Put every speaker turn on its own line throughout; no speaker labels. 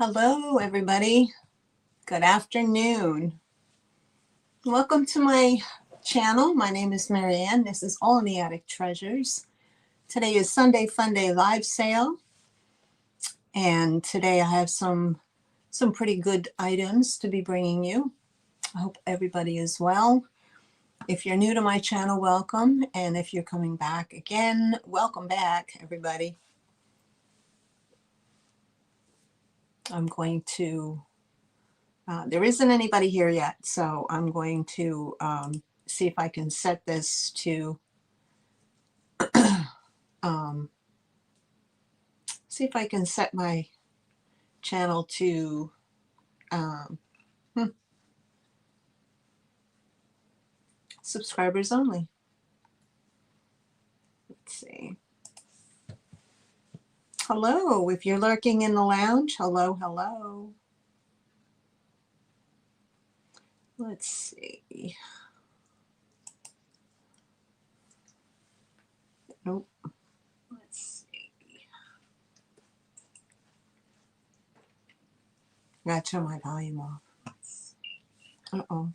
Hello, everybody. Good afternoon. Welcome to my channel. My name is Maryanne. This is All in the Attic Treasures. Today is Sunday Funday live sale, and today I have some pretty good items to be bringing you. I hope everybody is well. If you're new to my channel, welcome, and if you're coming back again, welcome back, everybody. I'm going to there isn't anybody here yet, so I'm going to see if I can set this to see if I can set my channel to subscribers only. Let's see. Hello, if you're lurking in the lounge, hello, hello. Let's see. Nope. Let's see. I gotta turn my volume off. Uh-oh.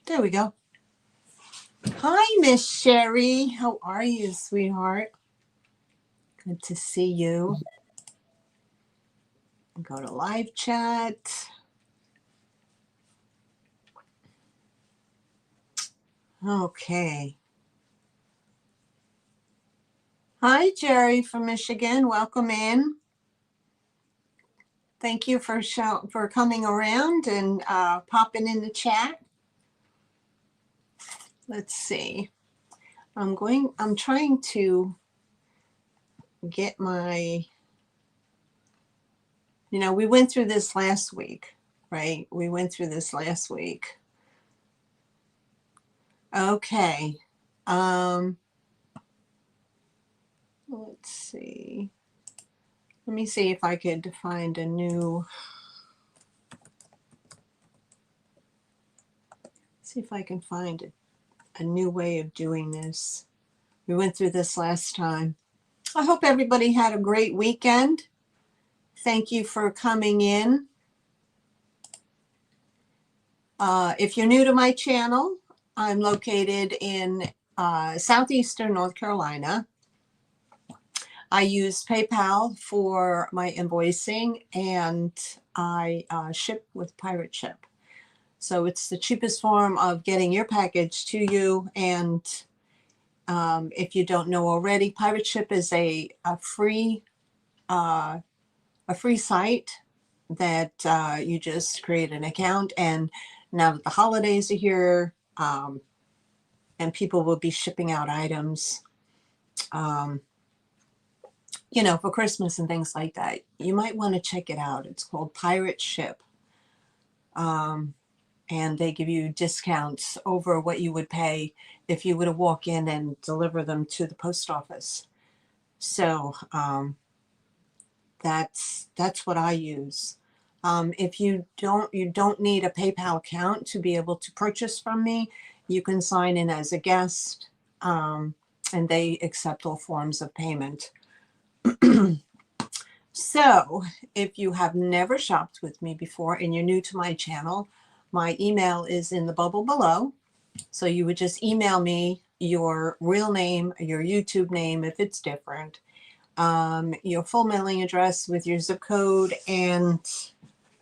There we go. Hi, Miss Sherry. How are you, sweetheart? Good to see you. Go to live chat. Okay. Hi, Jerry from Michigan. Welcome in. Thank you for coming around and popping in the chat. Let's see. I'm trying to get my, we went through this last week, right? We went through this last week. Okay. Let's see. Let me see if I could find a new, see if I can find a new way of doing this. We went through this last time. I hope everybody had a great weekend. Thank you for coming in. If you're new to my channel, I'm located in southeastern North Carolina. I use PayPal for my invoicing, and I ship with Pirate Ship. So it's the cheapest form of getting your package to you. And if you don't know already, Pirate Ship is a free site that you just create an account. And now that the holidays are here, and people will be shipping out items, for Christmas and things like that, you might want to check it out. It's called Pirate Ship. And they give you discounts over what you would pay if you were to walk in and deliver them to the post office. So that's what I use. If you don't need a PayPal account to be able to purchase from me. You can sign in as a guest, and they accept all forms of payment. So if you have never shopped with me before and you're new to my channel, my email is in the bubble below. So you would just email me your real name, your YouTube name if it's different, your full mailing address with your zip code, and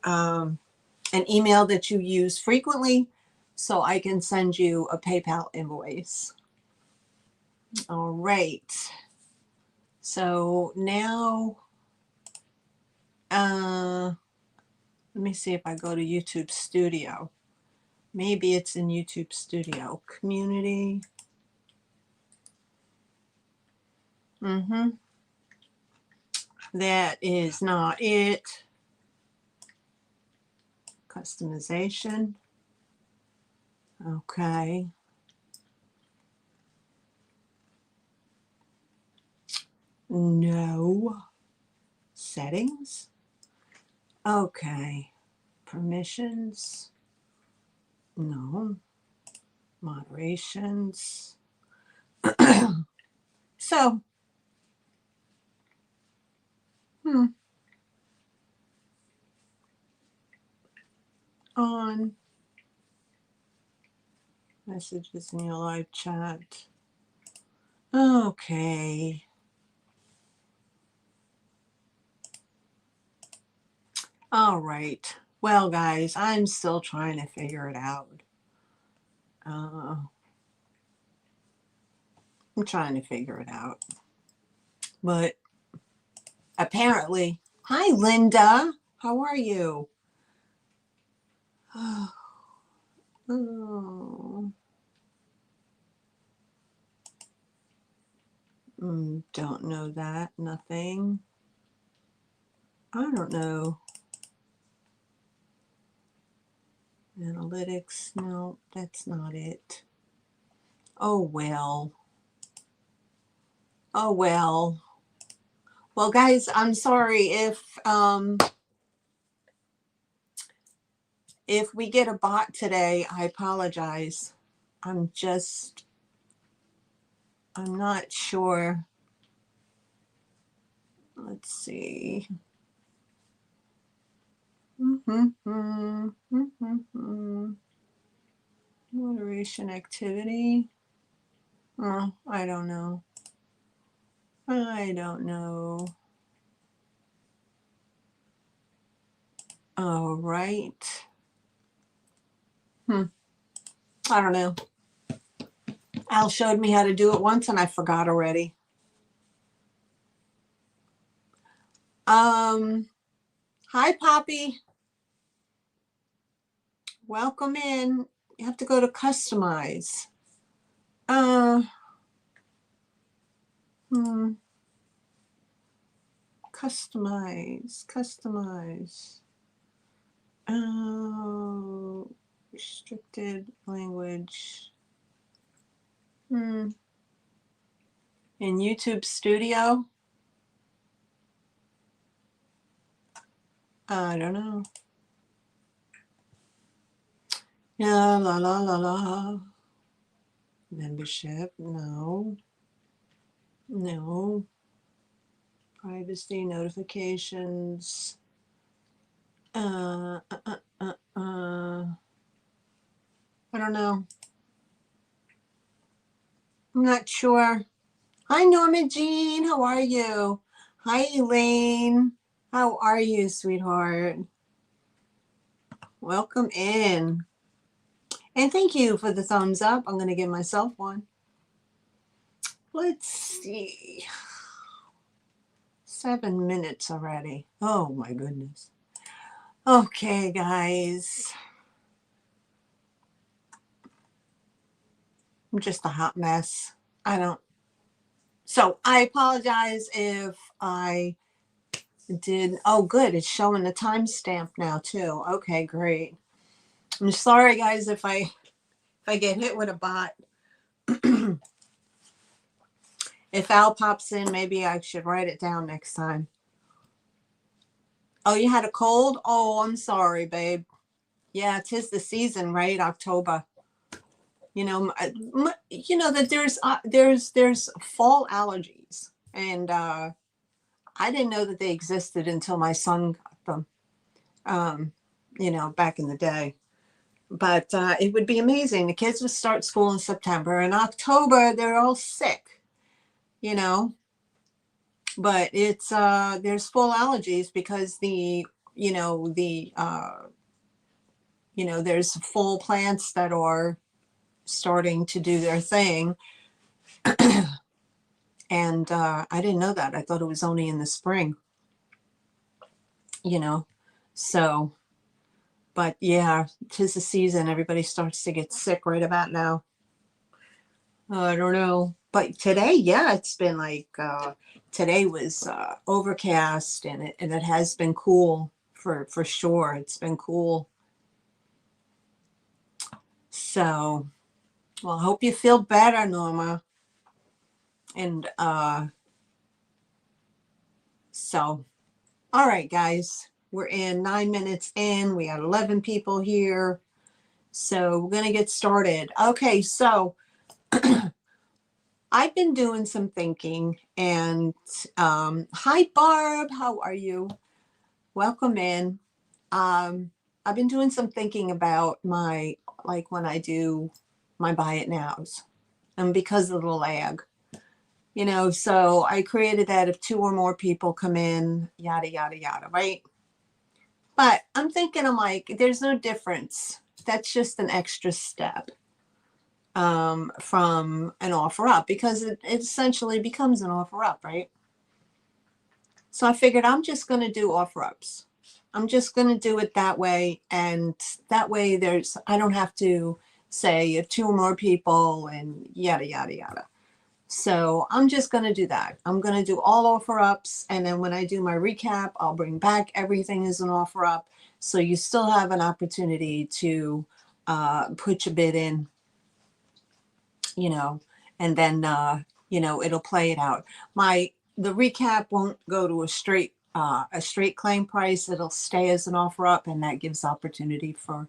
an email that you use frequently so I can send you a PayPal invoice. All right. So now, let me see if I go to YouTube Studio. Maybe it's in YouTube Studio. Community. That is not it. Customization. Okay. No. Settings. Okay. Permissions. No. Moderations. So On messages in your live chat. Okay. All right. Well, guys, I'm still trying to figure it out. I'm trying to figure it out. But apparently, hi, Linda. How are you? Oh. Don't know that. Nothing. I don't know. Analytics. No, that's not it. Oh, well. Oh, well. Well, guys, I'm sorry if we get a bot today. I apologize. I'm not sure. Let's see. Moderation activity. Oh, I don't know. I don't know. All right. I don't know. Al showed me how to do it once and I forgot already. Hi, Poppy. Welcome in. You have to go to customize. Customize. Oh, restricted language. In YouTube Studio? I don't know. La la la la la. Membership? No. No. Privacy notifications. I don't know. I'm not sure. Hi, Norma Jean. How are you? Hi, Elaine. How are you, sweetheart? Welcome in. And thank you for the thumbs up. I'm going to give myself one. Let's see. 7 minutes already. Oh, my goodness. Okay, guys. I'm just a hot mess. So I apologize if I did. Oh, good. It's showing the timestamp now, too. Okay, great. I'm sorry, guys, if I get hit with a bot. If Al pops in, maybe I should write it down next time. Oh, you had a cold? Oh, I'm sorry, babe. Yeah, 'tis the season, right? October. You know that there's fall allergies, and I didn't know that they existed until my son got them. Back in the day. But it would be amazing. The kids would start school in September. In October, they're all sick. But it's there's fall allergies because there's fall plants that are starting to do their thing. And I didn't know that. I thought it was only in the spring, so, but yeah, 'tis the season. Everybody starts to get sick right about now. I don't know. But today, yeah, it's been like, today was overcast, and it has been cool for sure. It's been cool. So, well, I hope you feel better, Norma. And so, all right, guys, we're in 9 minutes in. We had 11 people here. So we're going to get started. Okay, so I've been doing some thinking, and hi, Barb. How are you? Welcome in. I've been doing some thinking about my, like when I do my buy it nows, and because of the lag, so I created that if 2 or more people come in, yada, yada, yada, right? But I'm like, there's no difference. That's just an extra step from an offer up because it essentially becomes an offer up, right? So I figured I'm just going to do offer ups. I'm just going to do it that way. And that way I don't have to say if 2 or more people and yada, yada, yada. So I'm just going to do that. I'm going to do all offer ups. And then when I do my recap, I'll bring back everything as an offer up. So you still have an opportunity to put your bid in, you know, and then, it'll play it out. The recap won't go to a straight claim price. It'll stay as an offer up, and that gives opportunity for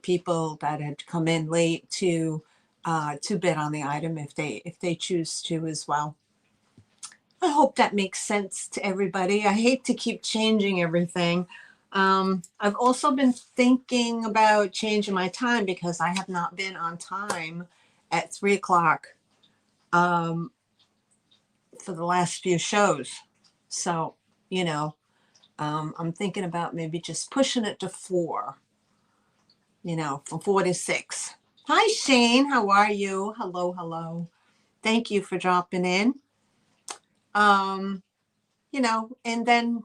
people that had come in late to bid on the item if they choose to as well. I hope that makes sense to everybody. I hate to keep changing everything. I've also been thinking about changing my time because I have not been on time at 3 o'clock for the last few shows. So, I'm thinking about maybe just pushing it to 4, from 4 to 6. Hi, Shane. How are you? Hello, hello. Thank you for dropping in. And then,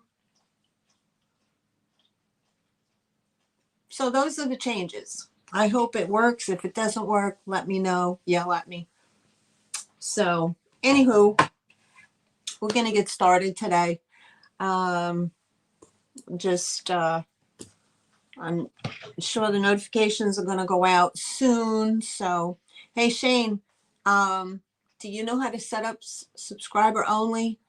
so those are the changes. I hope it works. If it doesn't work, let me know. Yell at me. So, anywho, we're going to get started today. Just, I'm sure the notifications are going to go out soon. So, hey, Shane, do you know how to set up subscriber only?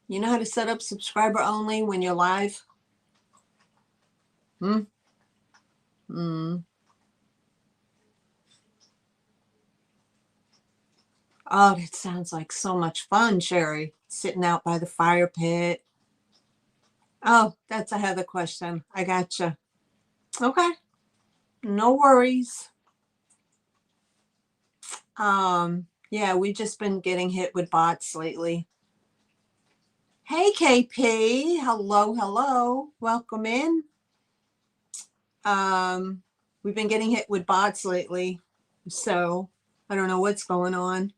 You know how to set up subscriber only when you're live? Hmm? Hmm. Oh, that sounds like so much fun, Sherry. Sitting out by the fire pit. Oh, that's a Heather question. I gotcha. Okay. No worries. Yeah, we've just been getting hit with bots lately. Hey, KP. Hello, hello. Welcome in. We've been getting hit with bots lately, so I don't know what's going on.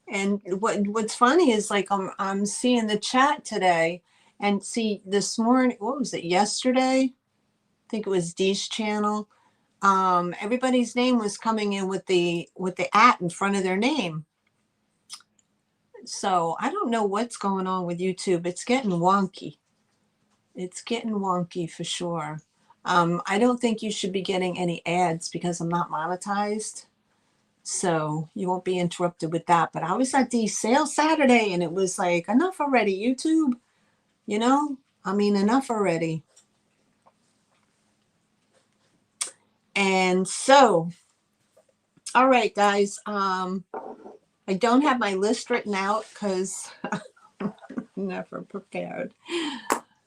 And what's funny is like I'm seeing the chat today, and see this morning. What was it? Yesterday, I think it was Dee's channel. Everybody's name was coming in with the at in front of their name. So I don't know what's going on with YouTube. It's getting wonky. It's getting wonky for sure. I don't think you should be getting any ads because I'm not monetized. So you won't be interrupted with that. But I was at the sale Saturday and it was like, enough already, YouTube. Enough already. And so, all right, guys. I don't have my list written out because I'm never prepared.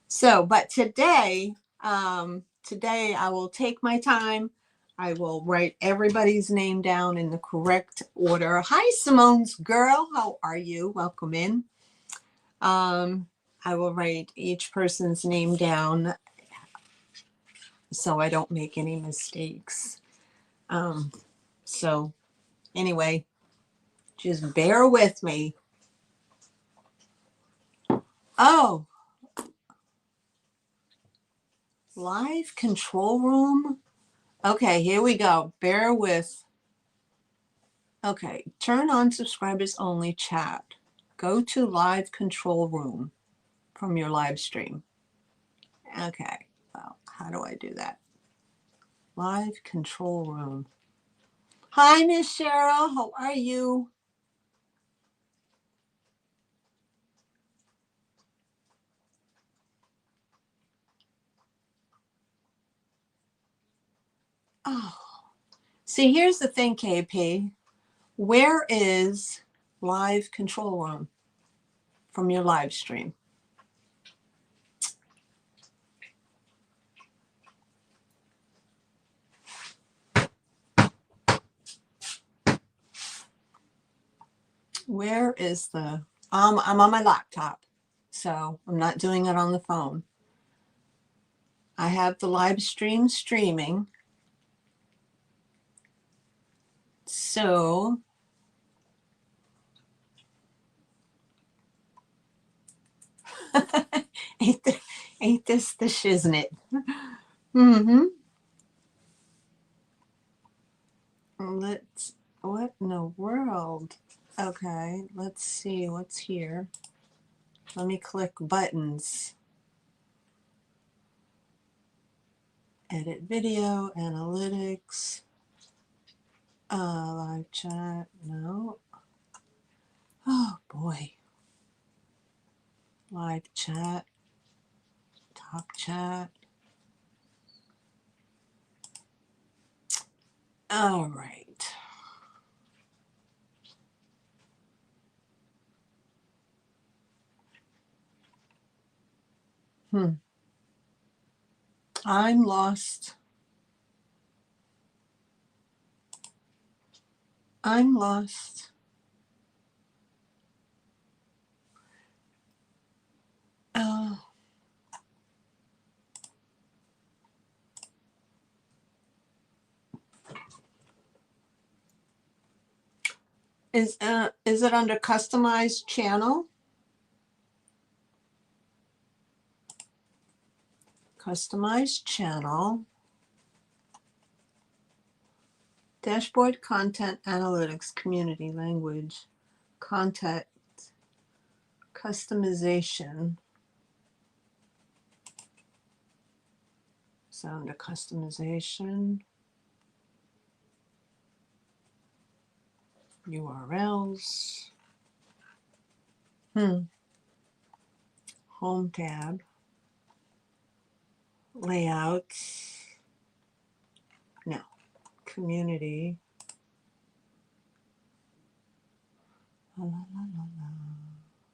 So, but today I will take my time. I will write everybody's name down in the correct order. Hi, Simone's girl. How are you? Welcome in. I will write each person's name down so I don't make any mistakes. So anyway, just bear with me. Oh, live control room. Okay, here we go. Bear with. Okay, turn on subscribers only chat. Go to live control room from your live stream. Okay, well, how do I do that? Live control room. Hi, Miss Cheryl. How are you? Oh, see, here's the thing, KP. Where is live control room from your live stream? Where is the, I'm on my laptop, so I'm not doing it on the phone. I have the live stream streaming. So ain't this the shiznit? Mm-hmm. What in the world? Okay, let's see what's here. Let me click buttons. Edit video, analytics, live chat, no. Oh boy. Live chat, top chat. All right. I'm lost. I'm lost. Uh, is it under customized channel? Customized channel. Dashboard, content, analytics, community, language, content, customization. So under customization, URLs, home tab, layouts, no, community,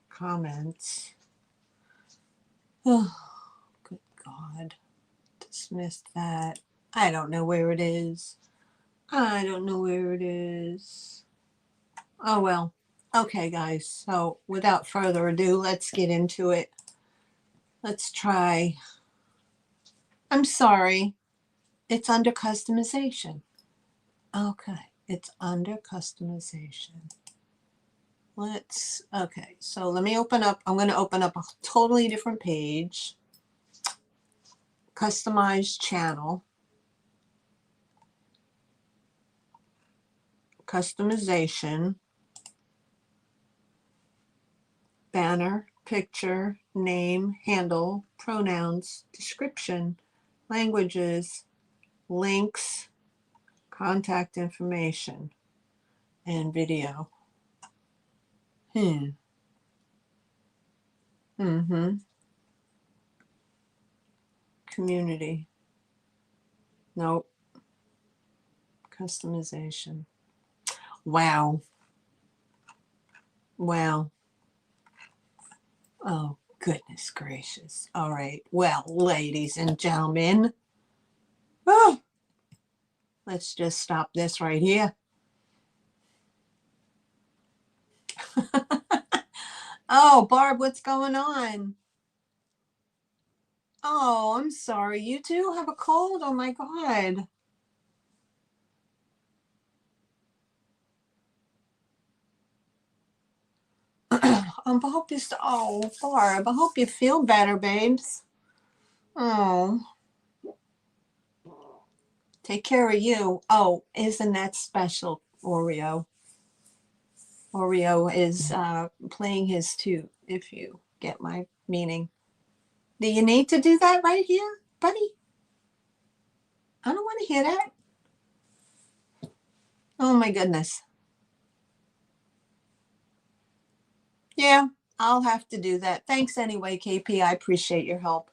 comments. Oh, good God. Dismissed that. I don't know where it is. I don't know where it is. Oh, well. Okay, guys. So without further ado, let's get into it. Let's try. I'm sorry. It's under customization. Okay. It's under customization. Okay. So let me open up. I'm going to open up a totally different page. Customized channel. Customization. Banner, picture, name, handle, pronouns, description, languages, links, contact information, and video. Community. Nope. Customization. Wow. Wow. Oh, goodness gracious. All right. Well, ladies and gentlemen, oh, let's just stop this right here. Oh, Barb, what's going on? Oh, I'm sorry. You too have a cold? Oh my God. I hope you, oh, Barb, I hope you feel better, babes. Oh, take care of you. Oh, isn't that special, Oreo? Oreo is playing his tune, if you get my meaning. Do you need to do that right here, buddy? I don't want to hear that. Oh my goodness. Yeah, I'll have to do that. Thanks anyway, KP. I appreciate your help.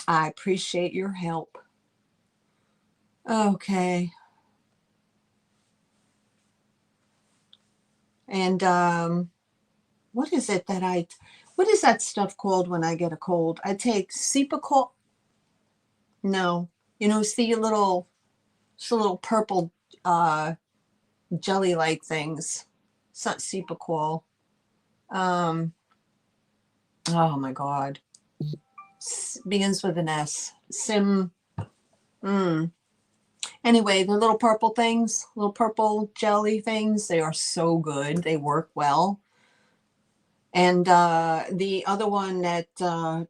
I appreciate your help. Okay. And what is it that what is that stuff called when I get a cold? I take Cepacol. No, you know, see it's a little purple uh, jelly-like things. It's not Cepacol. Um, oh my God. Begins with an S. Mm. Anyway, the little purple things, little purple jelly things, they are so good. They work well. And the other one that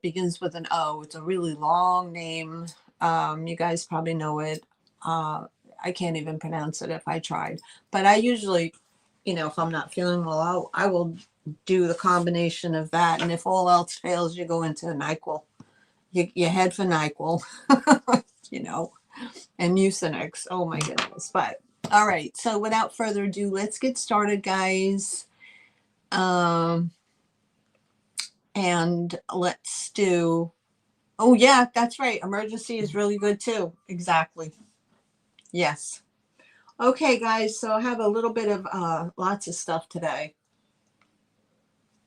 begins with an O, it's a really long name. You guys probably know it. I can't even pronounce it if I tried. But I usually, you know, if I'm not feeling well, I will do the combination of that. And if all else fails, you go into NyQuil. You head for NyQuil, you know, and Mucinex. Oh my goodness. But all right. So without further ado, let's get started, guys. And let's do, oh yeah, that's right. Emergency is really good too. Exactly. Yes. Okay, guys. So I have a little bit of lots of stuff today.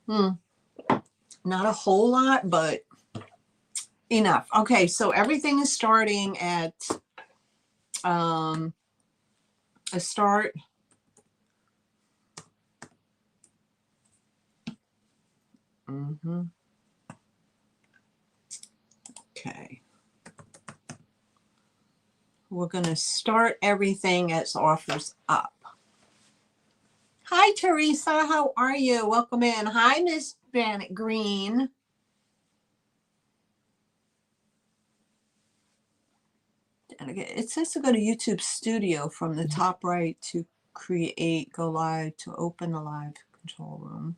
Not a whole lot, but enough. Okay, so everything is starting at a start. Okay. We're going to start everything as offers up. Hi, Teresa. How are you? Welcome in. Hi, Miss Janet Green. And again, it says to go to YouTube Studio from the top right to create, go live, to open the live control room.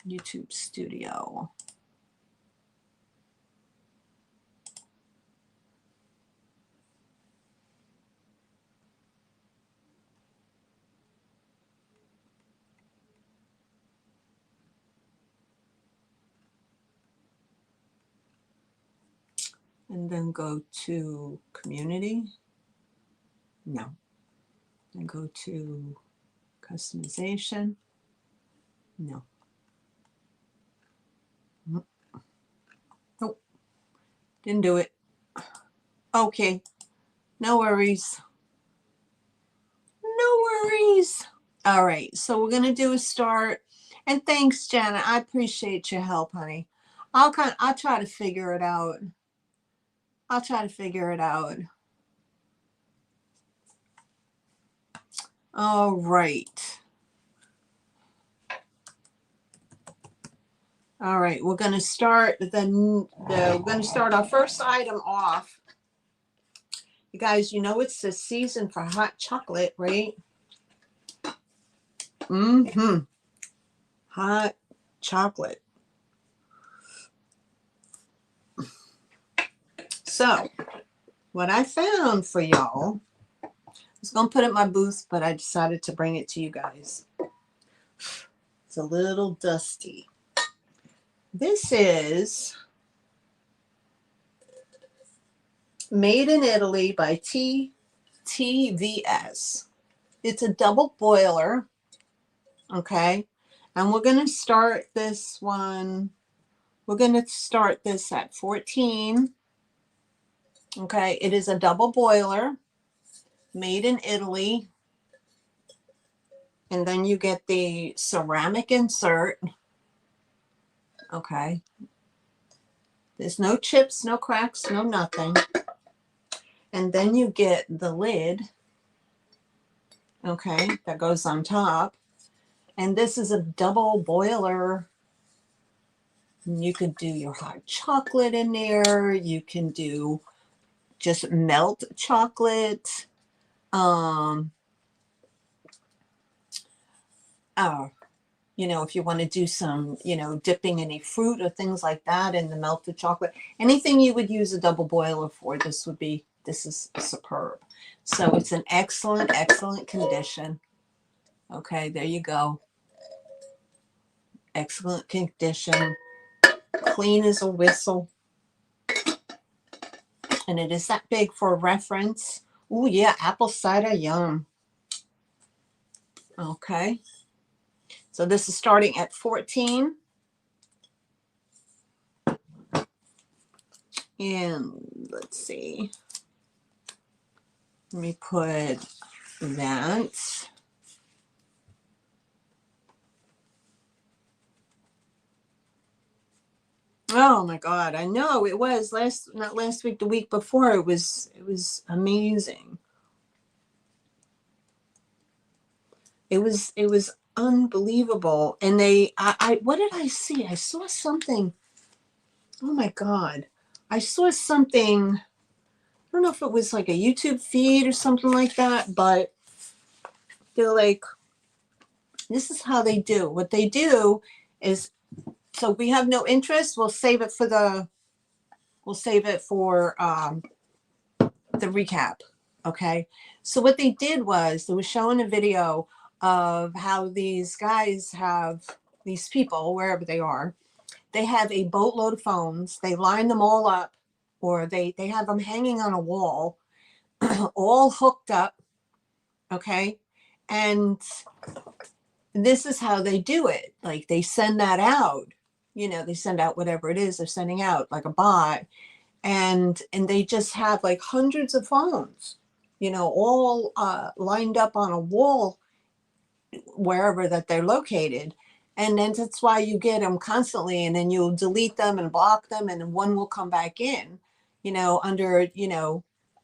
YouTube Studio. And then go to community. No. Then go to customization. No. Nope. Didn't do it. Okay. No worries. No worries. All right. So we're going to do a start. And thanks, Janet. I appreciate your help, honey. I'll try to figure it out. I'll try to figure it out. All right. All right, we're going to start we're going to start our first item off. You guys, you know it's the season for hot chocolate, right? Hot chocolate. So, what I found for y'all, I was going to put it in my booth, but I decided to bring it to you guys. It's a little dusty. This is Made in Italy by TVS. It's a double boiler, okay? And we're going to start this one, we're going to start this at 14, okay? It is a double boiler, made in Italy. And then you get the ceramic insert, okay? There's no chips, no cracks, no nothing. And then you get the lid, okay, that goes on top. And this is a double boiler. You could do your hot chocolate in there. You can do just melt chocolate. You know, if you want to do some, you know, dipping any fruit or things like that in the melted chocolate, anything you would use a double boiler for, this is superb. So it's an excellent, excellent condition. Okay, there you go. Excellent condition. Clean as a whistle. And it is that big for reference. Oh yeah, apple cider, yum. Okay. So this is starting at 14. And let's see. Let me put that. Oh my God, I know it was not last week, the week before. It was amazing. It was unbelievable. And I what did I see? I saw something. Oh my God. I saw something. I don't know if it was like a YouTube feed or something like that, but they're like, this is how they do. What they do is, so we have no interest, we'll save it for the recap. Okay. So what they did was they were showing a video of how these guys have, these people, wherever they are, they have a boatload of phones. They line them all up, or they have them hanging on a wall, all hooked up. Okay. And this is how they do it. Like they send that out, they send out whatever it is they're sending out, like a bot. And they just have like hundreds of phones, all lined up on a wall wherever that they're located. And then that's why you get them constantly, and then you'll delete them and block them, and then one will come back in, under,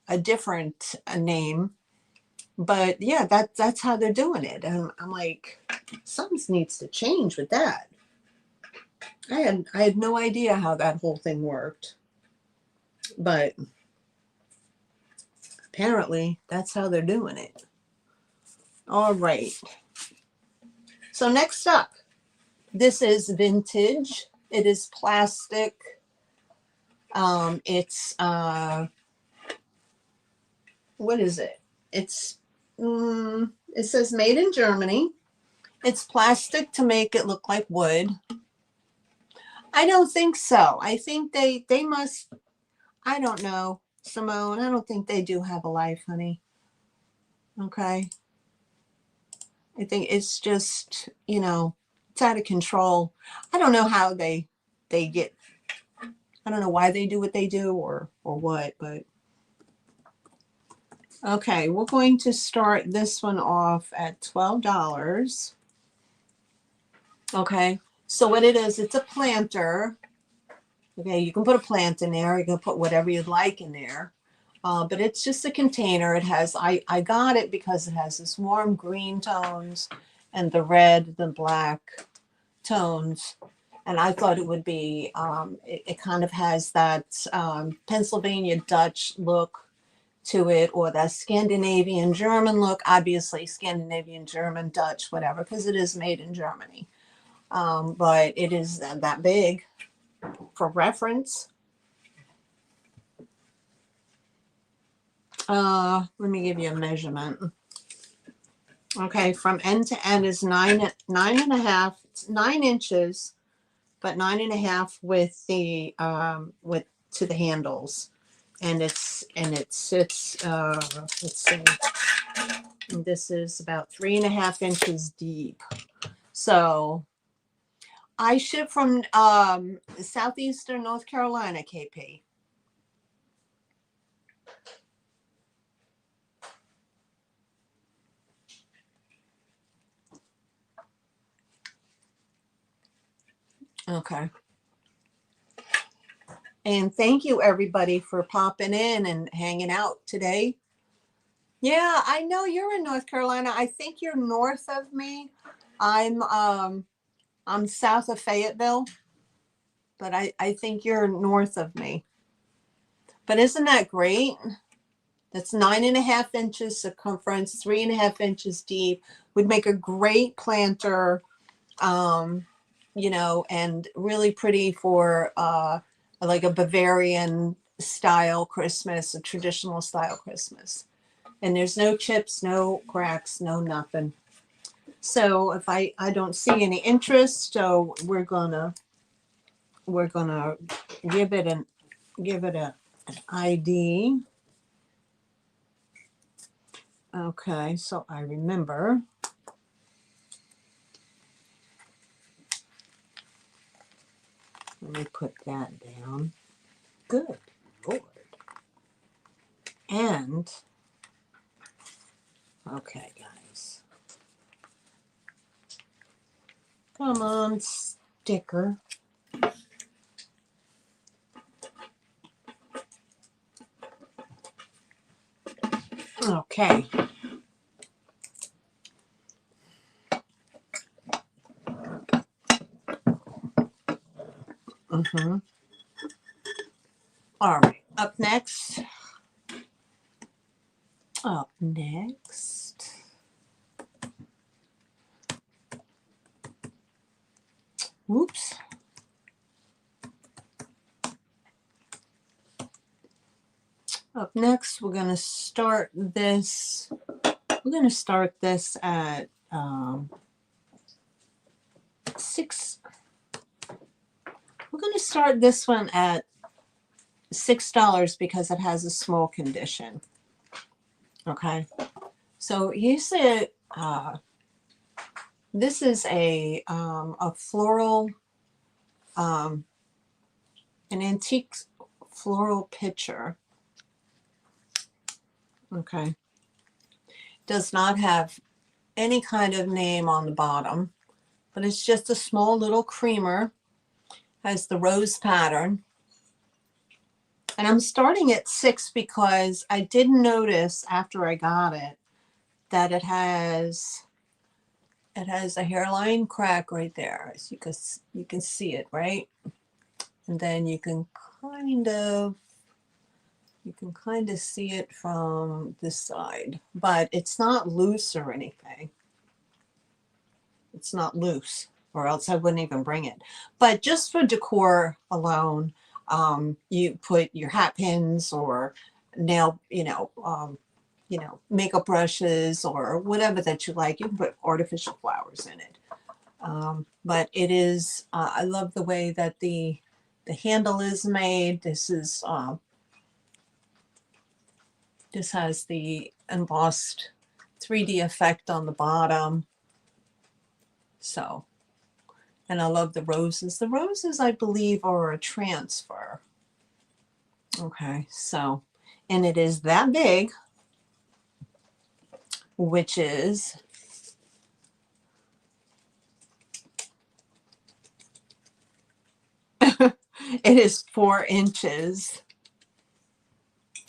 a different name. But yeah, that's how they're doing it. And I'm like, something needs to change with that. I had no idea how that whole thing worked. But apparently that's how they're doing it. All right. So next up, this is vintage. It is plastic. It's what is it? It's it says made in Germany. It's plastic to make it look like wood. I don't think so. I think they must, I don't know, Simone, I don't think they do have a life, honey. Okay. I think it's just, it's out of control. I don't know how they get, I don't know why they do what they do or what, but okay, we're going to start this one off at $12. Okay. So what it is, it's a planter. Okay, you can put a plant in there. You can put whatever you'd like in there. But it's just a container. It has, I got it because it has this warm green tones and the red, the black tones. And I thought it would be, it kind of has that Pennsylvania Dutch look to it, or that Scandinavian German look. Obviously, Scandinavian, German, Dutch, whatever, because it is made in Germany. But it is that big. For reference, let me give you a measurement. Okay, from end to end is 9.5, 9 inches, but 9.5 with the with to the handles, and it sits. Let's see, and this is about 3.5 inches deep. So I ship from southeastern North Carolina, KP. Okay. And thank you everybody for popping in and hanging out today. Yeah, I know you're in North Carolina. I think you're north of me. I'm south of Fayetteville, but I think you're north of me. But isn't that great? That's 9.5 inches circumference, 3.5 inches deep. Would make a great planter, and really pretty for like a Bavarian style Christmas, a traditional style Christmas. And there's no chips, no cracks, no nothing. So if I don't see any interest, so we're gonna give it an ID. Okay, so I remember. Let me put that down. Good Lord. And, okay, guys. Come on, sticker. Okay. Mm-hmm. All right, up next. Up next. Whoops. Up next, we're going to start this. We're going to start this at 6. We're going to start this one at $6 because it has a small condition. Okay. So here's this is a floral, an antique floral pitcher. Okay. Does not have any kind of name on the bottom, but it's just a small little creamer. Has the rose pattern. And I'm starting at 6 because I did notice after I got it that it has a hairline crack right there. As you can see it, right? And then you can kind of see it from this side, but it's not loose or anything. It's not loose, or else I wouldn't even bring it. But just for decor alone, you put your hat pins or nail, makeup brushes or whatever that you like. You can put artificial flowers in it. But it is, I love the way that the handle is made. This has the embossed 3D effect on the bottom. So, and I love the roses. The roses, I believe, are a transfer. Okay, so, and it is that big, which is it is 4 inches.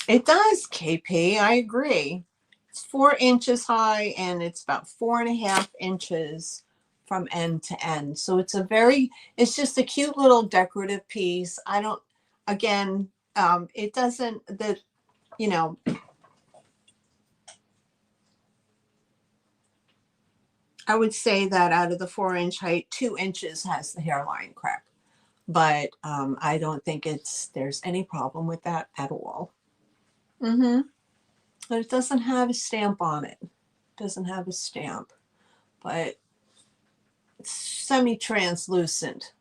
It does, KP, I agree. It's 4 inches high and it's about 4.5 inches from end to end. So it's it's just a cute little decorative piece. Again, it doesn't, I would say that out of the 4-inch height, 2 inches has the hairline crack. But I don't think there's any problem with that at all. Mm-hmm. But it doesn't have a stamp on it. It doesn't have a stamp, but it's semi-translucent.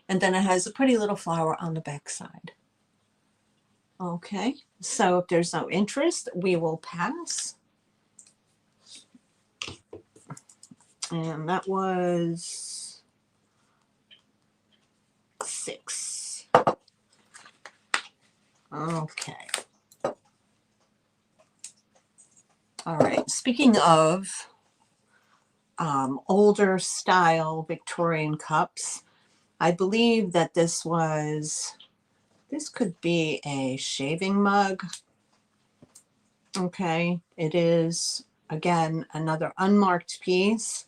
And then it has a pretty little flower on the back side. Okay, so if there's no interest, we will pass. And that was 6. Okay. All right, speaking of older style Victorian cups, I believe that this could be a shaving mug. Okay, it is, again, another unmarked piece.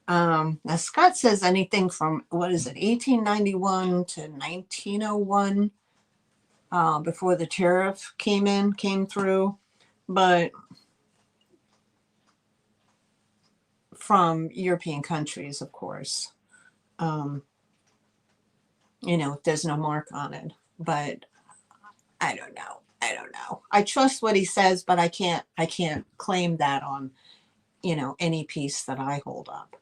Now Scott says anything from, 1891 to 1901, before the tariff came through, but from European countries, of course. There's no mark on it, but I don't know. I trust what he says, but I can't claim that on, any piece that I hold up.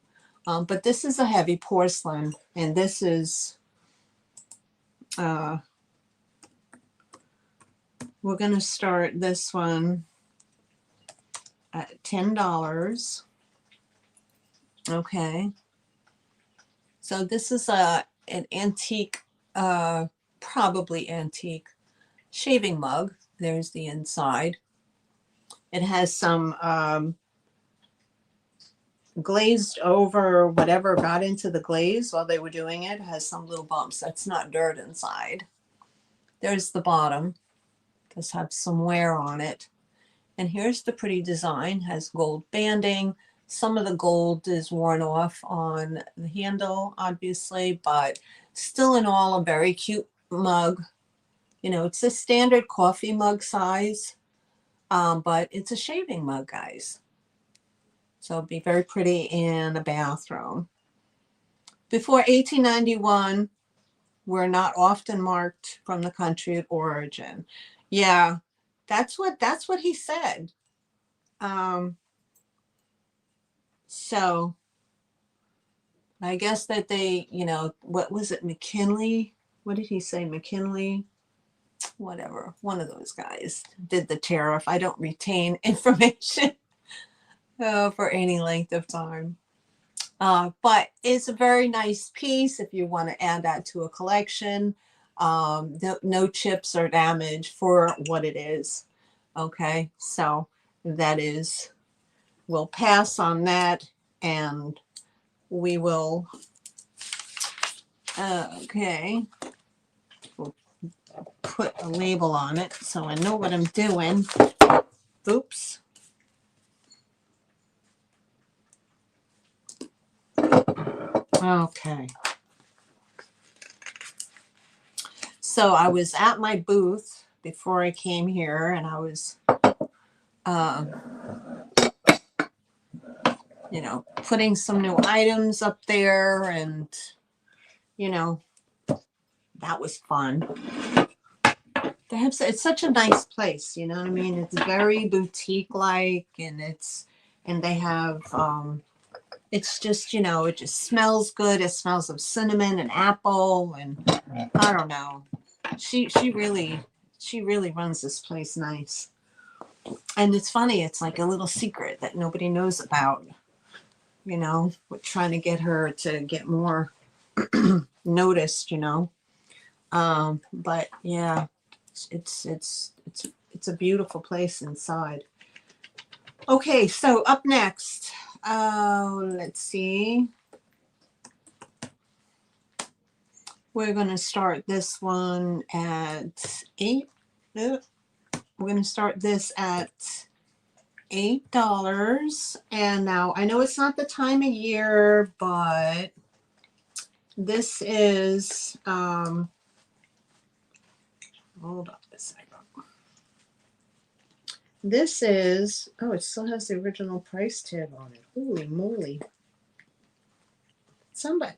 But this is a heavy porcelain, and this is We're going to start this one at $10. Okay. So this is an antique, probably antique shaving mug. There's the inside. It has some glazed over whatever got into the glaze while they were doing it. It has some little bumps. That's not dirt inside. There's the bottom. Does have some wear on it. And here's the pretty design. Has gold banding. Some of the gold is worn off on the handle, obviously, but still in all a very cute mug. You know, it's a standard coffee mug size, but it's a shaving mug, guys. So it'd be very pretty in a bathroom. Before 1891, were not often marked from the country of origin. Yeah, that's what he said. So I guess that they, you know, what was it, McKinley? What did he say? McKinley? Whatever. One of those guys did the tariff. I don't retain information for any length of time. But it's a very nice piece if you want to add that to a collection. No chips or damage for what it is. Okay, so that is, we'll pass on that, and we will, okay, we'll put a label on it so I know what I'm doing. Oops. Okay. So I was at my booth before I came here, and I was, you know, putting some new items up there, and, you know, that was fun. They have, it's such a nice place, you know what I mean? It's very boutique-like, and they have, it's just, you know, it just smells good. It smells of cinnamon and apple, and I don't know. She really runs this place nice. And it's funny, it's like a little secret that nobody knows about. You know, we're trying to get her to get more noticed, you know. But yeah, it's a beautiful place inside. Okay, so up next, let's see. We're going to start this one at 8. We're going to start this at $8. And now I know it's not the time of year, but this is, hold up a second. This is, oh, it still has the original price tag on it. Holy moly. Somebody.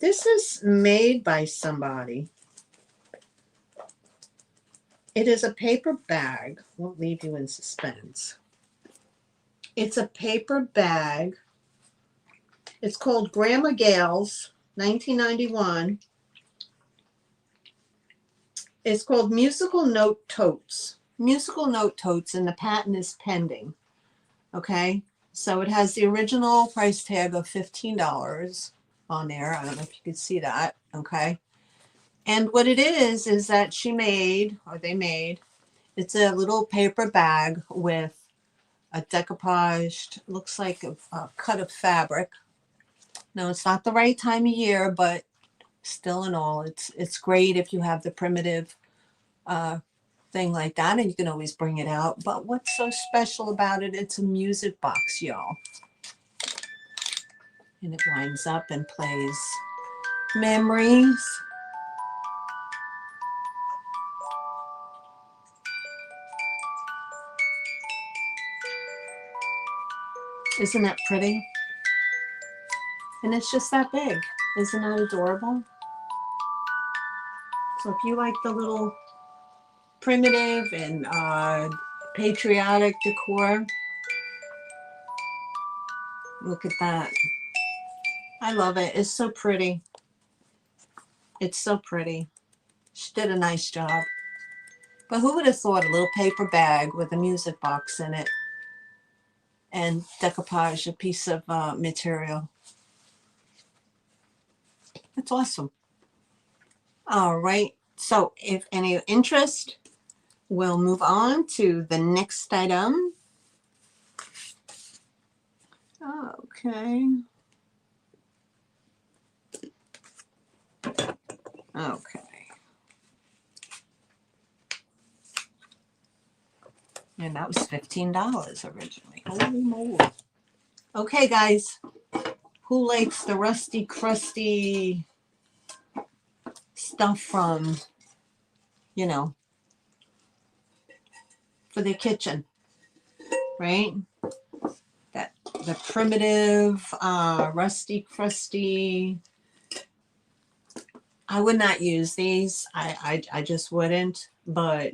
This is made by somebody. It is a paper bag. Won't leave you in suspense. It's a paper bag. It's called Grandma Gail's, 1991. It's called Musical Note Totes. Musical Note Totes, and the patent is pending. Okay, so it has the original price tag of $15 on there. I don't know if you can see that. Okay, and what it is that she made, or they made, it's a little paper bag with a decoupaged, looks like a cut of fabric. No, it's not the right time of year, but still in all, it's great if you have the primitive thing like that, and you can always bring it out. But what's so special about it, it's a music box, y'all. And it winds up and plays memories. Isn't that pretty? And it's just that big. Isn't that adorable? So if you like the little primitive and patriotic decor, look at that. I love it. It's so pretty. It's so pretty. She did a nice job. But who would have thought a little paper bag with a music box in it and decoupage, a piece of material. It's awesome. All right. So if any interest, we'll move on to the next item. Okay. Okay. And that was $15 originally. Holy moly. Okay, guys. Who likes the rusty, crusty stuff from, you know, for their kitchen, right? That the primitive, rusty, crusty. I would not use these. I just wouldn't. But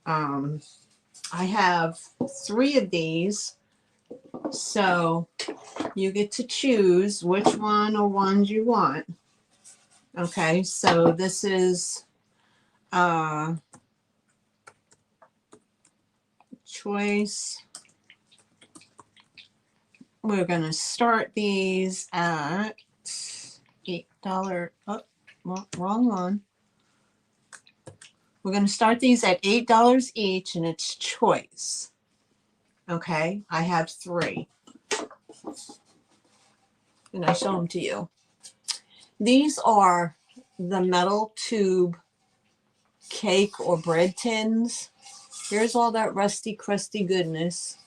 I have 3 of these. So you get to choose which one or ones you want. Okay, so this is choice. We're going to start these at $8. Oh, well, wrong one. We're going to start these at $8 each, and it's choice. Okay, I have 3. And I show them to you. These are the metal tube cake or bread tins. Here's all that rusty, crusty goodness.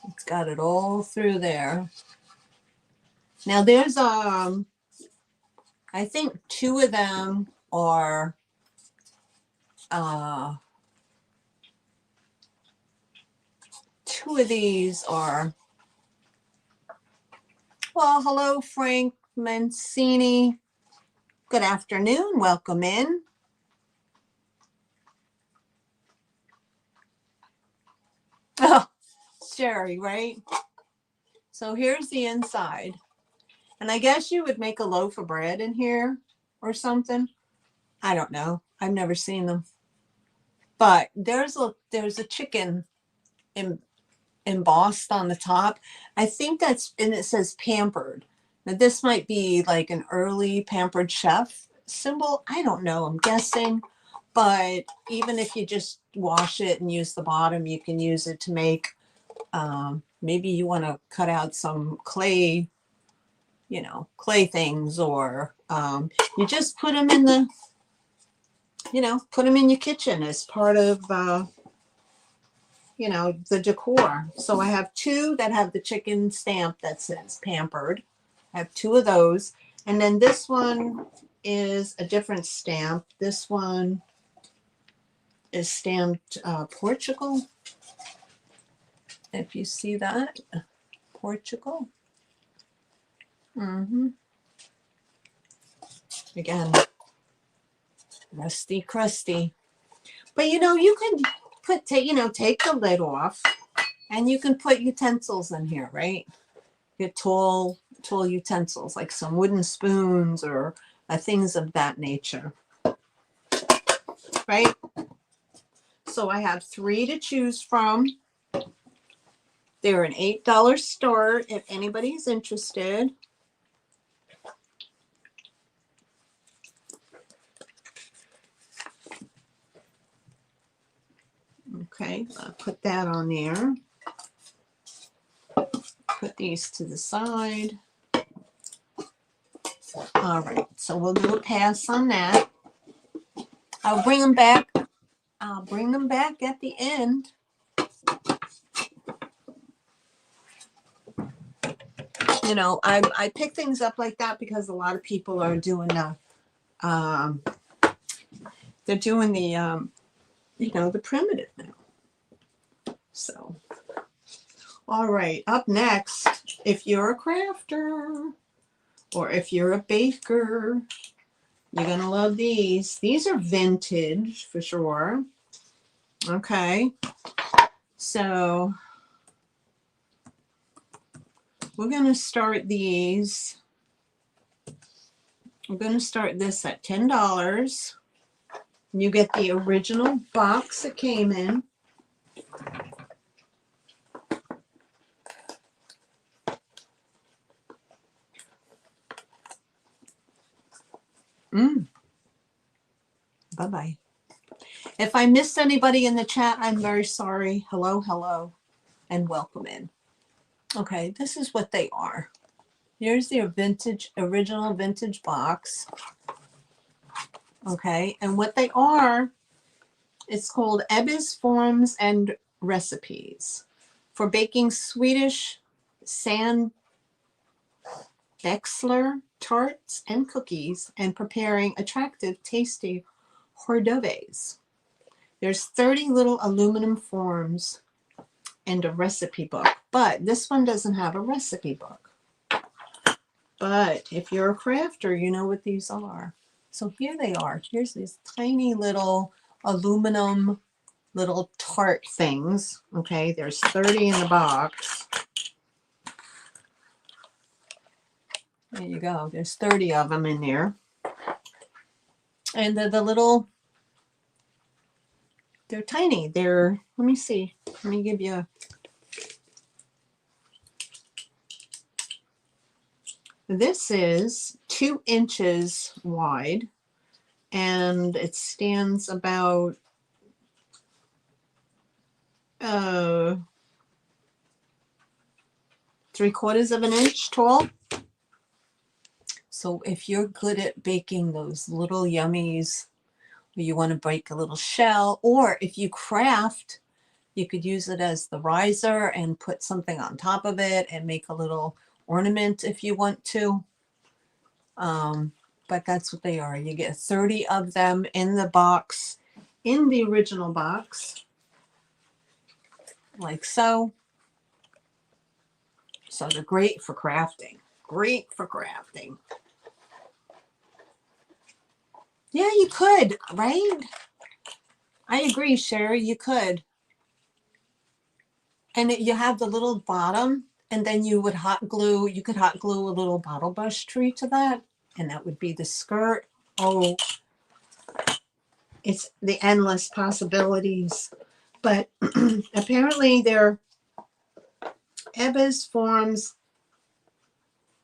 It's got it all through there. Now there's I think 2 of them are two of these are, well, hello Frank Mancini. Good afternoon. Welcome in. Oh, Sherry, right? So here's the inside. And I guess you would make a loaf of bread in here or something. I don't know. I've never seen them. But there's a chicken embossed on the top. I think that's, and it says pampered. Now this might be like an early pampered chef symbol. I don't know. I'm guessing. But even if you just wash it and use the bottom, you can use it to make, maybe you want to cut out some clay, you know, clay things, or you just put them in the, you know, put them in your kitchen as part of, you know, the decor. So I have 2 that have the chicken stamp that says pampered. I have 2 of those. And then this one is a different stamp. This one is stamped Portugal. If you see that, Portugal. Again, rusty, crusty. But you know, you can put, you know, take the lid off, and you can put utensils in here, right? Get tall utensils, like some wooden spoons or things of that nature, right? So I have 3 to choose from. They're an $8 start if anybody's interested. Okay, I'll put that on there. Put these to the side. All right, so we'll do a pass on that. I'll bring them back. I'll bring them back at the end. You know, I pick things up like that because a lot of people are doing the, they're doing the, you know, the primitive now. So, all right, up next, if you're a crafter or if you're a baker, you're going to love these. These are vintage for sure. Okay. So we're going to start these I'm going to start this at $10. You get the original box it came in. Bye-bye. If I missed anybody in the chat, I'm very sorry. Hello, hello, and welcome in. Okay, this is what they are. Here's the original vintage box. Okay, and what they are, it's called Ebbe's Forms and Recipes for baking Swedish sand Bexler tarts and cookies and preparing attractive, tasty hors d'oeuvres. There's 30 little aluminum forms and a recipe book, but this one doesn't have a recipe book. But if you're a crafter, you know what these are. So here they are. Here's these tiny little aluminum little tart things. Okay, there's 30 in the box. There you go. There's 30 of them in there. And the little, they're tiny. They're, let me see. Let me give you, this is 2 inches wide and it stands about 3/4 of an inch tall. So if you're good at baking those little yummies, or you want to bake a little shell, or if you craft, you could use it as the riser and put something on top of it and make a little ornament if you want to. But that's what they are. You get 30 of them in the box, in the original box, like so. So they're great for crafting. Great for crafting. Yeah, you could, right? I agree, Sherry, you could. And you have the little bottom, and then you would hot glue, you could hot glue a little bottle brush tree to that, and that would be the skirt. Oh, it's the endless possibilities. But apparently they're Ebbe's Forms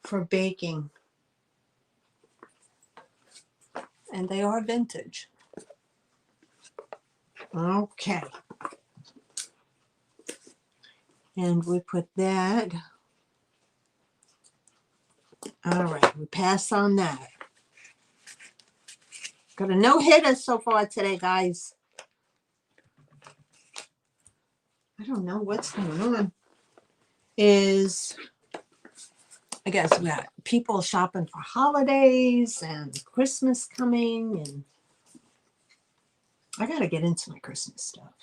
for baking. And they are vintage. Okay. And we put that. All right, we pass on that. Got a no-hitter so far today, guys. I don't know what's going on. I guess we got people shopping for holidays and Christmas coming, and I got to get into my Christmas stuff.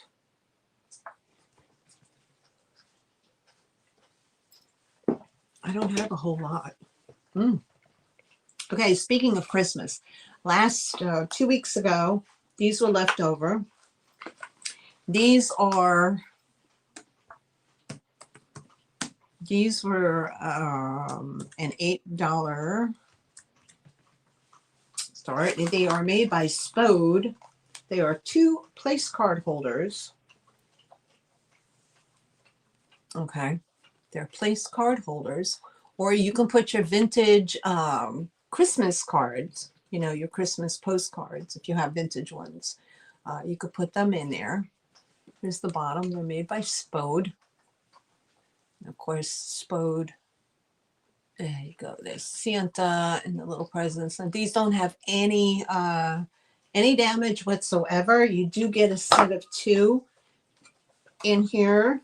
I don't have a whole lot. Okay, speaking of Christmas, last 2 weeks ago, these were left over. These were an $8 store. They are made by Spode. They are 2 place card holders. Okay, they're place card holders, or you can put your vintage Christmas cards, you know, your Christmas postcards, if you have vintage ones. You could put them in there. Here's the bottom. They're made by Spode. And of course, Spode. There you go. There's Santa and the little presents. And these don't have any damage whatsoever. You do get a set of 2 in here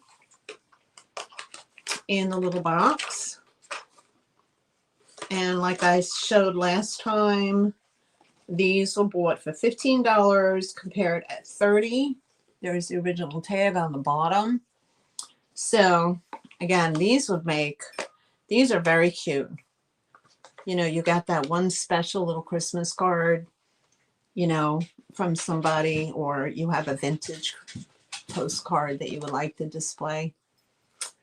in the little box. And like I showed last time, these were bought for $15 compared at $30. There's the original tag on the bottom. So again, these are very cute. You know, you got that one special little Christmas card, you know, from somebody, or you have a vintage postcard that you would like to display.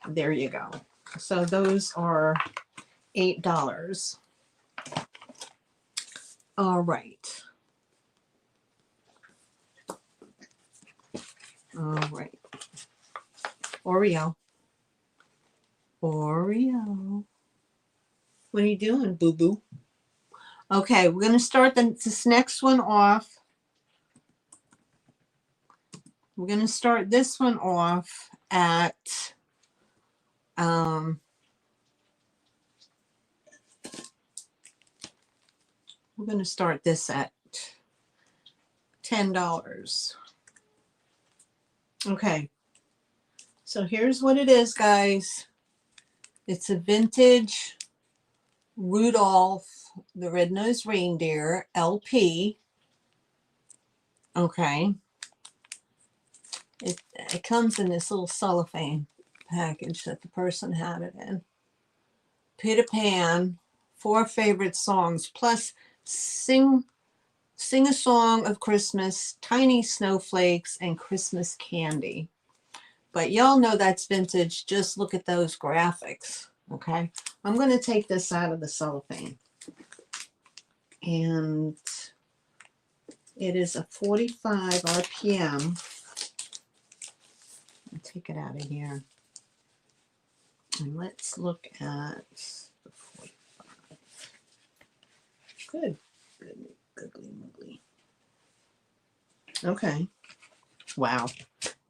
There you go. So those are $8. All right. All right. Oreo. Oreo. What are you doing, boo-boo? Okay, we're going to start this next one off. We're going to start this one off at we're going to start this at $10. Okay, so here's what it is, guys. It's a vintage Rudolph the Red-Nosed Reindeer LP. Okay. It comes in this little cellophane package that the person had it in. Peter Pan, 4 favorite songs, plus sing a song of Christmas, tiny snowflakes, and Christmas candy. But y'all know that's vintage. Just look at those graphics. Okay. I'm going to take this out of the cellophane. And it is a 45 RPM. I'll take it out of here. And let's look at the 45. Good. Googly moogly. Okay. Wow.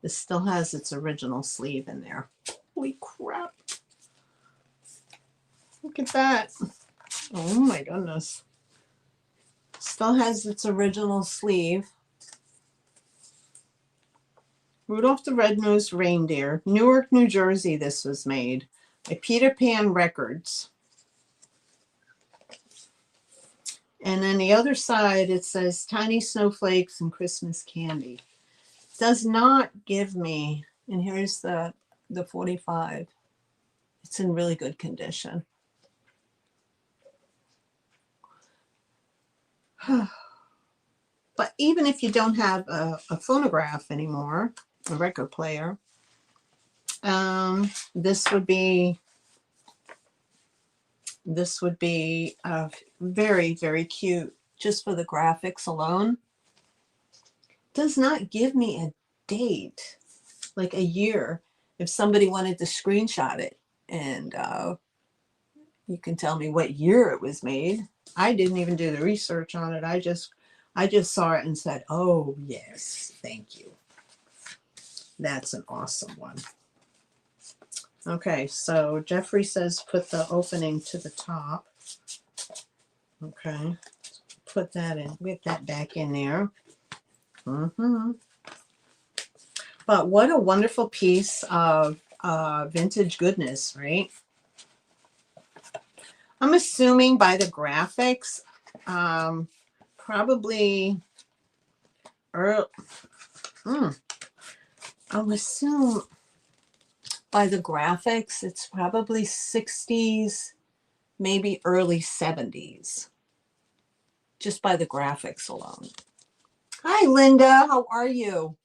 This still has its original sleeve in there. Holy crap. Look at that. Oh my goodness. Still has its original sleeve. Rudolph the Red-Nosed Reindeer, Newark, New Jersey, this was made by Peter Pan Records. And then the other side, it says tiny snowflakes and Christmas candy. Does not give me, and here's the 45. It's in really good condition. But even if you don't have a phonograph anymore, a record player, this would be very, very cute just for the graphics alone. Does not give me a date, like a year, if somebody wanted to screenshot it and you can tell me what year it was made. I didn't even do the research on it. I just saw it and said, oh yes, thank you. That's an awesome one. Okay, so Jeffrey says put the opening to the top. Okay, put that in, get that back in there. But what a wonderful piece of vintage goodness, right? I'm assuming by the graphics, probably, I'll assume by the graphics, it's probably 60s, maybe early 70s, just by the graphics alone. Hi, Linda. How are you?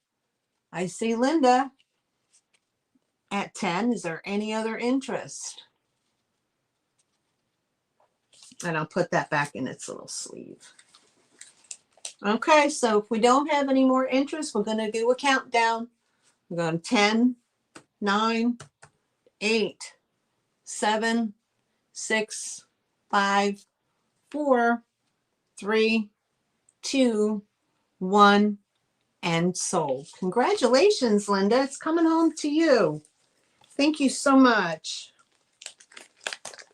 I see Linda at 10. Is there any other interest? And I'll put that back in its little sleeve. Okay, so if we don't have any more interest, we're going to do a countdown. We're going 10, 9, 8, 7, 6, 5, 4, 3, 2, 1, and sold. Congratulations, Linda. It's coming home to you. Thank you so much.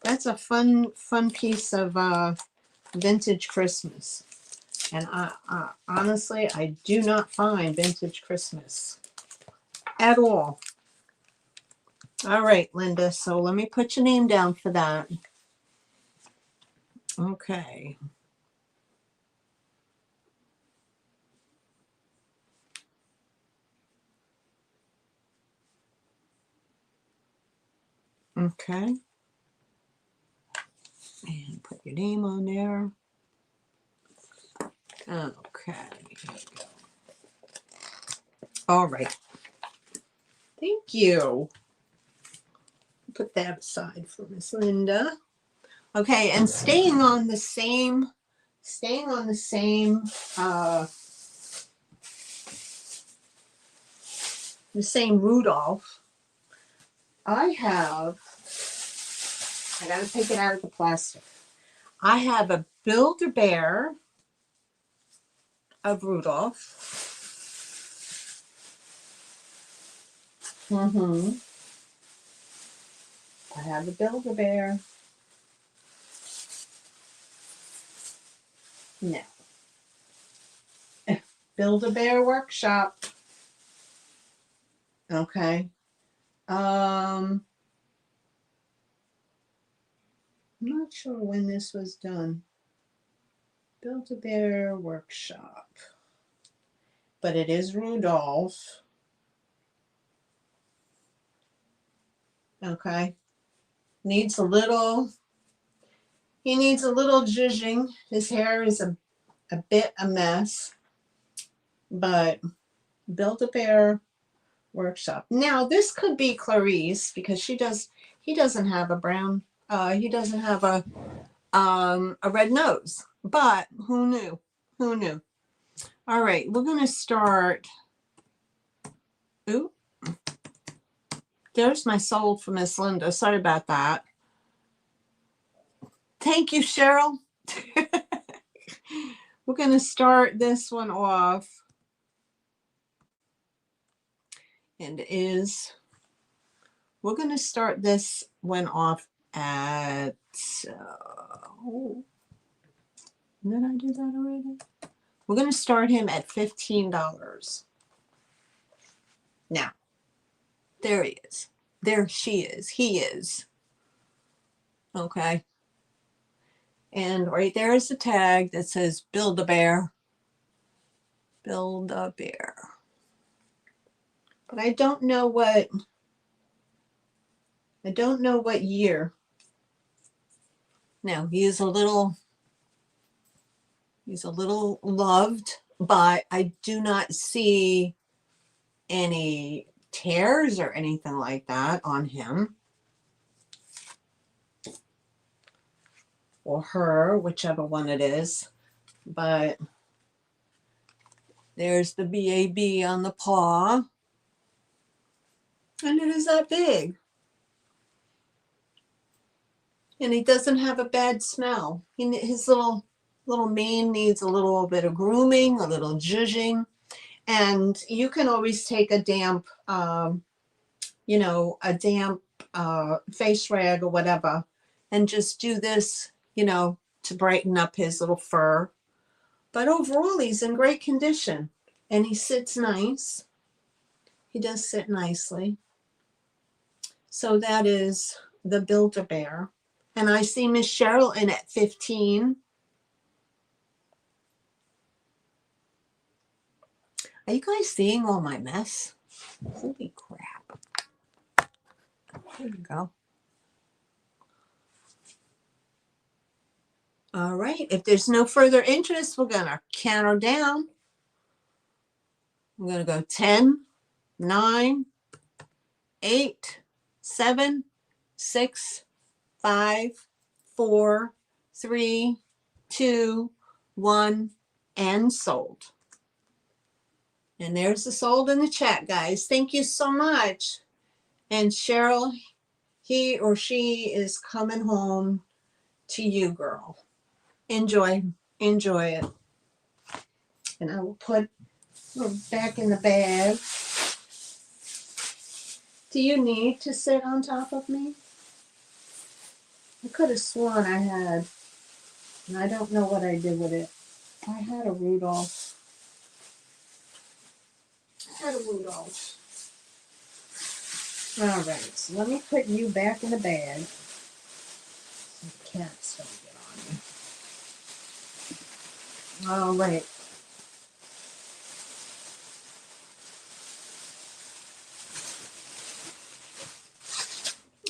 That's a fun piece of vintage Christmas. And I honestly, I do not find vintage Christmas at all. All right, Linda. So let me put your name down for that. Okay. Okay. And put your name on there. Okay. Here we go. All right. Thank you. Put that aside for Miss Linda. Okay, and staying on the same staying on the same Rudolph, I gotta take it out of the plastic. I have a Build-A-Bear of Rudolph. I have a Build-A-Bear. No. Build-A-Bear workshop. Okay. I'm not sure when this was done. Build-A-Bear workshop. But it is Rudolph. Okay. He needs a little zhuzhing. His hair is a bit a mess. But Build-A-Bear workshop. Now this could be Clarice because he doesn't have a brown, he doesn't have a red nose, but who knew? All right, we're going to start. Ooh, there's my sold for Miss Linda. Sorry about that. Thank you, Cheryl. We're going to start this one off. And we're going to start this one off at, did I do that already? We're going to start him at $15. Now, there he is. There she is. He is. Okay. And right there is the tag that says Build-A-Bear. Build-A-Bear. But I don't know what year. Now, he's a little loved, but I do not see any tears or anything like that on him. Or her, whichever one it is. But there's the BAB on the paw. And it is that big. And he doesn't have a bad smell. His little mane needs a little bit of grooming, a little zhuzhing. And you can always take a damp, face rag or whatever, and just do this, to brighten up his little fur. But overall, he's in great condition. And he sits nice. He does sit nicely. So that is the Build-A-Bear. And I see Miss Cheryl in at 15. Are you guys seeing all my mess? Holy crap. There you go. All right. If there's no further interest, we're going to count her down. I'm going to go 10, 9, 8, 7, 6, 5, 4, 3, 2, 1, and sold. And there's the sold in the chat, guys. Thank you so much. And Cheryl, he or she is coming home to you, girl. Enjoy it. And I will put her back in the bag. Do you need to sit on top of me? I could have sworn I had, and I don't know what I did with it. I had a Rudolph. All right, so let me put you back in the bag. The cat's gonna get on you. All right.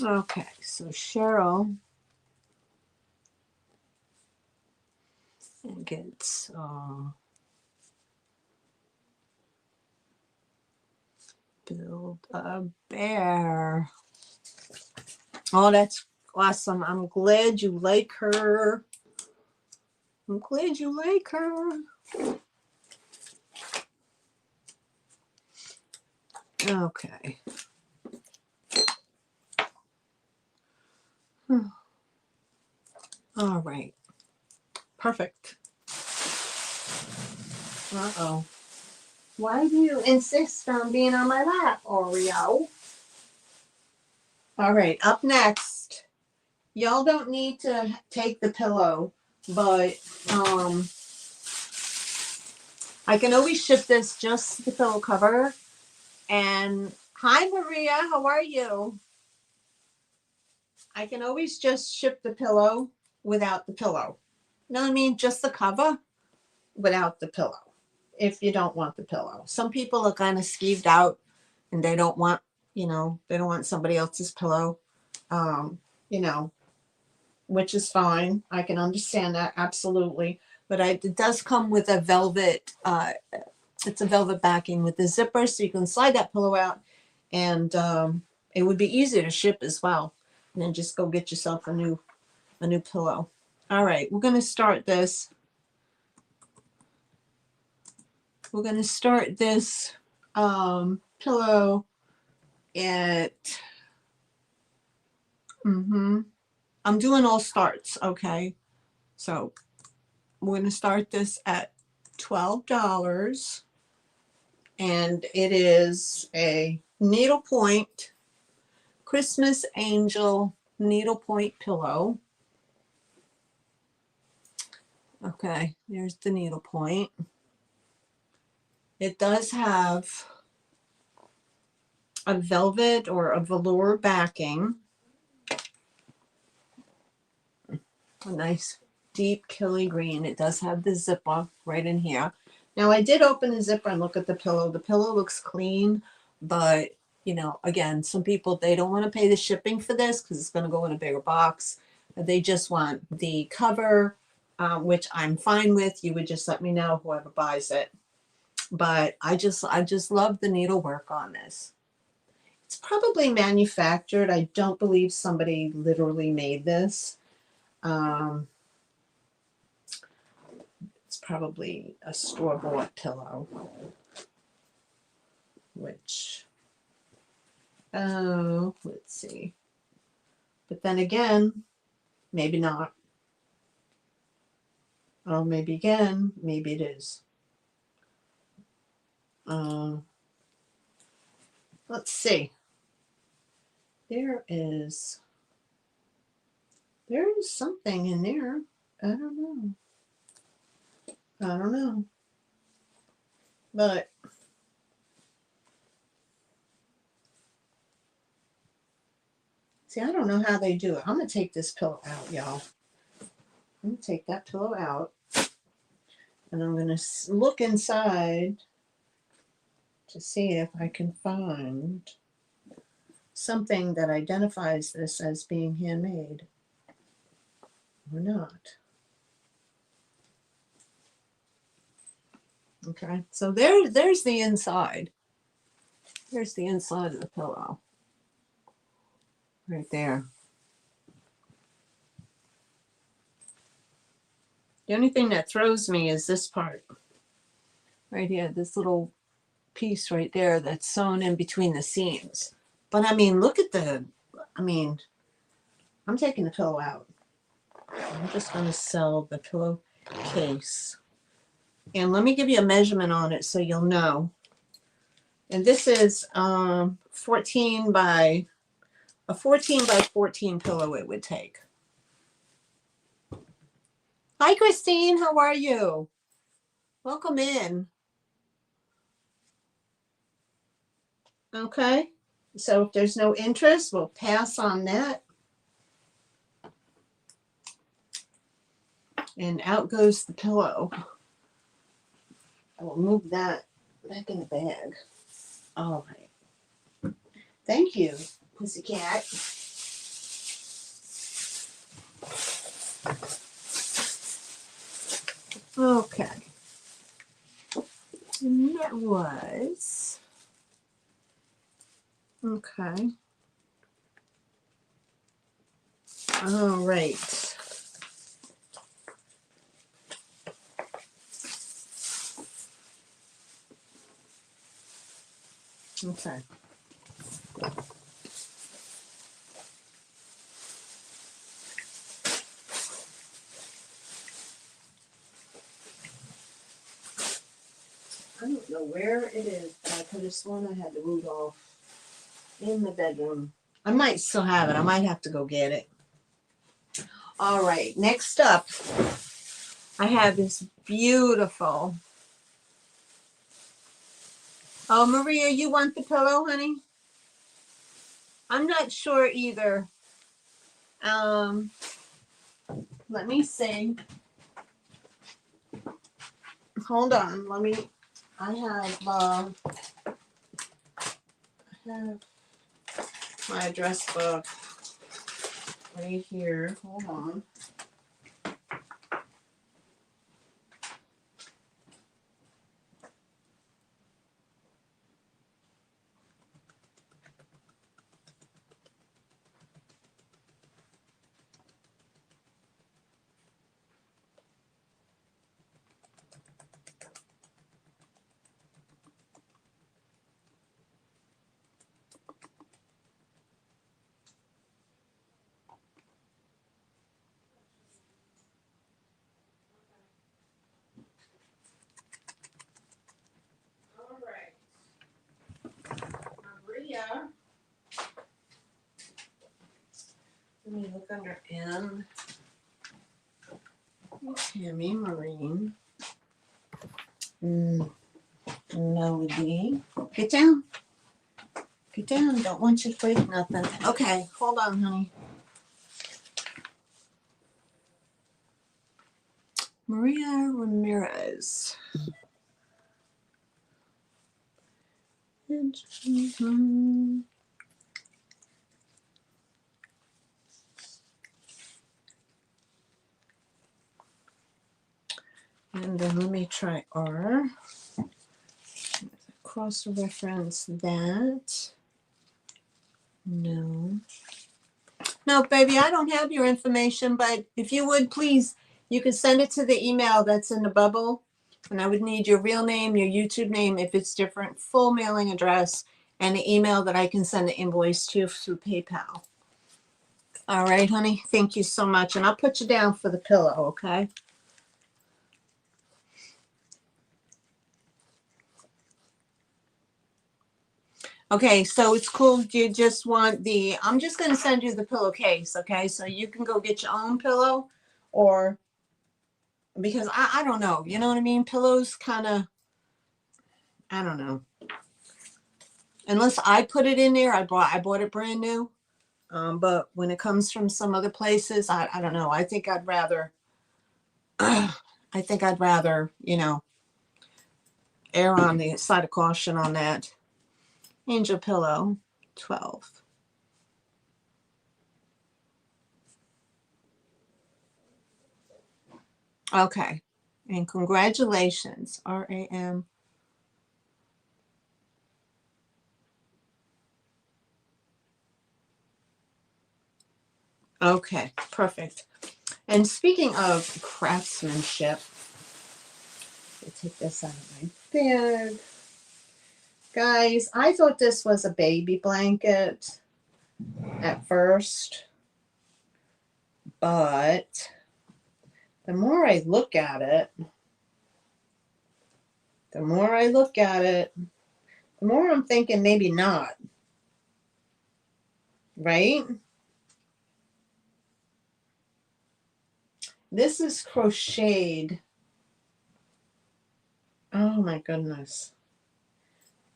Okay, so Cheryl gets Build-A-Bear. Oh, that's awesome. I'm glad you like her. I'm glad you like her. Okay. All right. Perfect. Uh-oh. Why do you insist on being on my lap, Oreo? All right, up next. Y'all don't need to take the pillow, but I can always ship this just the pillow cover. And hi, Maria, how are you? I can always just ship the pillow without the pillow. You know what I mean? Just the cover without the pillow, if you don't want the pillow. Some people are kind of skeeved out and they don't want, they don't want somebody else's pillow, you know, which is fine. I can understand that, absolutely. But it does come with a velvet, it's a velvet backing with the zipper, so you can slide that pillow out, and it would be easy to ship as well. And then just go get yourself a new pillow. All right, we're gonna start this. We're gonna start this pillow at. I'm doing all starts, okay? So we're gonna start this at $12, and it is a needlepoint Christmas Angel needlepoint pillow. Okay, there's the needlepoint. It does have a velvet or a velour backing. A nice deep killy green. It does have the zipper right in here. Now I did open the zipper and look at the pillow. The pillow looks clean, but again, some people, they don't want to pay the shipping for this because it's going to go in a bigger box. They just want the cover, which I'm fine with. You would just let me know, whoever buys it. But I just love the needlework on this. It's probably manufactured. I don't believe somebody literally made this. It's probably a store-bought pillow, which, let's see. But then again, maybe not. Oh, maybe again, maybe it is. Let's see. There is something in there. I don't know. But see, I don't know how they do it. I'm going to take this pillow out, y'all. I'm going to take that pillow out. And I'm going to look inside to see if I can find something that identifies this as being handmade or not. Okay, so there's the inside. There's the inside of the pillow. Right there. The only thing that throws me is this part. Right here, this little piece right there that's sewn in between the seams. But I mean, look at I'm taking the pillow out. I'm just going to sell the pillowcase. And let me give you a measurement on it so you'll know. And this is 14 by 14 pillow it would take. Hi, Christine. How are you? Welcome in. Okay. So if there's no interest, we'll pass on that. And out goes the pillow. I will move that back in the bag. All right. Thank you, Pussycat. Okay. And that was okay. All right. Okay. I don't know where it is, but I could have sworn I had the Rudolph in the bedroom. I might still have it. I might have to go get it. All right, next up, I have this beautiful. Oh, Maria, you want the pillow, honey? I'm not sure either. Let me see. Hold on. I have my address book right here. Hold on. All right. Maria. Let me look under N. Tammy Marine. Melody. Get down. Get down. Don't want you to break nothing. Okay, hold on, honey. Maria Ramirez. And then let me try R. Cross-reference that. No. No, baby, I don't have your information, but if you would, please, you could send it to the email that's in the bubble. And I would need your real name, your YouTube name, if it's different, full mailing address, and the email that I can send the invoice to through PayPal. All right, honey. Thank you so much. And I'll put you down for the pillow, okay? Okay, so it's cool. Do you just want I'm just going to send you the pillowcase, okay? So you can go get your own pillow, or because I don't know. You know what I mean? Pillows kind of, I don't know. Unless I put it in there, I bought it brand new. But when it comes from some other places, I don't know. I think I'd rather, err on the side of caution on that. Angel pillow, 12. Okay. And congratulations, RAM. Okay, perfect. And speaking of craftsmanship, I'll take this out of my bag. Guys, I thought this was a baby blanket at first, but the more I look at it, the more I'm thinking maybe not, right? This is crocheted. Oh my goodness.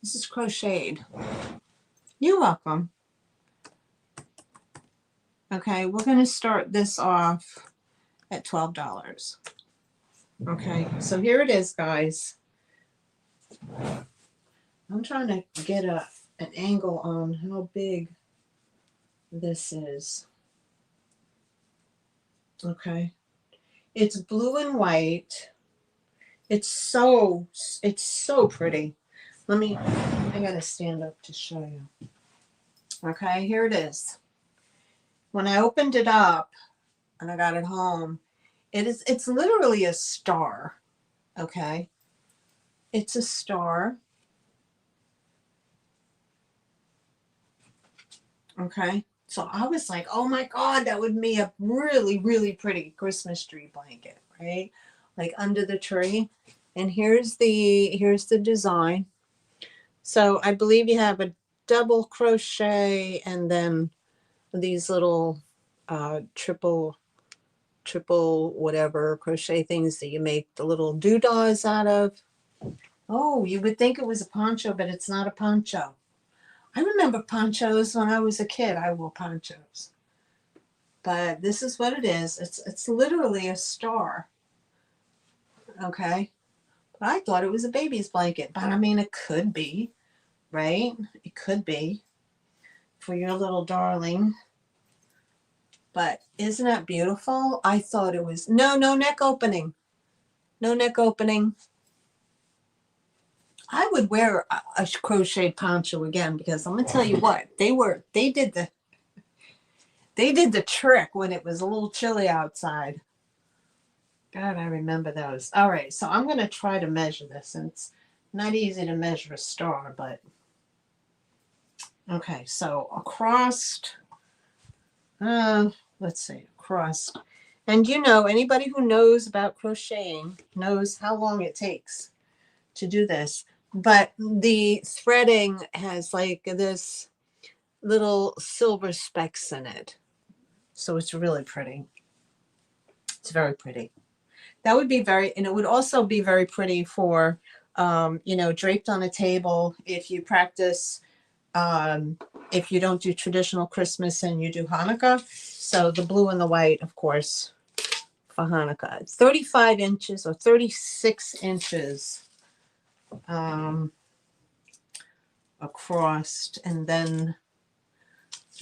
This is crocheted. You're welcome. Okay, we're going to start this off at $12. Okay, so here it is, guys. I'm trying to get an angle on how big this is. Okay, it's blue and white. It's so pretty. I gotta stand up to show you. Okay, here it is. When I opened it up and I got it home, it's literally a star. Okay, it's a star. Okay. So I was like, oh my God, that would be a really, really pretty Christmas tree blanket, right? Like under the tree. And here's the design. So I believe you have a double crochet and then these little triple whatever crochet things that you make the little doodahs out of. Oh, you would think it was a poncho, but it's not a poncho. I remember ponchos when I was a kid. I wore ponchos. But this is what it is. It's literally a star. Okay. But I thought it was a baby's blanket. But I mean, it could be, right? It could be for your little darling. But isn't that beautiful? I thought it was no neck opening. No neck opening. I would wear a crocheted poncho again because I'm gonna tell you what, they did the trick when it was a little chilly outside. God, I remember those. All right, so I'm gonna try to measure this, and it's not easy to measure a star, but okay, so across, let's see, across, and you know, anybody who knows about crocheting knows how long it takes to do this. But the threading has like this little silver specks in it. So it's really pretty. It's very pretty. That would be very, and it would also be very pretty for, you know, draped on a table if you practice, if you don't do traditional Christmas and you do Hanukkah. So the blue and the white, of course, for Hanukkah. It's 35 inches or 36 inches across, and then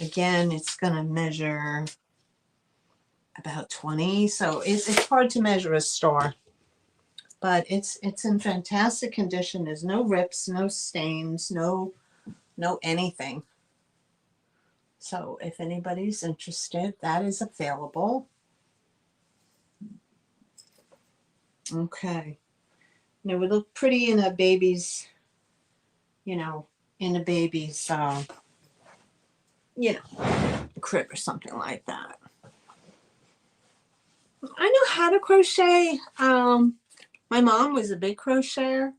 again, it's going to measure about 20. So it's hard to measure a star, but it's in fantastic condition. There's no rips, no stains, no anything. So if anybody's interested, that is available. Okay. And it would look pretty in a baby's, you know, in a baby's, you know, crib or something like that. I know how to crochet. My mom was a big crocheter.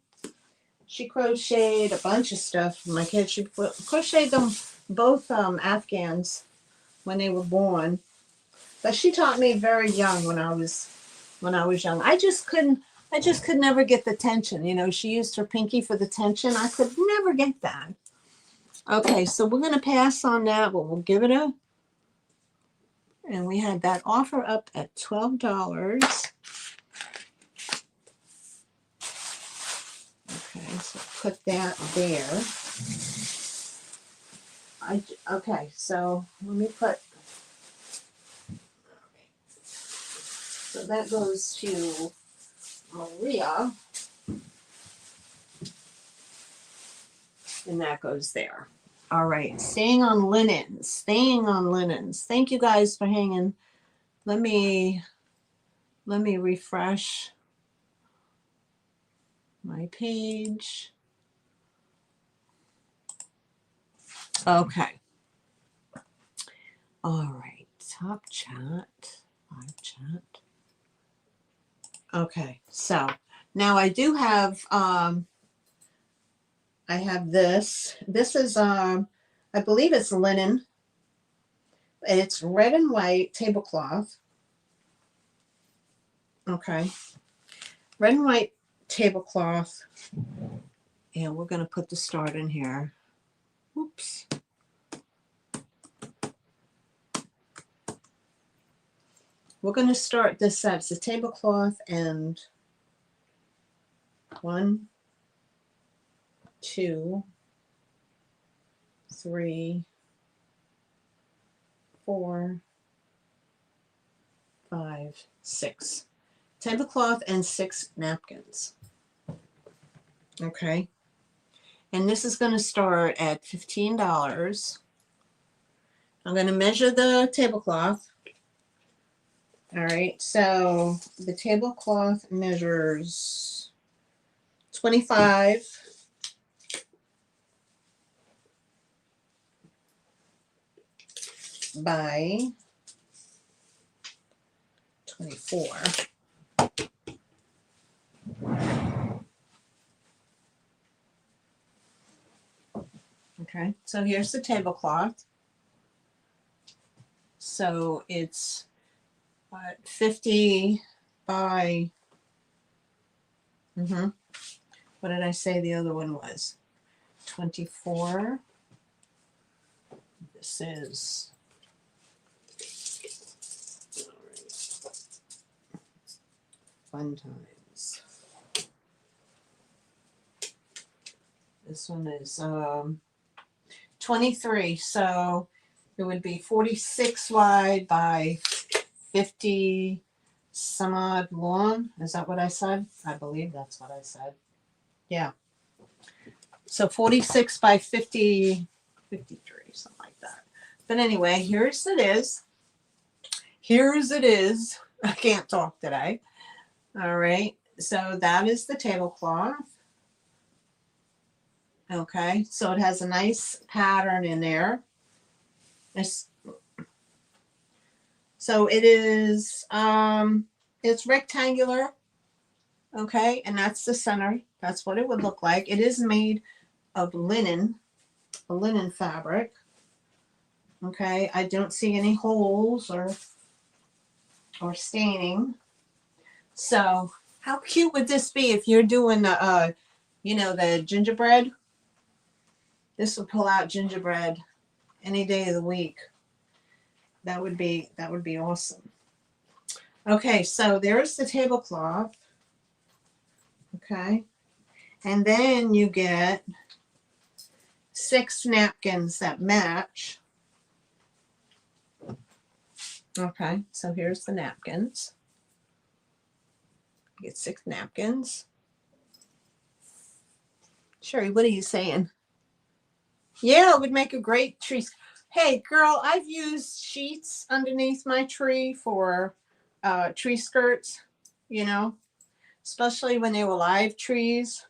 She crocheted a bunch of stuff for my kids. She crocheted them both Afghans when they were born. But she taught me very young when I was young. I just could never get the tension. You know, she used her pinky for the tension. I could never get that. Okay, so we're gonna pass on that, but we'll give it a, and we had that offer up at $12. Okay, so put that there. Okay, so let me put, so that goes to Maria, and that goes there. All right, staying on linens. Thank you guys for hanging. Let me refresh my page. Okay. All right, top chat, live chat. Okay, so now I do have, I have this. This is, I believe it's linen. It's red and white tablecloth. Okay. Red and white tablecloth. And we're going to put the start in here. Oops. We're going to start this set. It's a tablecloth and 1, 2, 3, 4, 5, 6. Tablecloth and 6 napkins. Okay. And this is going to start at $15. I'm going to measure the tablecloth. All right. So the tablecloth measures 25. by 24. Okay, so here's the tablecloth. So it's 50 by, what did I say the other one was? 24. This is, fun times. This one is 23, so it would be 46 wide by 50 some odd long. Is that what I said? I believe that's what I said. Yeah. So 46 by 50, 53, something like that. But anyway, here's it is. Here's it is. I can't talk today. All right. So that is the tablecloth. Okay. So it has a nice pattern in there. So it is, it's rectangular. Okay. And that's the center. That's what it would look like. It is made of linen, a linen fabric. Okay. I don't see any holes or staining. So how cute would this be if you're doing the, the gingerbread? This would pull out gingerbread any day of the week. That would be awesome. Okay, so there's the tablecloth. Okay. And then you get 6 napkins that match. Okay, so here's the napkins. You get 6 napkins. Sherry, what are you saying? Yeah, it would make a great tree. Hey, girl, I've used sheets underneath my tree for tree skirts, especially when they were live trees,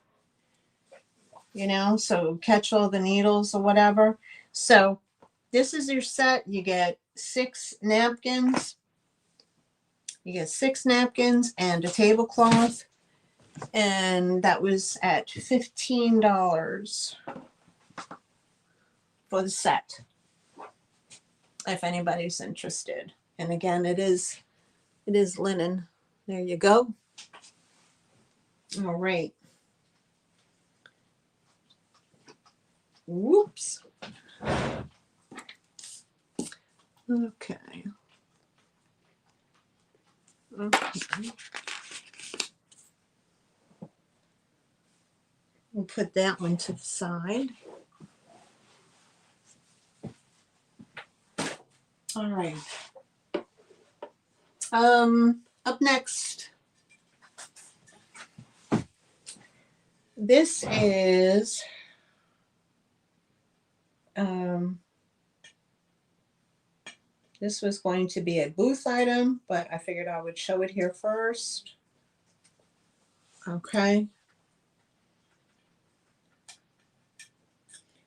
so catch all the needles or whatever. So this is your set. You get 6 napkins. You get 6 napkins and a tablecloth. And that was at $15 for the set, if anybody's interested. And again, it is linen. There you go. All right. Whoops. Okay. We'll put that one to the side. All right. Up next, this is this was going to be a booth item, but I figured I would show it here first. Okay.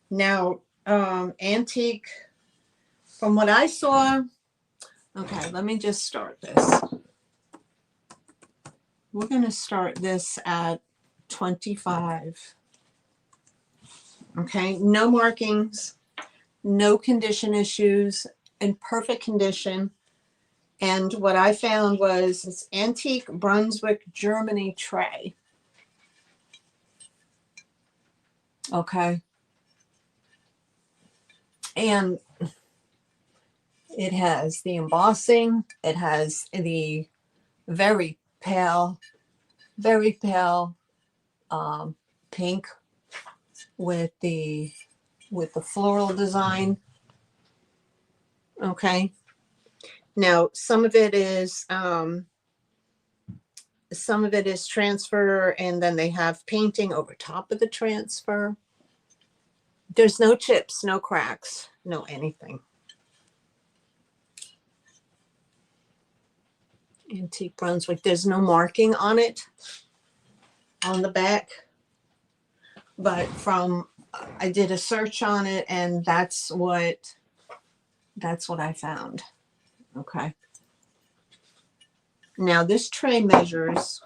Now, antique, from what I saw, okay, let me just start this. We're going to start this at 25. Okay, no markings, no condition issues, in perfect condition. And what I found was this antique Brunswick, Germany tray. Okay. And it has the embossing. It has the very pale pink with the floral design. Okay. Now some of it is transfer, and then they have painting over top of the transfer. There's no chips, no cracks, no anything. Antique Brunswick. There's no marking on it on the back, but I did a search on it, and that's what That's what I found. Okay. Now this tray measures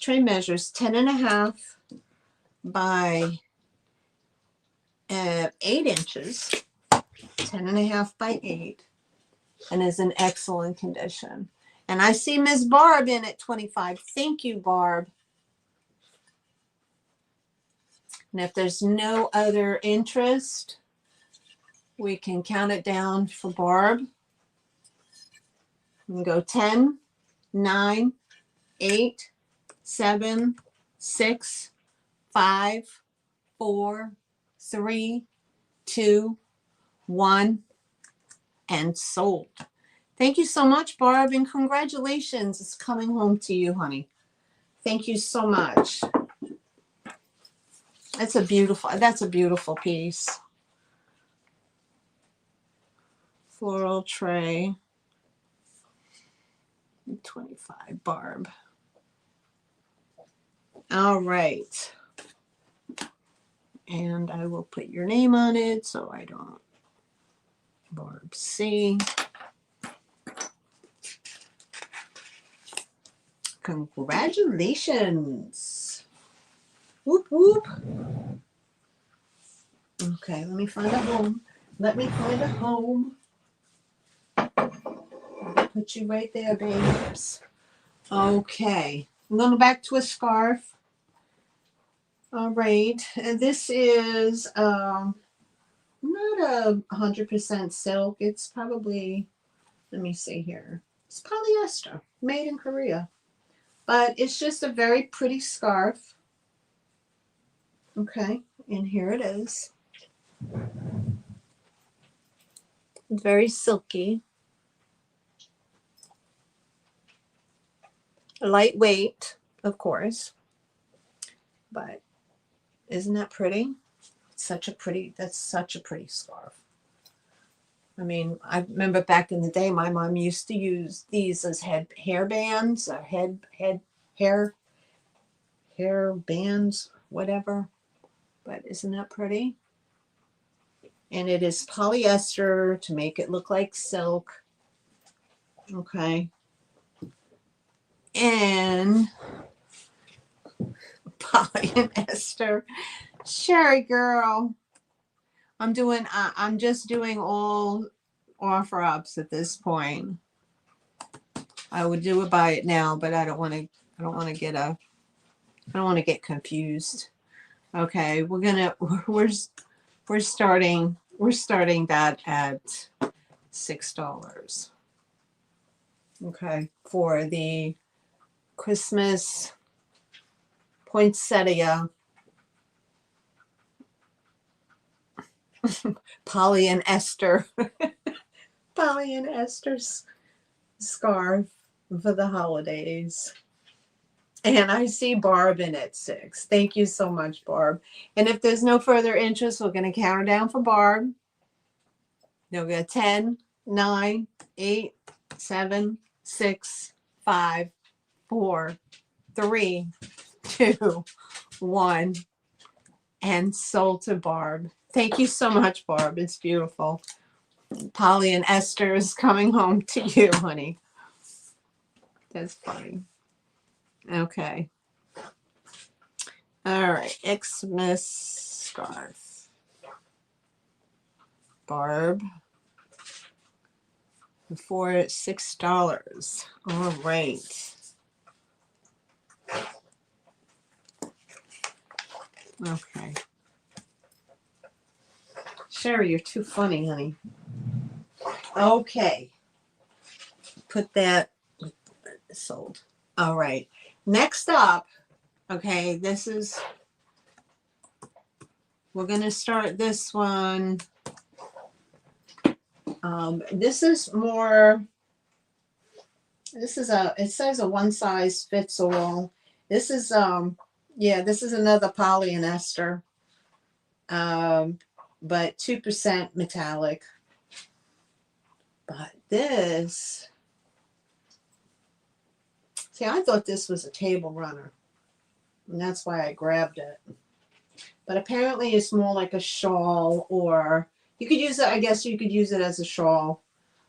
10.5 by 8 inches, 10.5 by 8, and is in excellent condition. And I see Miss Barb in at 25. Thank you, Barb. And if there's no other interest, we can count it down for Barb. We can go 10, 9, 8, 7, 6, 5, 4, 3, 2, 1, and sold. Thank you so much, Barb, and congratulations. It's coming home to you, honey. Thank you so much. That's a beautiful piece. Floral tray. 25, Barb. All right. And I will put your name on it so I don't. Barb C. Congratulations. Whoop, whoop. Okay, let me find a home. Let me find a home. I'll put you right there, babes. Okay, I'm going back to a scarf. All right, and this is not a 100% silk. It's probably, let me see here. It's polyester, made in Korea. But it's just a very pretty scarf. Okay, and here it is. Very silky. Lightweight, of course. But isn't that pretty? That's such a pretty scarf. I mean, I remember back in the day, my mom used to use these as hair bands, or hair bands, whatever. But isn't that pretty? And it is polyester to make it look like silk. Okay. And polyester. Sherry girl. I'm just doing all offer ups at this point. I would do a buy it now, but I don't want to get confused. Okay, we're starting that at $6. Okay, for the Christmas poinsettia Polly and Esther scarf for the holidays. And I see Barb in at 6. Thank you so much, Barb. And if there's no further interest, we're going to count down for Barb. We'll go 10, 9, 8, 7, 6, 5, 4, 3, 2, 1, and sold to Barb. Thank you so much, Barb. It's beautiful. Polly and Esther is coming home to you, honey. That's funny. Okay. All right. Xmas scarf. Barb. For $6. All right. Okay. Sherry, you're too funny, honey. Okay. Put that sold. All right. Next up, okay, we're going to start this one. This is more, it says a one size fits all. This is, this is another polyester, but 2% metallic. But this, see, I thought this was a table runner, and that's why I grabbed it. but apparently it's more like a shawl, or you could use it, I guess you could use it as a shawl,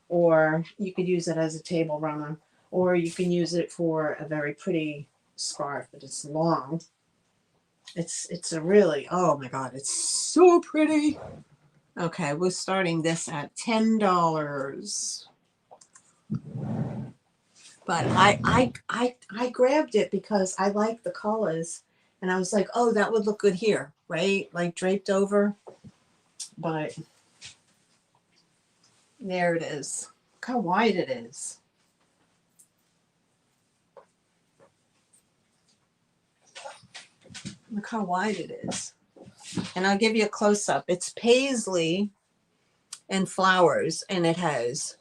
or you could use it as a table runner, or you can use it for a very pretty scarf, but it's long. It's a really, oh my God, it's so pretty. Okay, we're starting this at $10. But I grabbed it because I like the colors, and I was like, oh, that would look good here, right? Like draped over. But there it is. Look how wide it is. Look how wide it is. And I'll give you a close-up. It's paisley and flowers, and it has,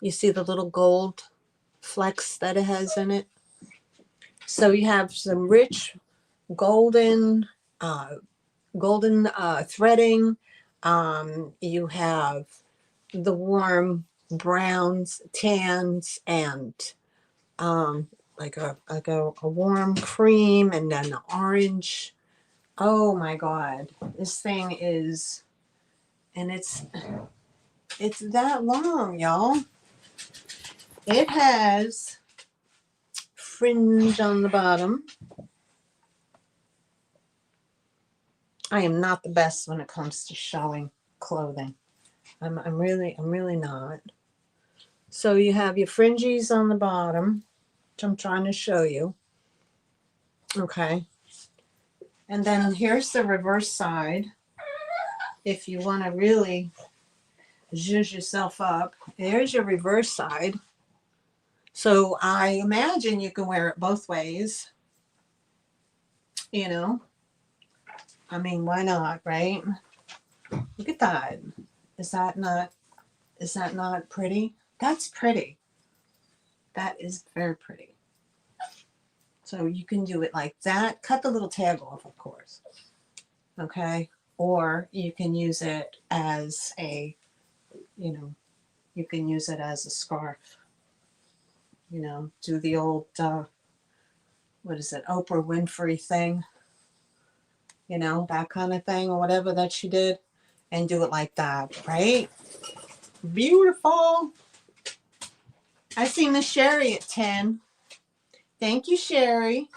you see the little gold flecks that it has in it? So you have some rich golden threading. You have the warm browns, tans, and like a warm cream, and then the orange. Oh my God, this thing is, and it's that long, y'all. It has fringe on the bottom. I am not the best when it comes to showing clothing. I'm really not. So you have your fringes on the bottom, which I'm trying to show you. Okay. And then here's the reverse side. If you want to really zhuzh yourself up, there's your reverse side. So I imagine you can wear it both ways. You know, I mean, why not, right? Look at that. Is that not pretty? That's pretty. That is very pretty. So you can do it like that. Cut the little tag off, of course. Okay. Or you can use it as a, you can use it as a scarf. Do the old, what is it, Oprah Winfrey thing. That kind of thing, or whatever that she did. And do it like that, right? Beautiful. I see Miss Sherry at 10. Thank you, Sherry.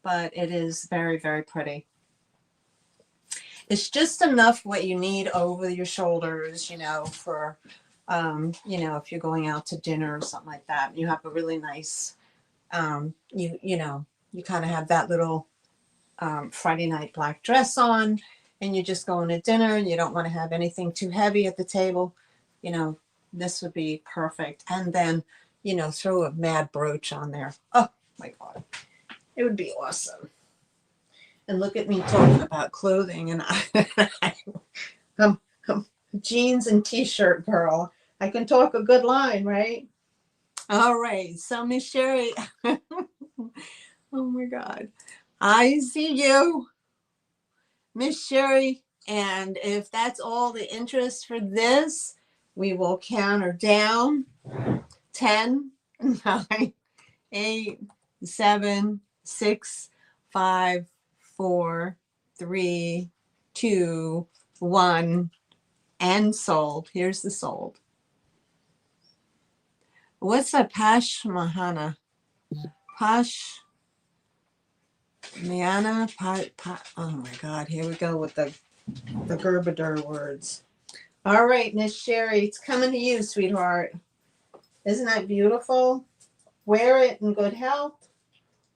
But it is very, very pretty. It's just enough what you need over your shoulders, for, if you're going out to dinner or something like that. You have a really nice, you kind of have that little Friday night black dress on, and you're just going to dinner and you don't want to have anything too heavy at the table. This would be perfect. And then, throw a mad brooch on there. Oh my God. It would be awesome. And look at me talking about clothing, and I'm jeans and t-shirt girl. I can talk a good line, right? All right. So Miss Sherry, oh my God. I see you, Miss Sherry. And if that's all the interest for this, we will count her down. 10, 9, 8, 7, 6, 5, 4, 3, 2, 1, and sold. Here's the sold. What's a Pashmahana? Pashmiana? Oh my God, here we go with the Gerbader words. All right, Miss Sherry, it's coming to you, sweetheart. Isn't that beautiful? Wear it in good health,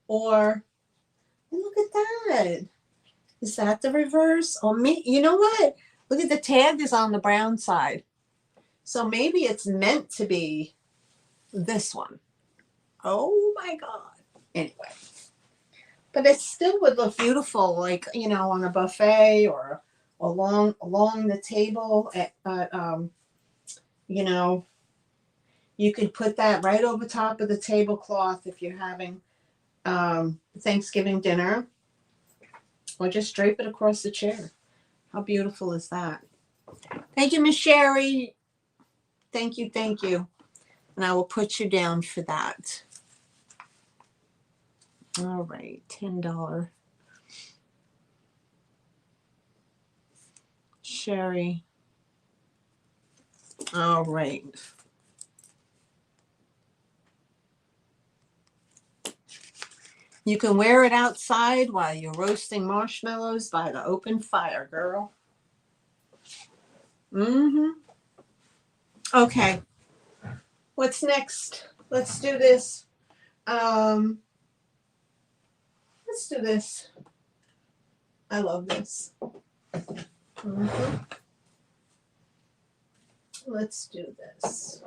or look at that. Is that the reverse? Oh, me, you know what? Look at the tag is on the brown side. So maybe it's meant to be this one. Oh my God. Anyway. But it still would look beautiful, like, on a buffet or along the table. You could put that right over top of the tablecloth if you're having Thanksgiving dinner, or just drape it across the chair. How beautiful is that? Thank you, Miss Sherry. Thank you. And I will put you down for that. All right, $10. cherry. All right. You can wear it outside while you're roasting marshmallows by the open fire, girl. Mm-hmm. Okay. What's next? Let's do this. Let's do this. I love this. Mm-hmm. Let's do this.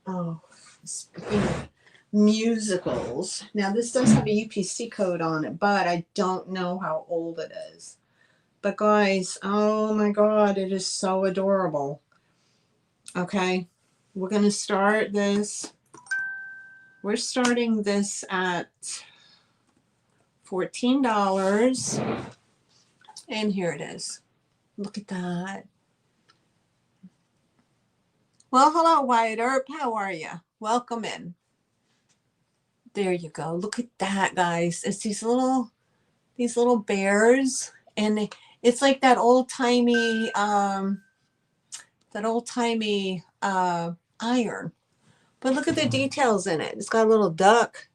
Oh, speaking of musicals. Now, this does have a UPC code on it, but I don't know how old it is. But guys, oh my God, it is so adorable. Okay, we're going to start this. We're starting this at $14. And here it is. Look at that. Well, hello, Wyatt Earp. How are you? Welcome in. There you go. Look at that, guys. It's these little bears, and it's like that old-timey iron. But look at the details in it. It's got a little duck.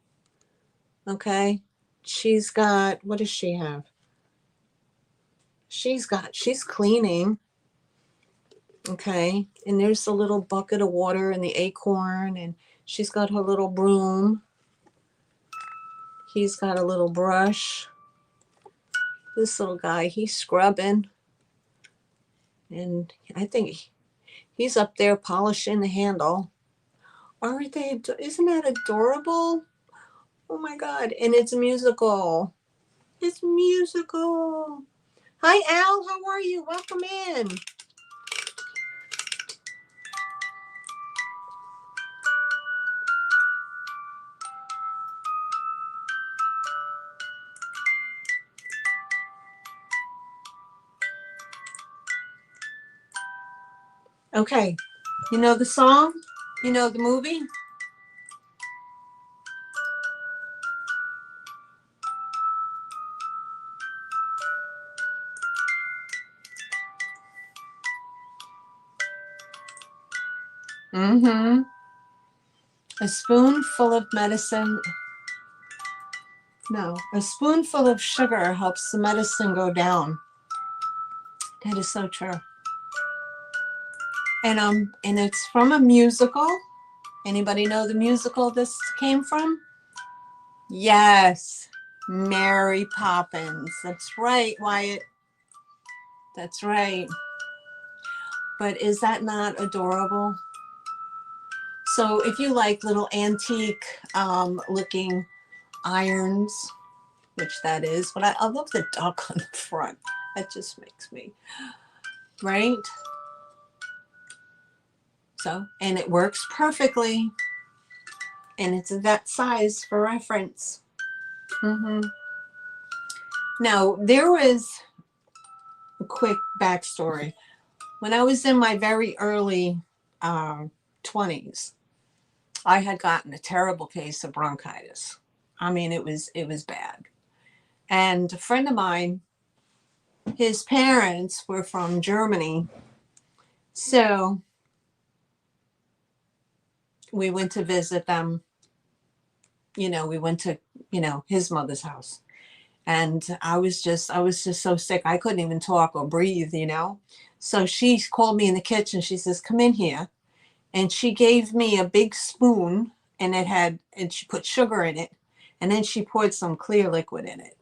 Okay. She's got, what does she have? She's cleaning. Okay. And there's a little bucket of water and the acorn, and she's got her little broom. He's got a little brush. This little guy, he's scrubbing. And I think he's up there polishing the handle. Aren't they? Isn't that adorable? Oh my God. And it's musical. It's musical. Hi, Al. How are you? Welcome in. Okay. You know the song? You know the movie? Mm-hmm. A spoonful of medicine. No, a spoonful of sugar helps the medicine go down. That is so true. And it's from a musical. Anybody know the musical this came from? Yes, Mary Poppins. That's right, Wyatt. That's right. But is that not adorable? So if you like little antique looking irons, which that is, but I love the duck on the front. That just makes me, right? So, and it works perfectly. And it's that size for reference. Mm-hmm. Now, there was a quick backstory. When I was in my very early 20s, I had gotten a terrible case of bronchitis. I mean, it was bad. And a friend of mine, his parents were from Germany. So we went to visit them. You know, we went to, his mother's house. And I was just so sick. I couldn't even talk or breathe, So she called me in the kitchen. She says, come in here. And she gave me a big spoon, and she put sugar in it. And then she poured some clear liquid in it.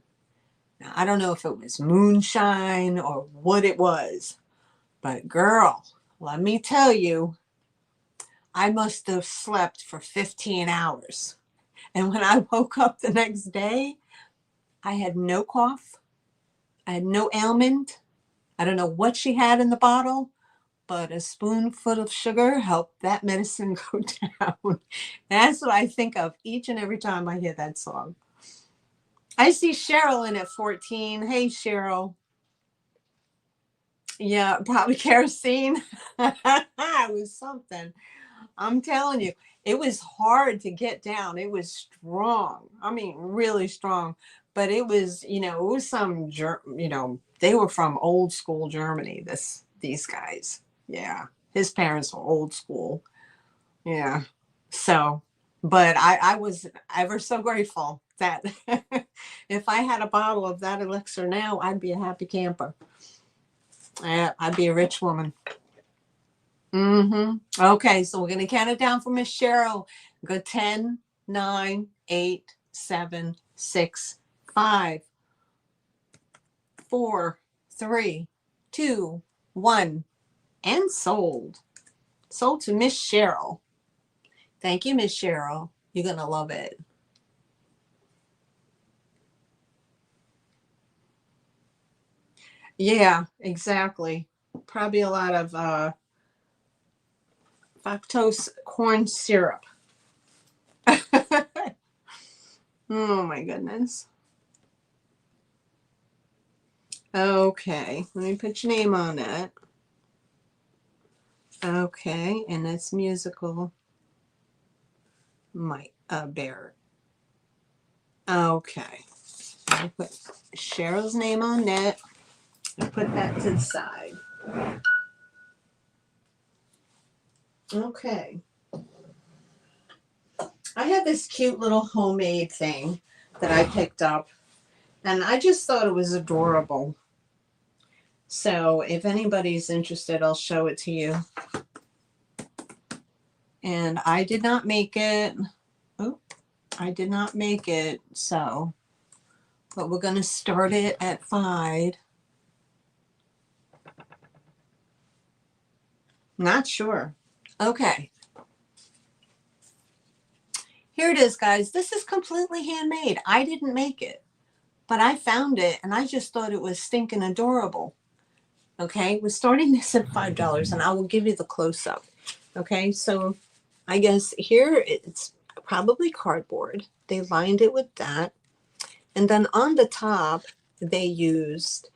Now, I don't know if it was moonshine or what it was, but girl, let me tell you, I must have slept for 15 hours. And when I woke up the next day, I had no cough. I had no ailment. I don't know what she had in the bottle, but a spoonful of sugar helped that medicine go down. That's what I think of each and every time I hear that song. I see Cheryl in at 14. Hey, Cheryl. Yeah, probably kerosene. It was something. I'm telling you, it was hard to get down. It was strong. I mean, really strong. But it was, it was some, thing they were from old school Germany, these guys. Yeah. His parents were old school. Yeah. So, but I was ever so grateful that if I had a bottle of that elixir now, I'd be a happy camper. I'd be a rich woman. Okay, so we're going to count it down for Miss Cheryl. Go 10, 9, 8, 7, 6, 5, 4, 3, 2, 1, and sold. Sold to Miss Cheryl. Thank you, Miss Cheryl. You're going to love it. Yeah, exactly. Probably a lot of fructose corn syrup. Oh my goodness. Okay, let me put your name on that. Okay, and that's musical. Mike Bear. Okay, I put Cheryl's name on that. And put that to the side. Okay. I have this cute little homemade thing that I picked up, and I just thought it was adorable. So if anybody's interested, I'll show it to you. And I did not make it. Oh, I did not make it. So, but we're going to start it at 5. Not sure. Okay. Here it is, guys. This is completely handmade. I didn't make it, but I found it and I just thought it was stinking adorable. Okay, we're starting this at $5 and I will give you the close up. Okay, so I guess here it's probably cardboard. They lined it with that. And then on the top, they used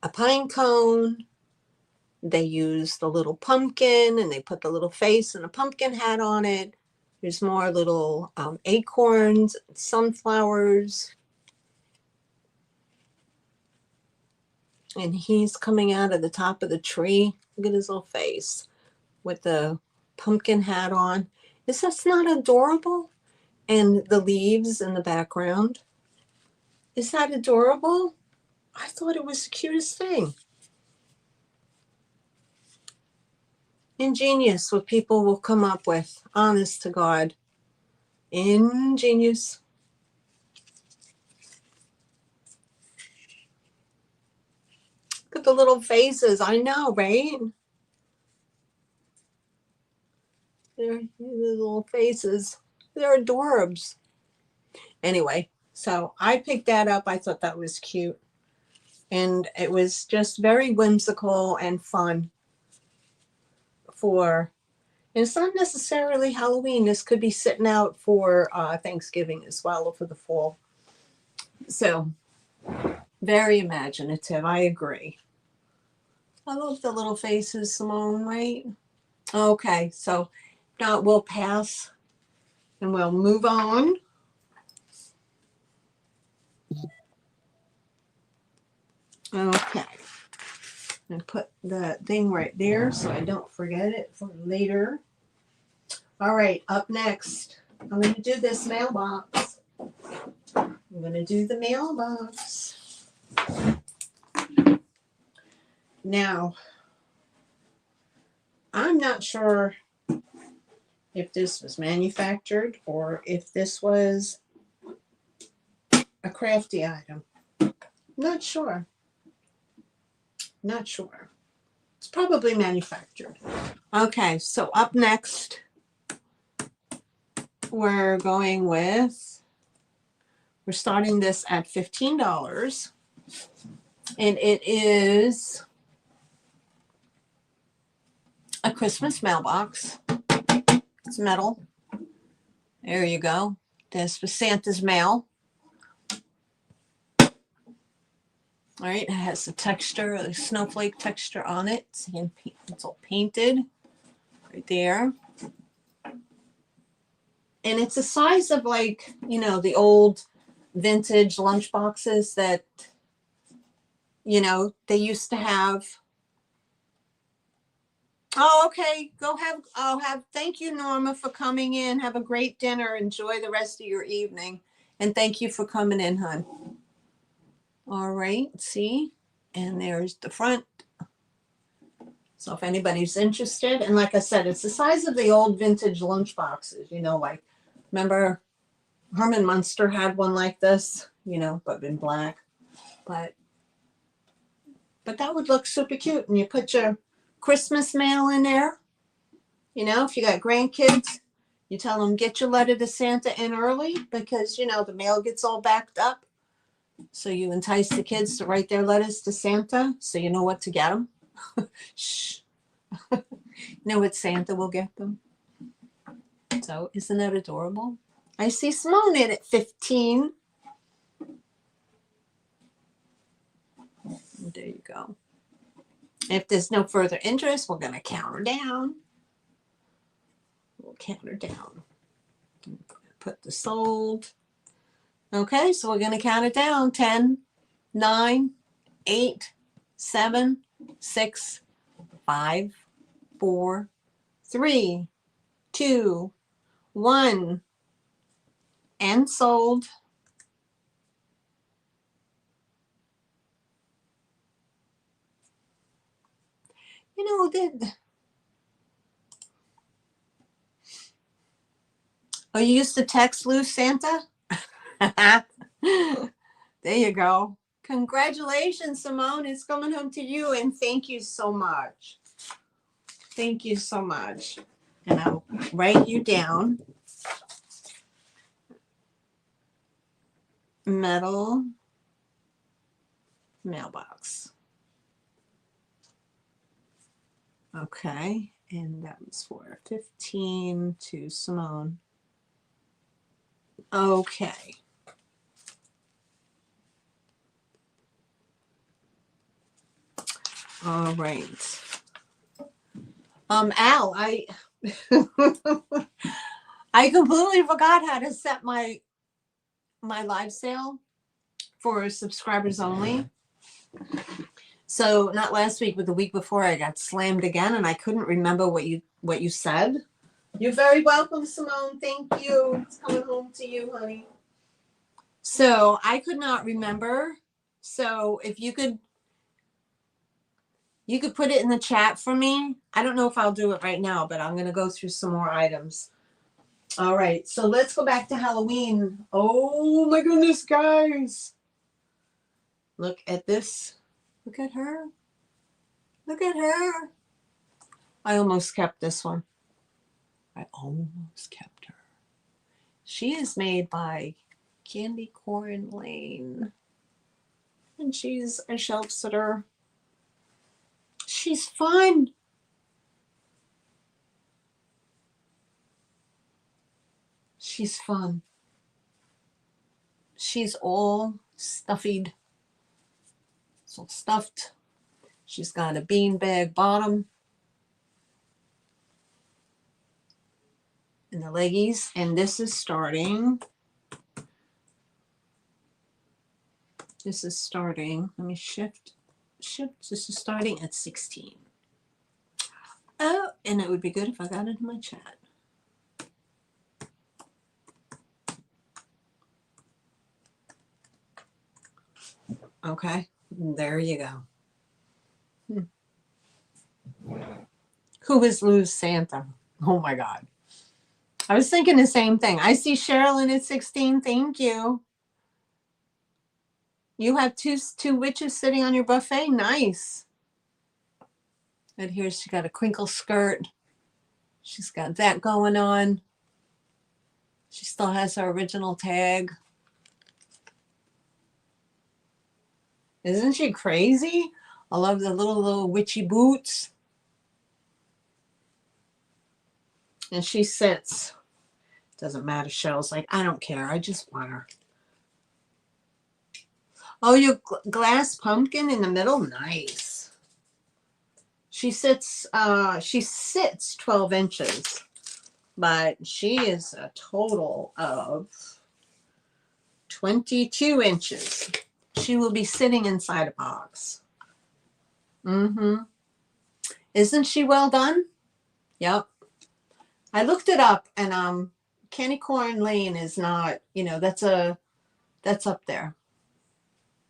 a pine cone. They used the little pumpkin and they put the little face and a pumpkin hat on it. There's more little acorns, sunflowers. And he's coming out of the top of the tree. Look at his little face with the pumpkin hat on. Is this not adorable? And the leaves in the background. Is that adorable? I thought it was the cutest thing. Ingenious what people will come up with. Honest to God. Ingenious. Look at the little faces. I know, right? They're the little faces. They're adorbs. Anyway, so I picked that up. I thought that was cute. And it was just very whimsical and fun for, and it's not necessarily Halloween. This could be sitting out for Thanksgiving as well, or for the fall. So very imaginative. I agree. I love the little faces, Simone, right? Okay, so now we'll pass and we'll move on. Okay. And put the thing right there so I don't forget it for later. All right, up next, I'm going to do this mailbox. I'm going to do the mailbox. Now, I'm not sure if this was manufactured or if this was a crafty item. Not sure. Not sure. It's probably manufactured. Okay, so up next, we're starting this at $15. And it is a Christmas mailbox. It's metal. There you go. This was Santa's mail. All right, it has the texture, the snowflake texture on it. It's all painted right there. And it's the size of, like, the old vintage lunch boxes that You know, they used to have, oh, okay, go have, thank you, Norma, for coming in. Have a great dinner. Enjoy the rest of your evening. And thank you for coming in, hon. All right, see? And there's the front. So if anybody's interested, and like I said, it's the size of the old vintage lunch boxes, you know, like, remember Herman Munster had one like this, you know, but in black. But that would look super cute. And you put your Christmas mail in there. You know, if you got grandkids, you tell them, get your letter to Santa in early because, you know, the mail gets all backed up. So you entice the kids to write their letters to Santa so you know what to get them. Shh. You know what Santa will get them. So isn't that adorable? I see Simone in at 15. There you go. If there's no further interest, we're going to count her down. We'll count her down. Put the sold. Okay, so we're going to count it down. 10, 9, 8, 7, 6, 5, 4, 3, 2, 1. And sold. You know, oh, you used to text Loose Santa? There you go. Congratulations, Simone. It's coming home to you. And thank you so much. Thank you so much. And I'll write you down. Metal mailbox. Okay. And that was for 15 to Simone. Okay. All right. Al, I completely forgot how to set my live sale for subscribers only. So not last week, but the week before, I got slammed again, and I couldn't remember what you said. You're very welcome, Simone. Thank you. It's coming home to you, honey. So I could not remember. So if you could put it in the chat for me. I don't know if I'll do it right now, but I'm going to go through some more items. All right. So let's go back to Halloween. Oh my goodness, guys. Look at this. Look at her. Look at her. I almost kept this one. I almost kept her. She is made by Candy Corn Lane. And she's a shelf sitter. She's fun. She's fun. She's all stuffied. It's all stuffed. She's got a beanbag bottom. And the leggies. And this is starting. This is starting. Let me shift. This is starting at 16. Oh, and it would be good if I got it in my chat. Okay, there you go. Who is Lou's Santa? Oh my God. I was thinking the same thing. I see Sherilyn at 16. Thank you. You have two witches sitting on your buffet? Nice. And here she got a crinkle skirt. She's got that going on. She still has her original tag. Isn't she crazy? I love the little witchy boots. And she sits. Doesn't matter. Cheryl's like, I don't care. I just want her. Oh, your glass pumpkin in the middle? Nice. She sits 12 inches, but she is a total of 22 inches. She will be sitting inside a box. Isn't she well done? Yep. I looked it up, and Candy Corn Lane is not, you know, that's up there.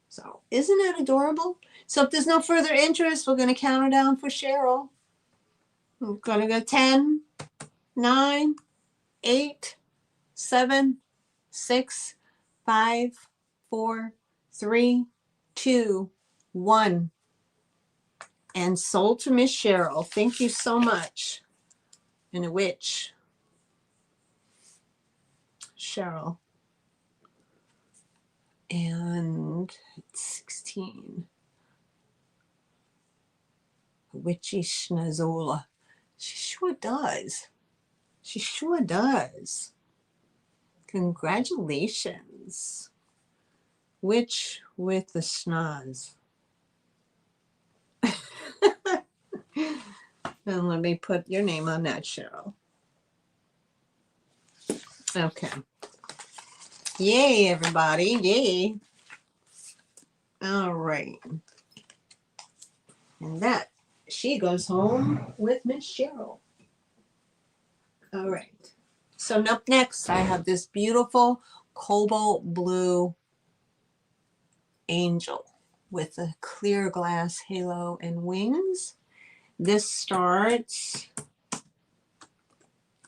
So isn't that adorable? So if there's no further interest, we're going to count her down for Cheryl. We're going to go 10, 9, 8, 7, 6, 5, 4, 3, 2, 1. And sold to Miss Cheryl. Thank you so much. And a witch. Cheryl. And it's 16. Witchy Schnazola. She sure does. She sure does. Congratulations. Witch with the schnoz. And let me put your name on that, Cheryl. Okay. Yay, everybody. Yay. All right. And that, she goes home with Miss Cheryl. All right. So up next, I have this beautiful cobalt blue angel with a clear glass halo and wings. This starts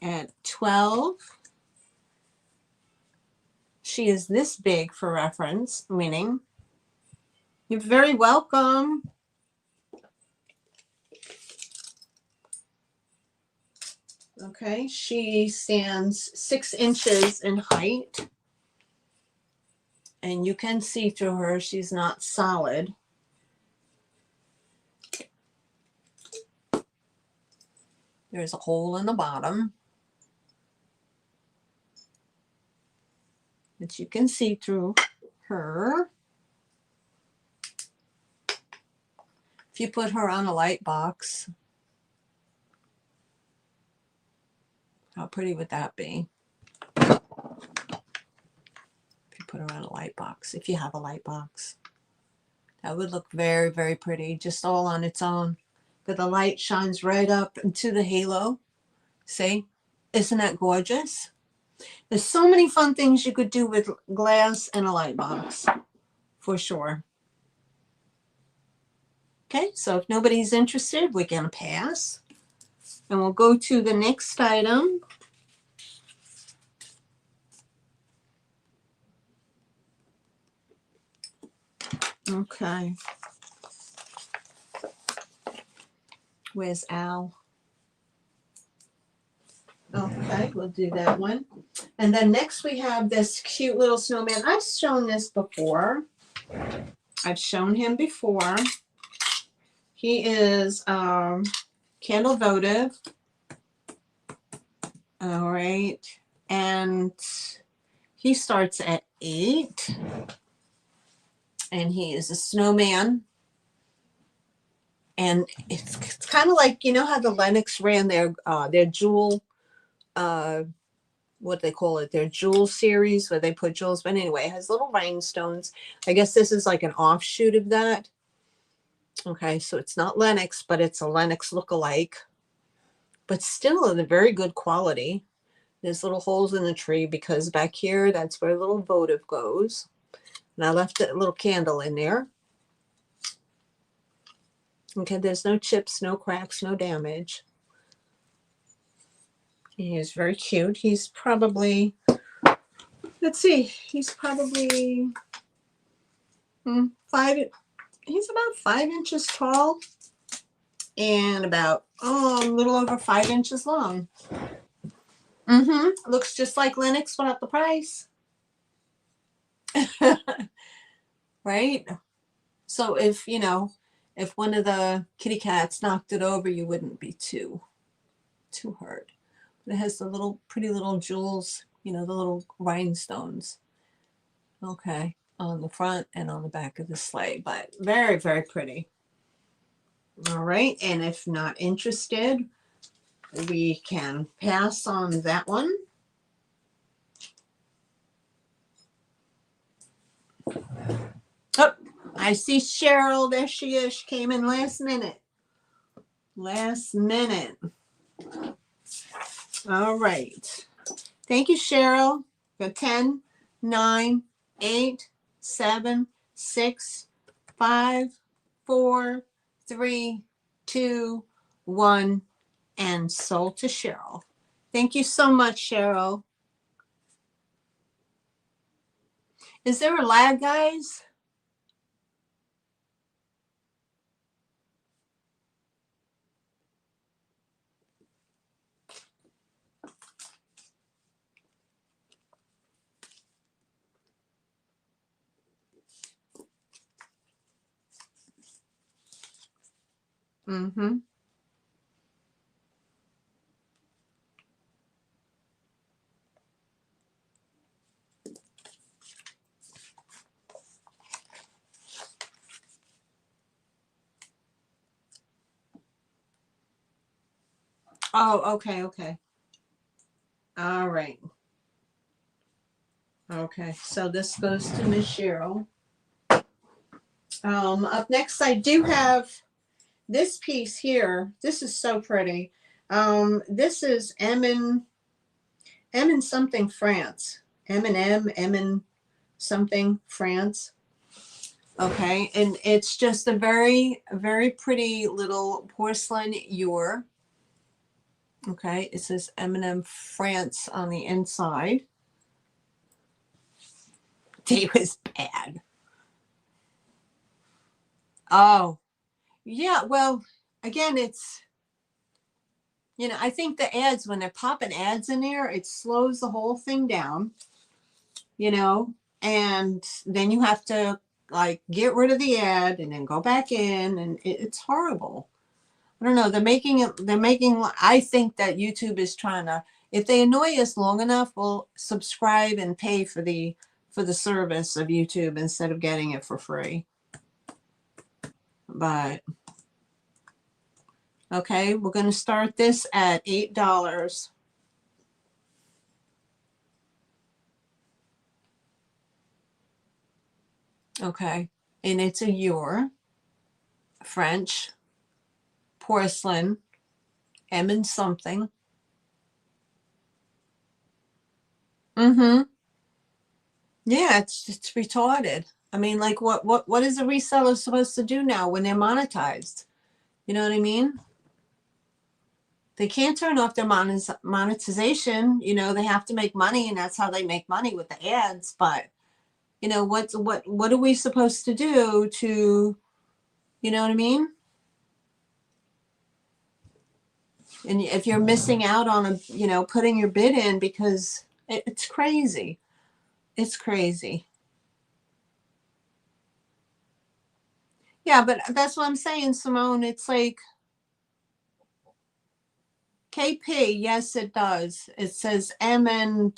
at 12. She is this big for reference, meaning you're very welcome. Okay, she stands 6 inches in height. And you can see through her. She's not solid. There's a hole in the bottom that you can see through her. If you put her on a light box, how pretty would that be? If you put her on a light box, if you have a light box, that would look very, very pretty, just all on its own. But the light shines right up into the halo. See? Isn't that gorgeous? There's so many fun things you could do with glass and a light box, for sure. Okay, so if nobody's interested, we're going to pass. And we'll go to the next item. Okay. Where's Al? Okay, we'll do that one. And then next we have this cute little snowman. I've shown this before. I've shown him before. He is candle votive. All right. And he starts at 8. And he is a snowman. And it's kind of like, you know how the Lennox ran their jewel, what they call it, their jewel series where they put jewels. But anyway, it has little rhinestones. I guess this is like an offshoot of that. Okay, so it's not Lennox, but it's a Lennox lookalike. But still in a very good quality. There's little holes in the tree because back here, that's where little votive goes. And I left a little candle in there. Okay, there's no chips, no cracks, no damage. He is very cute. He's probably, let's see, he's probably 5, he's about 5 inches tall and about, a little over 5 inches long. Looks just like Lennox without the price. Right? So if, you know, if one of the kitty cats knocked it over, you wouldn't be too hurt. But it has the little pretty little jewels, you know, the little rhinestones. Okay, on the front and on the back of the sleigh, but very, very pretty. All right, and if not interested, we can pass on that one. Oh, I see Cheryl. There she is. She came in last minute. Last minute. All right. Thank you, Cheryl. For 10, 9, 8, 7, 6, 5, 4, 3, 2, 1, and sold to Cheryl. Thank you so much, Cheryl. Is there a lag, guys? Mm-hmm. Oh, okay, okay. All right. Okay, so this goes to Miss Cheryl. Up next, I do have this piece here. This is so pretty. This is M and something France. M and something France. Okay, and it's just a very, very pretty little porcelain ewer. Okay, it says M&M France on the inside. They was bad. Oh, yeah. Well, again, it's, I think the ads, when they're popping ads in there, it slows the whole thing down, and then you have to like get rid of the ad and then go back in, and it's horrible. I don't know. I think that YouTube is trying to, if they annoy us long enough, we'll subscribe and pay for the service of YouTube instead of getting it for free. But okay, we're going to start this at $8. Okay, and it's a ewer, French, porcelain, M and something. Mm-hmm. Yeah, it's retarded. I mean, like what is a reseller supposed to do now when they're monetized? You know what I mean? They can't turn off their monetization. They have to make money, and that's how they make money with the ads. But what are we supposed to do to, you know what I mean? And if you're missing out on putting your bid in, because it's crazy. It's crazy. Yeah, but that's what I'm saying, Simone. It's like KP. Yes, it does. It says M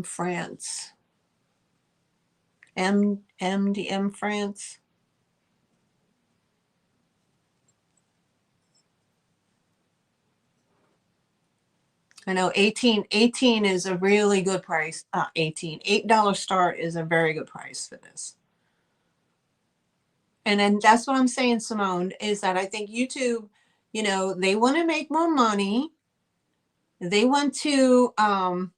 France. M France. I know 18 is a really good price. $8 start is a very good price for this. And then that's what I'm saying, Simone, is that I think YouTube, they want to make more money. They want to, so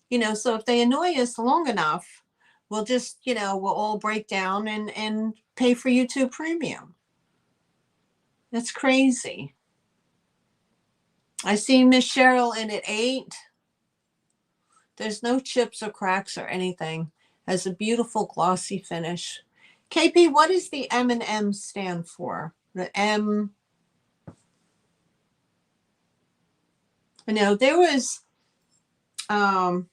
if they annoy us long enough, we'll just, we'll all break down and pay for YouTube Premium. That's crazy. I see Miss Cheryl in at 8. There's no chips or cracks or anything. Has a beautiful glossy finish. KP, what does the M&M stand for? The M. There was an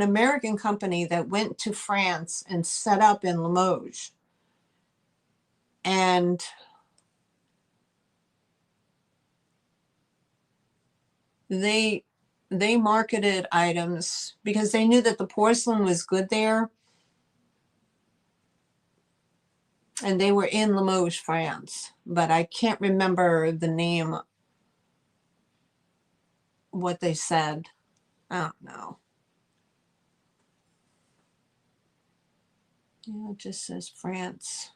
American company that went to France and set up in Limoges. And they marketed items because they knew that the porcelain was good there. And they were in Limoges, France. But I can't remember the name, what they said. I don't know. Yeah, it just says France.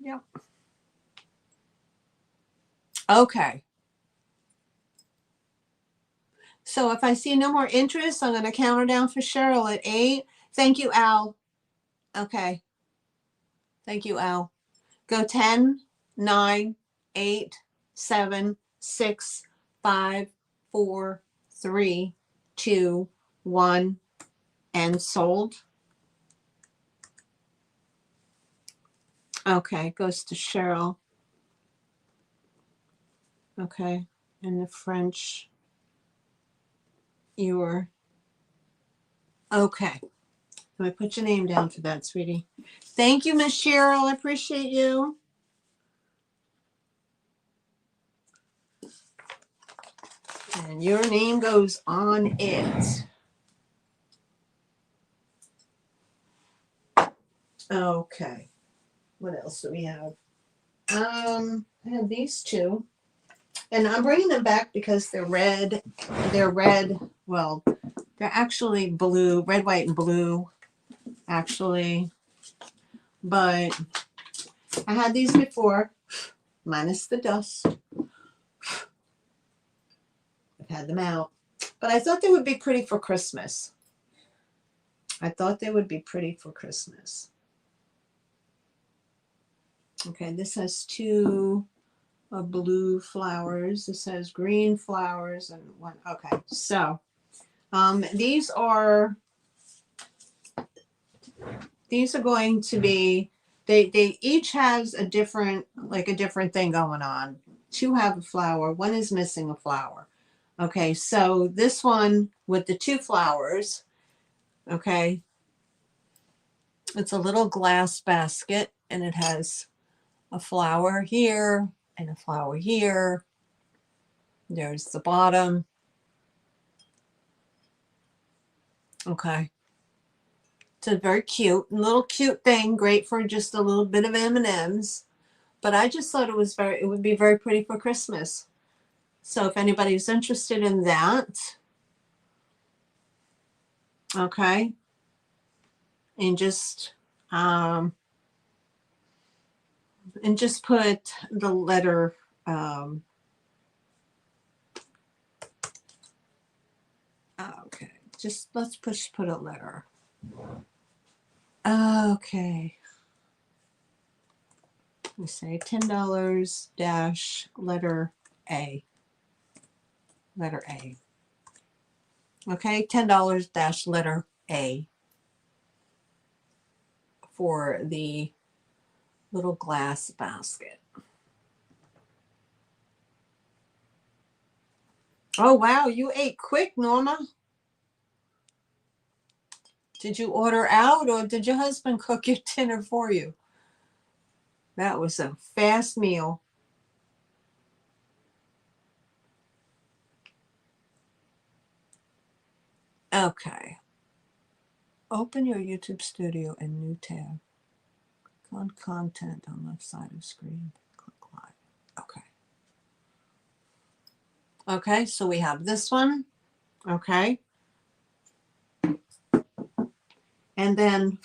Yep. Okay. So if I see no more interest, I'm going to count her down for Cheryl at 8. Thank you, Al. Okay. Thank you, Al. Go 10, 9, 8, 7, 6, 5, 4, 3, 2, 1, and sold. Okay, goes to Cheryl. Okay, and the French, you're okay. Let me put your name down for that, sweetie. Thank you, Miss Cheryl. I appreciate you. And your name goes on it. Okay. What else do we have? I have these two. And I'm bringing them back because they're red. They're red. Well, they're actually blue, red, white, and blue, actually. But I had these before, minus the dust. I've had them out. But I thought they would be pretty for Christmas. I thought they would be pretty for Christmas. Okay, this has two blue flowers. This has green flowers and one. Okay, so these are going to be, they each has a different thing going on. Two have a flower, one is missing a flower. Okay, so this one with the two flowers, okay, it's a little glass basket and it has a flower here and a flower here. There's the bottom. Okay. It's a very cute thing, great for just a little bit of M&Ms. But I just thought it would be very pretty for Christmas. So if anybody's interested in that, okay, and just put the letter okay, just let's put a letter. Okay. We say $10 dash letter A. Letter A. Okay, $10 dash letter A for the little glass basket. Oh, wow, you ate quick, Norma. Did you order out or did your husband cook your dinner for you? That was a fast meal. Okay. Open your YouTube studio in new tab. Click on content on left side of screen. Click live. Okay. Okay, so we have this one. Okay. And then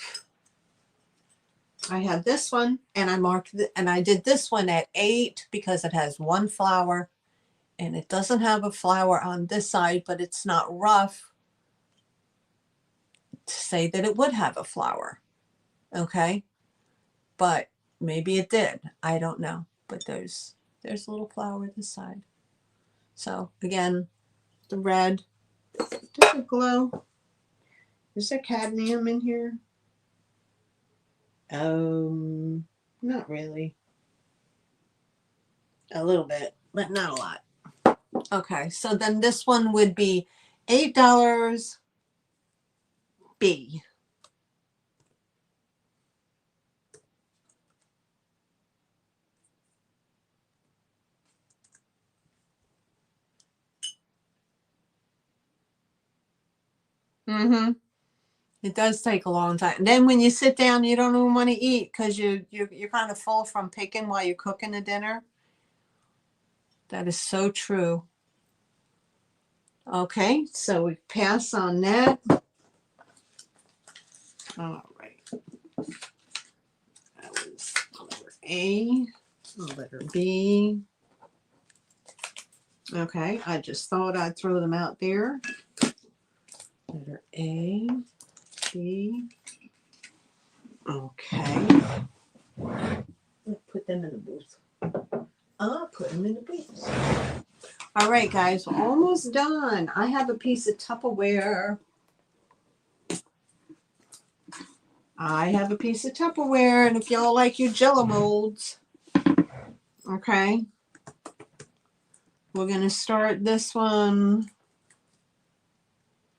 I had this one and I marked and I did this one at 8 because it has one flower and it doesn't have a flower on this side, but it's not rough to say that it would have a flower. Okay. But maybe it did. I don't know. But there's a little flower this side. So again, the red. Does it glow? Is there cadmium in here? Not really. A little bit, but not a lot. Okay, so then this one would be $8 B. Mm-hmm. It does take a long time. And then when you sit down, you don't even want to eat because you're kind of full from picking while you're cooking the dinner. That is so true. Okay, so we pass on that. All right. That was letter A, letter B. Okay, I just thought I'd throw them out there. Letter A, B. Okay. Put them in the booth. I'll put them in the booth. All right, guys, we're almost done. I have a piece of Tupperware. And if y'all like your Jello molds, okay, we're going to start this one.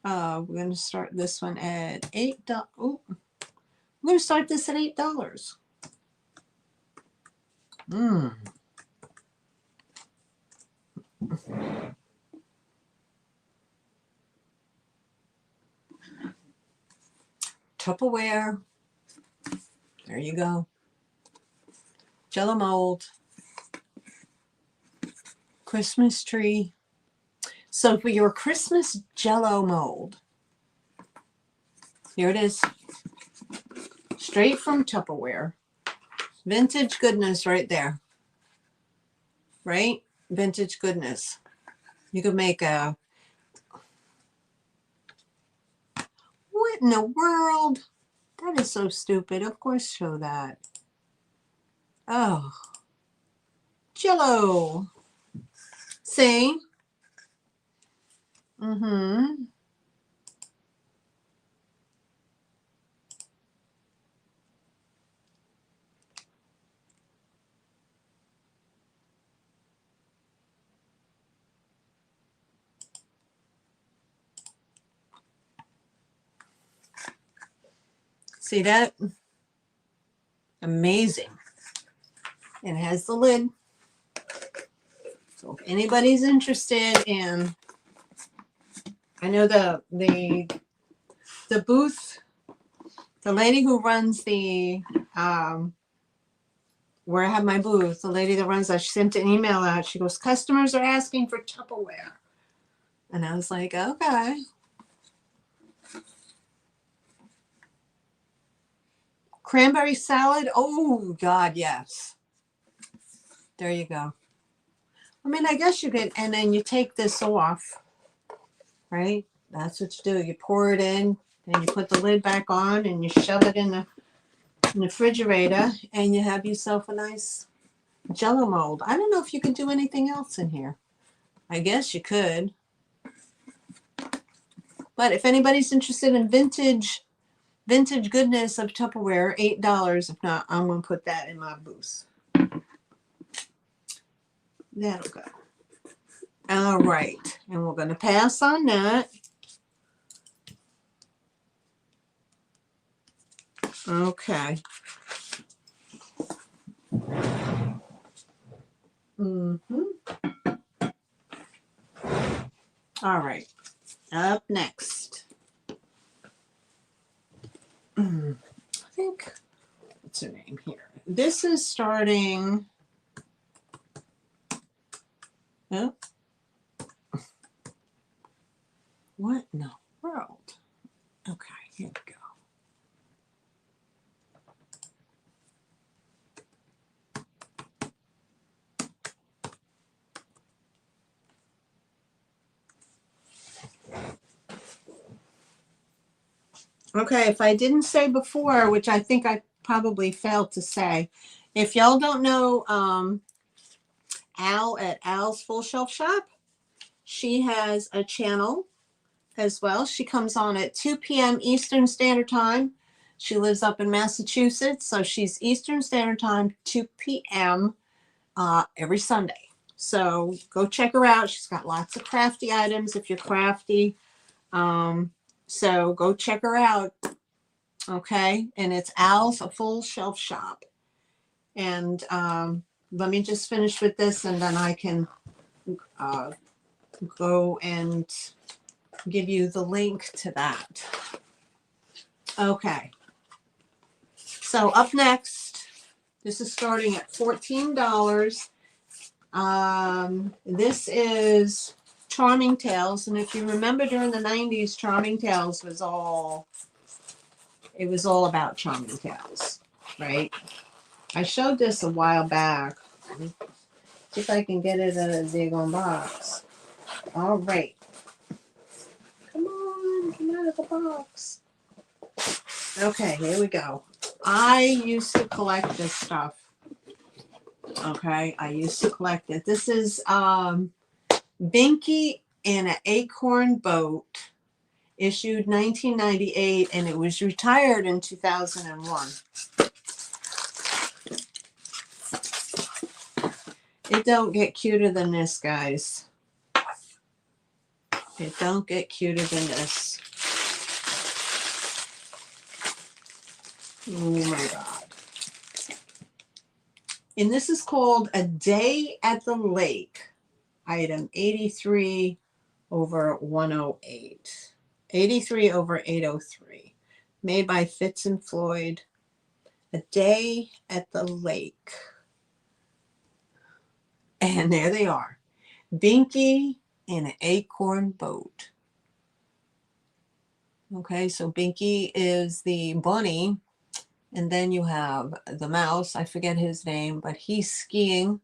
We're going to start this one at $8. Oh, we're going to start this at $8. Tupperware. There you go. Jello mold. Christmas tree. So for your Christmas Jello mold, here it is. Straight from Tupperware. Vintage goodness right there. Right? Vintage goodness. You could make a... What in the world? That is so stupid. Of course, show that. Oh. Jello. See? Mm-hmm. See that? Amazing. And it has the lid. So if anybody's interested in, I know the booth, the lady who runs the where I have my booth, the lady that runs that, she sent an email out. She goes, customers are asking for Tupperware. And I was like, okay. Cranberry salad. Oh, God, yes. There you go. I mean, I guess you could, and then you take this off, right? That's what you do. You pour it in, then you put the lid back on, and you shove it in the refrigerator, and you have yourself a nice Jello mold. I don't know if you could do anything else in here. I guess you could. But if anybody's interested in vintage goodness of Tupperware, $8. If not, I'm going to put that in my booth. That'll go. All right. And we're going to pass on that. Okay. Mm-hmm. All right. Up next. I think, what's her name here? This is starting. Oh. What in the world? Okay, here we go. Okay, if I didn't say before, which I think I probably failed to say, if y'all don't know Al at Al's Full Shelf Shop, she has a channel as well. She comes on at 2 p.m. Eastern Standard Time. She lives up in Massachusetts, so she's Eastern Standard Time, 2 p.m. Every Sunday. So go check her out. She's got lots of crafty items if you're crafty. So go check her out. Okay, and it's Al's Full Shelf Shop. And let me just finish with this, and then I can go and give you the link to that. Okay. So up next, this is starting at $14. This is Charming Tales, and if you remember during the 90s, Charming Tales was all about Charming Tales, right? I showed this a while back. See if I can get it in a daggone box. All right. Come on, come out of the box. Okay, here we go. I used to collect this stuff. Okay, I used to collect it. This is Binky and an Acorn Boat, issued 1998, and it was retired in 2001. It don't get cuter than this, guys. It don't get cuter than this. Oh my God. And this is called A Day at the Lake, item 83 over 108. 83 over 803. Made by Fitz and Floyd. A Day at the Lake. And there they are. Binky and an Acorn Boat. Okay, so Binky is the bunny. And then you have the mouse. I forget his name, but he's skiing.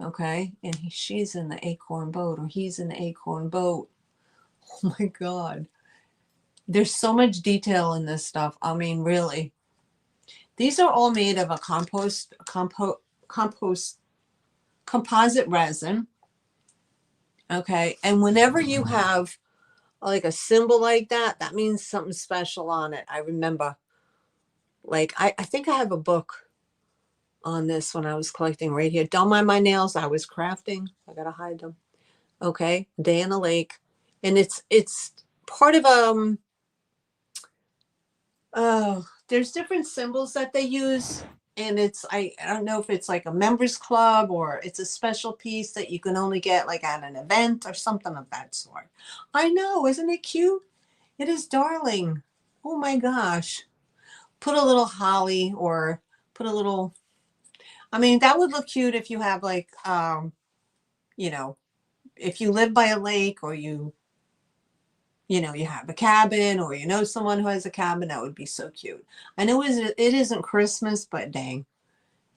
Okay, and she's in the acorn boat, or he's in the acorn boat. Oh my God. There's so much detail in this stuff. I mean, really. These are all made of a composite resin. Okay, and whenever you have like a symbol like that, that means something special on it. I remember. Like, I think I have a book on this when I was collecting right here. Don't mind my nails. I was crafting. I gotta hide them. Okay, Day in the Lake, and it's part of there's different symbols that they use, and it's I don't know if it's like a members club or it's a special piece that you can only get like at an event or something of that sort. I know, isn't it cute? It is darling. Oh my gosh. Put a little holly or put a little, I mean, that would look cute if you have like, you know, if you live by a lake, or you have a cabin, or you know someone who has a cabin, that would be so cute. I know it isn't Christmas, but dang,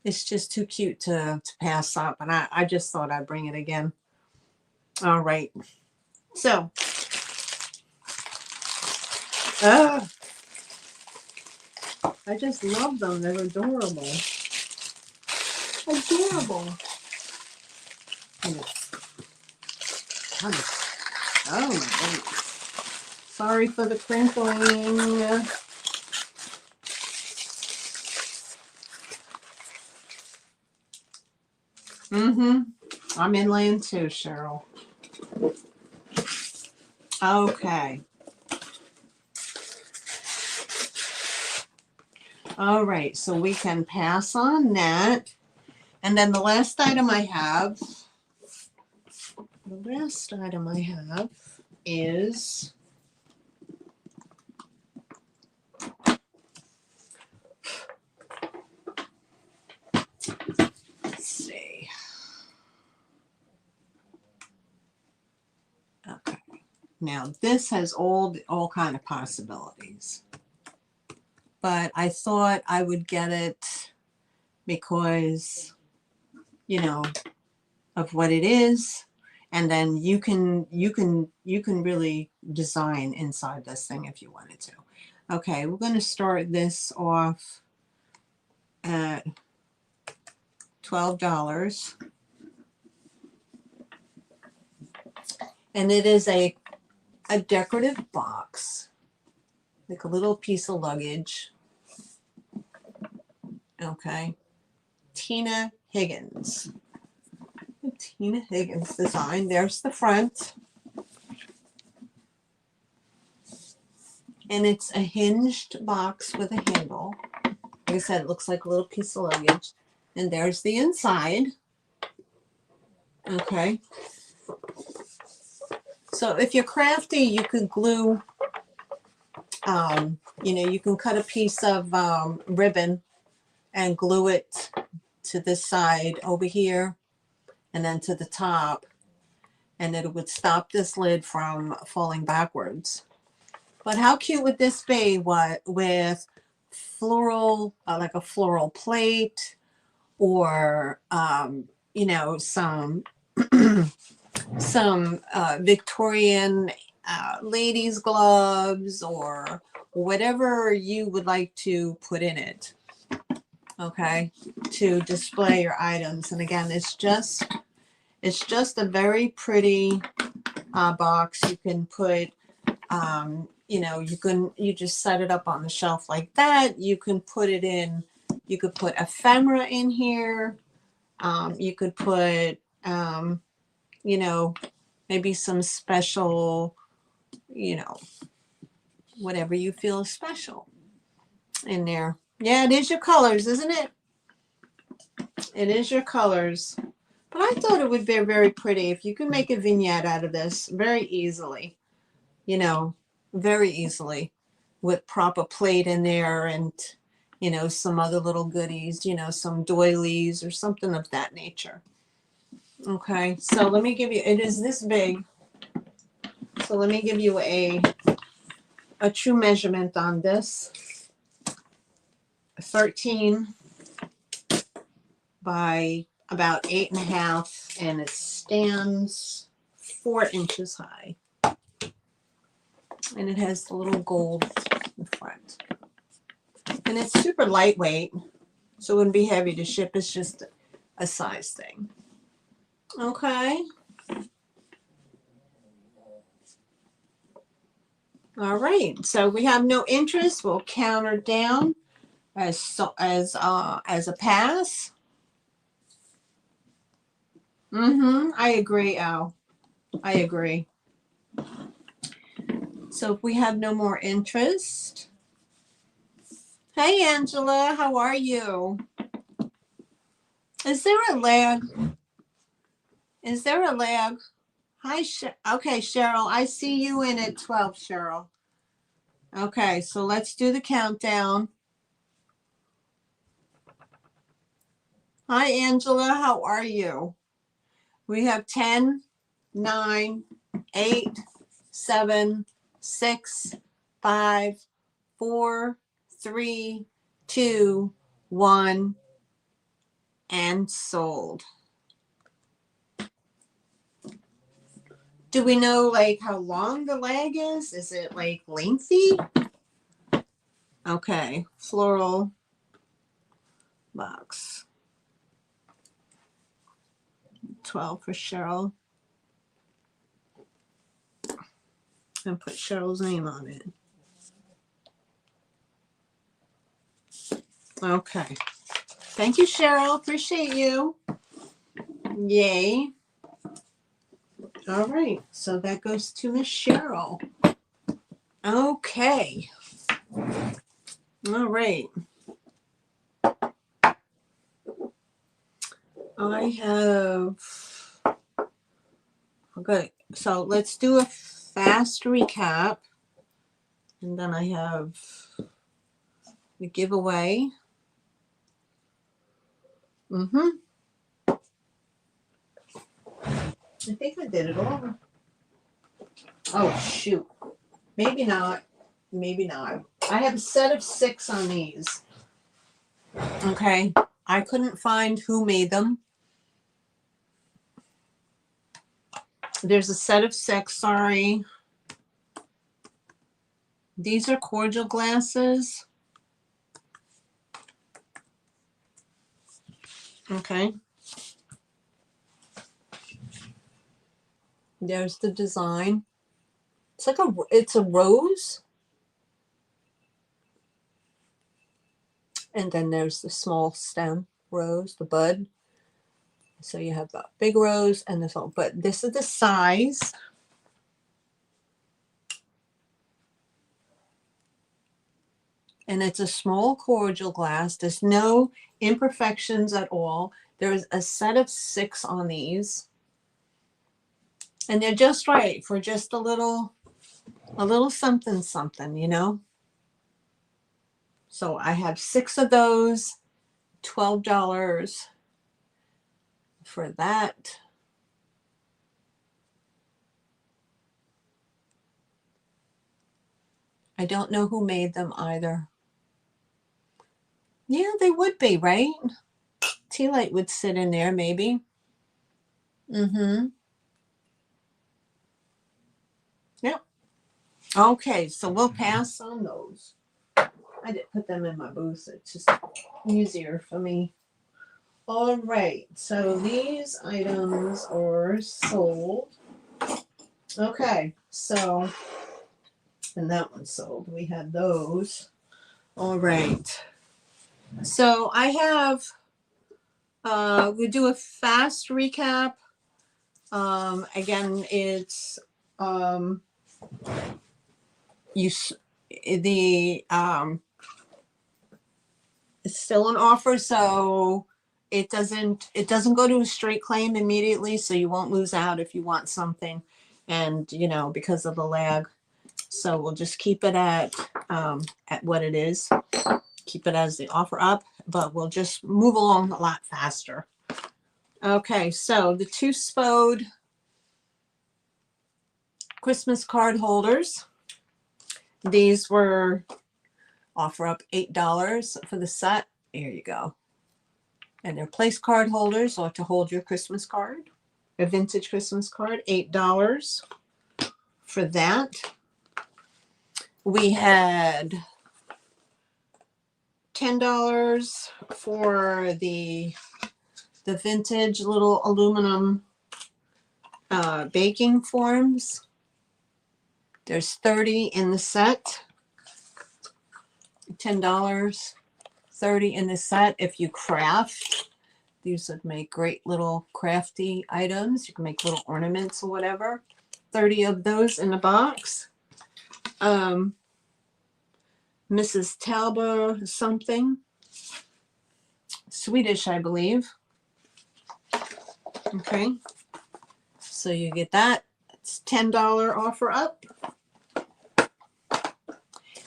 it's just too cute to pass up. And I just thought I'd bring it again. All right. So, I just love them. They're adorable. Adorable. Oh my goodness. Sorry for the crinkling. I'm inland too, Cheryl. Okay. All right, so we can pass on that. And then the last item I have is let's see. Okay. Now this has all kind of possibilities. But I thought I would get it because, of what it is, and then you can really design inside this thing if you wanted to. Okay, we're going to start this off at $12, and it is a decorative box, like a little piece of luggage. Okay, Tina Higgins design. There's the front. And it's a hinged box with a handle. Like I said, it looks like a little piece of luggage. And there's the inside. Okay. So if you're crafty, you could glue, you can cut a piece of ribbon and glue it to this side over here and then to the top, and it would stop this lid from falling backwards. But how cute would this be with floral, like a floral plate, or some some Victorian ladies gloves, or whatever you would like to put in it, okay, to display your items. And again, it's just a very pretty box. You can put you just set it up on the shelf like that. You can put it in, you could put ephemera in here. You could put maybe some special, whatever you feel is special in there. Yeah, it is your colors, isn't it? It is your colors. But I thought it would be very pretty if you can make a vignette out of this very easily, very easily, with proper plate in there, and, some other little goodies, some doilies or something of that nature. Okay, so let me give you, it is this big. So let me give you a true measurement on this. 13 by about 8.5, and it stands 4 inches high. And it has the little gold in front. And it's super lightweight, so it wouldn't be heavy to ship. It's just a size thing. Okay. All right. So we have no interest. We'll count her down as a pass. I agree, Al. I agree. So if we have no more interest. Hey, Angela, how are you? Is there a lag? Is there a lag? Hi, okay, Cheryl, I see you in at 12, Cheryl. Okay, so let's do the countdown. Hi, Angela, how are you? We have 10, 9, 8, 7, 6, 5, 4, 3, 2, 1, and sold. Do we know like how long the leg is? Is it like lengthy? Okay, floral box. 12 for Cheryl. And put Cheryl's name on it. Okay. Thank you, Cheryl. Appreciate you. Yay. All right. So that goes to Miss Cheryl. Okay. All right. I have. Okay. So let's do a fast recap. And then I have the giveaway. I think I did it all. Oh, shoot. Maybe not. Maybe not. I have a set of 6 on these. Okay. I couldn't find who made them. There's a set of 6, sorry. These are cordial glasses. Okay. There's the design. It's like it's a rose. And then there's the small stem rose, the bud. So you have the big rose and this little, but this is the size. And it's a small cordial glass. There's no imperfections at all. There's a set of 6 on these. And they're just right for just a little something, something, you know? So I have 6 of those, $12 for that. I don't know who made them either. Yeah, they would be, right? Tea light would sit in there maybe. Mm-hmm. Yep. Okay, so we'll pass on those. I didn't put them in my booth. It's just easier for me. All right, so these items are sold. Okay, so, and that one's sold. We had those. All right. So I have, we do a fast recap. Again, it's, you, the, it's still an offer, so it doesn't go to a straight claim immediately, so you won't lose out if you want something, and you know, because of the lag. So we'll just keep it at what it is. Keep it as the offer up, but we'll just move along a lot faster. Okay, so the 2 Spode Christmas card holders. These were offer up $8 for the set. Here you go. And they're place card holders, or to hold your Christmas card, a vintage Christmas card, $8 for that. We had $10 for the vintage little aluminum baking forms. There's 30 in the set. $10, 30 in the set. If you craft, these would make great little crafty items. You can make little ornaments or whatever. 30 of those in a box. Mrs. Talbot something. Swedish, I believe. Okay. So you get that. It's $10 offer up.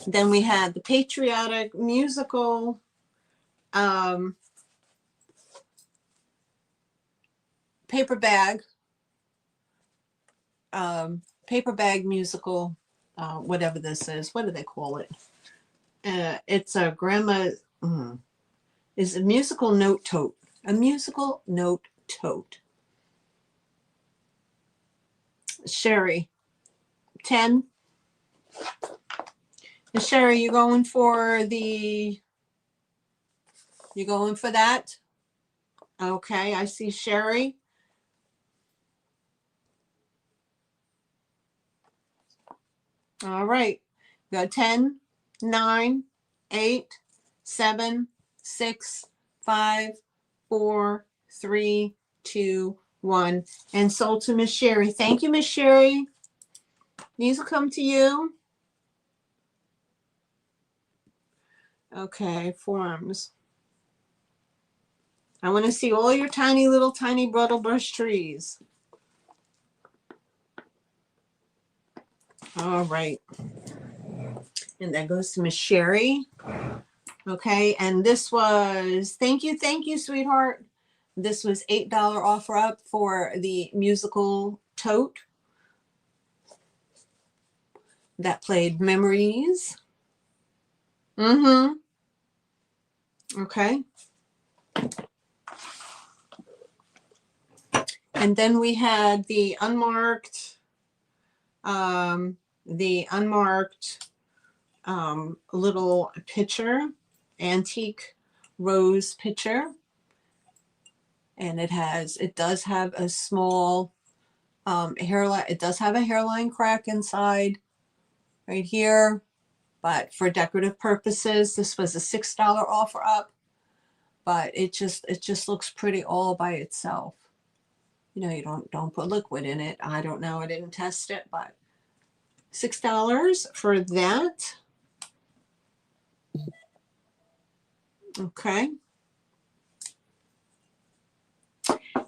Then we had the patriotic musical paper bag musical, whatever this is. What do they call it? It's a grandma, is a musical note tote. A musical note tote. Sherry, 10. And Sherry, you going for that? Okay, I see Sherry. All right. We got 10, 9, 8, 7, 6, 5, 4, 3, 2, 1. And sold to Miss Sherry. Thank you, Miss Sherry. These will come to you. Okay, forms. I want to see all your tiny little tiny brittle brush trees. All right. And that goes to Miss Sherry. Okay, and this was, thank you, sweetheart. This was $8 offer up for the musical tote that played Memories. Mm-hmm. Okay. And then we had the unmarked little pitcher, antique rose pitcher. And it does have a small hairline. It does have a hairline crack inside right here. But for decorative purposes, this was a $6 offer up. But it just looks pretty all by itself. You know, you don't put liquid in it. I don't know. I didn't test it, but $6 for that. Okay.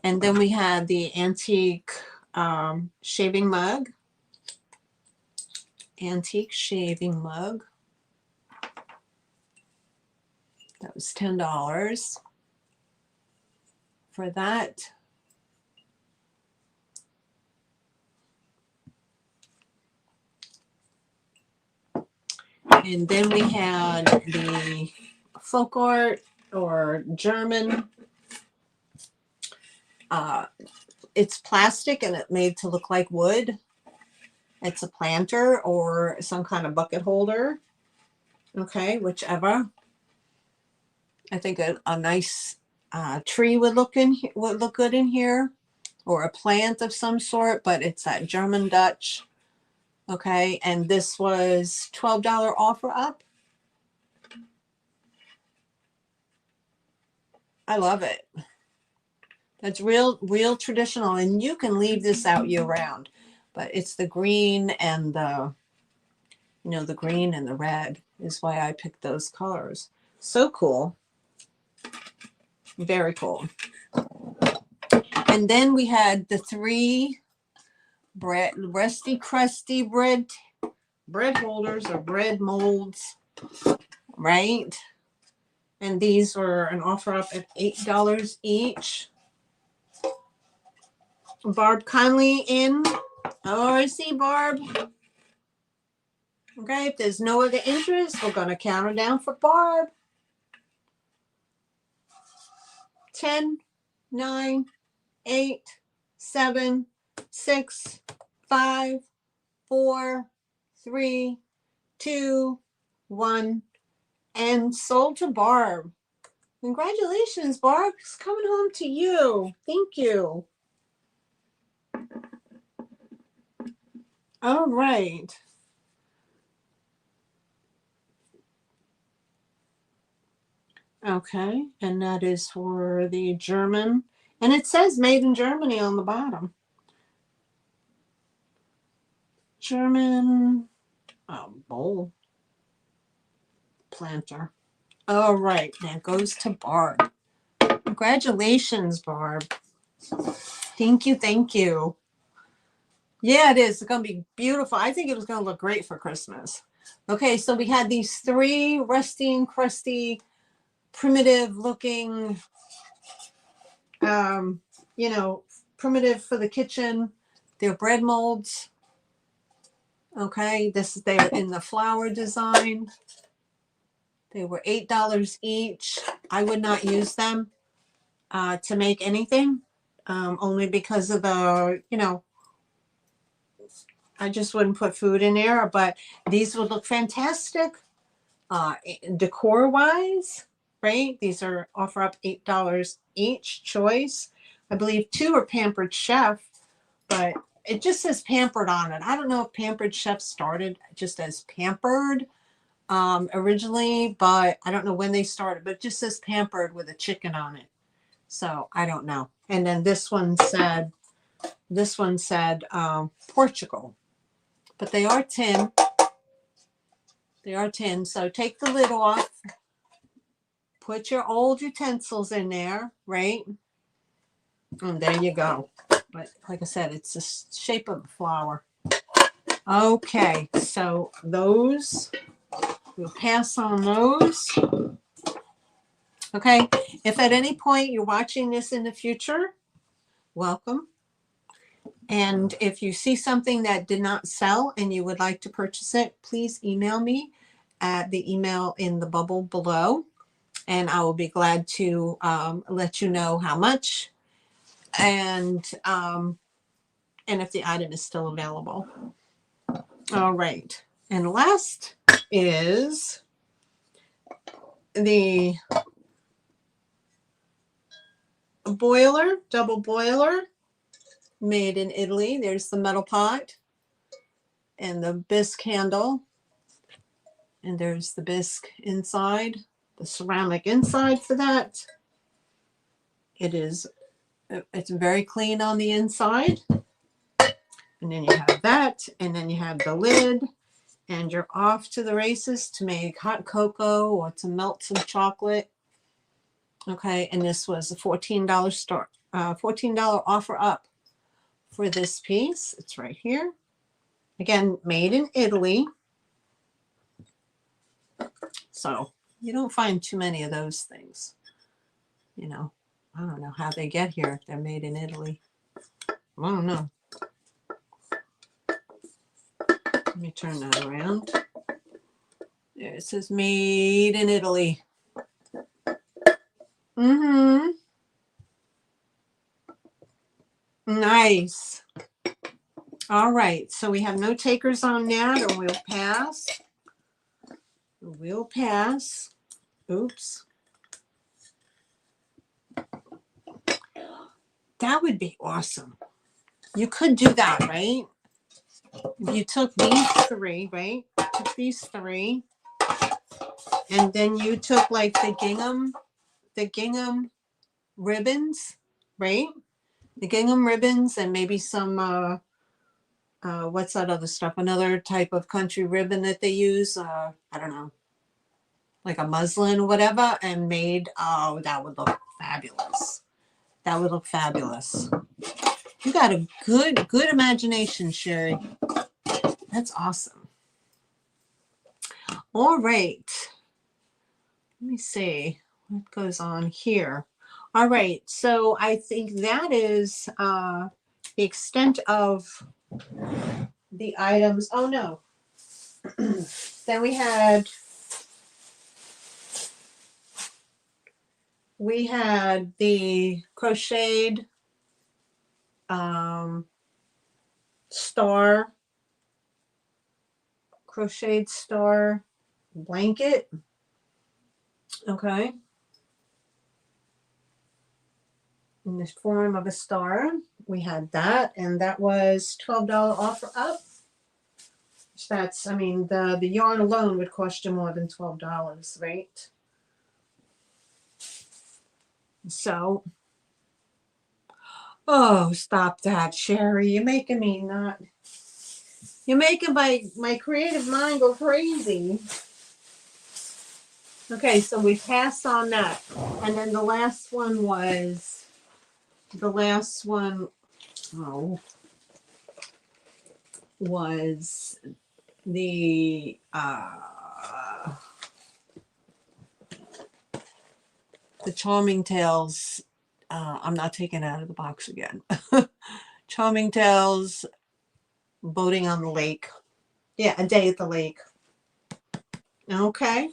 And then we had the antique shaving mug, antique shaving mug. That was $10 for that. And then we had the folk art or German. It's plastic and it's made to look like wood. It's a planter or some kind of bucket holder. Okay, whichever. I think a nice tree would look good in here, or a plant of some sort. But it's that German Dutch. Okay, and this was $12 offer up. I love it. That's real traditional, and you can leave this out year round. But it's the green and the, the green and the red is why I picked those colors. So cool. Very cool. And then we had the 3 rusty crusty bread holders or bread molds, right? And these were an offer up at $8 each. Barb Conley in. Oh, I see Barb. Okay, if there's no other interest, we're going to count her down for Barb. 10, 9, 8, 7, 6, 5, 4, 3, 2, 1, and sold to Barb. Congratulations, Barb. It's coming home to you. Thank you. All right. Okay, and that is for the German. And it says made in Germany on the bottom. German bowl planter. All right, that goes to Barb. Congratulations, Barb. Thank you, thank you. Yeah, it is. It's going to be beautiful. I think it was going to look great for Christmas. Okay, so we had these 3 rusty and crusty, primitive looking, primitive for the kitchen. They're bread molds. Okay, they're in the flower design. They were $8 each. I would not use them to make anything, only because of the, I just wouldn't put food in there, but these would look fantastic decor-wise, right? These are offer up $8 each choice. I believe 2 are Pampered Chef, but it just says Pampered on it. I don't know if Pampered Chef started just as Pampered originally, but I don't know when they started, but it just says Pampered with a chicken on it. So I don't know. And then this one said Portugal. But they are tin. They are tin. So take the lid off. Put your old utensils in there, right? And there you go. But like I said, it's the shape of the flower. Okay, so those, we'll pass on those. Okay, if at any point you're watching this in the future, welcome. And if you see something that did not sell and you would like to purchase it, please email me at the email in the bubble below. And I will be glad to let you know how much and if the item is still available. All right. And last is the boiler, double boiler. Made in Italy. There's the metal pot and the bisque handle. And there's the bisque inside, the ceramic inside for that. It's very clean on the inside. And then you have that, and then you have the lid, and you're off to the races to make hot cocoa or to melt some chocolate. Okay, and this was a $14 offer up for this piece. It's right here. Again, made in Italy. So you don't find too many of those things. You know, I don't know how they get here if they're made in Italy. I don't know. Let me turn that around. There it says made in Italy. Mm-hmm. Nice. All right, so we have no takers on that, or we'll pass. We'll pass. Oops. That would be awesome. You could do that, right? If you took these three, right? Took these three, and then you took like the gingham ribbons, right? The gingham ribbons and maybe some what's that other stuff? Another type of country ribbon that they use. I don't know, like a muslin or whatever, and made. Oh, that would look fabulous. That would look fabulous. You got a good imagination, Sherry. That's awesome. All right. Let me see what goes on here. All right. So I think that is the extent of the items. Oh, no. Then we had the crocheted star blanket. Okay. In the form of a star. We had that, and that was $12 offer up. That's, I mean, the yarn alone would cost you more than $12, right? So, oh, stop that, Sherry. You're making me not. You're making my creative mind go crazy. Okay, so we passed on that. And then the last one was, was the, the Charming Tales. I'm not taking it out of the box again. Charming Tales, boating on the lake. Yeah, a day at the lake. Okay.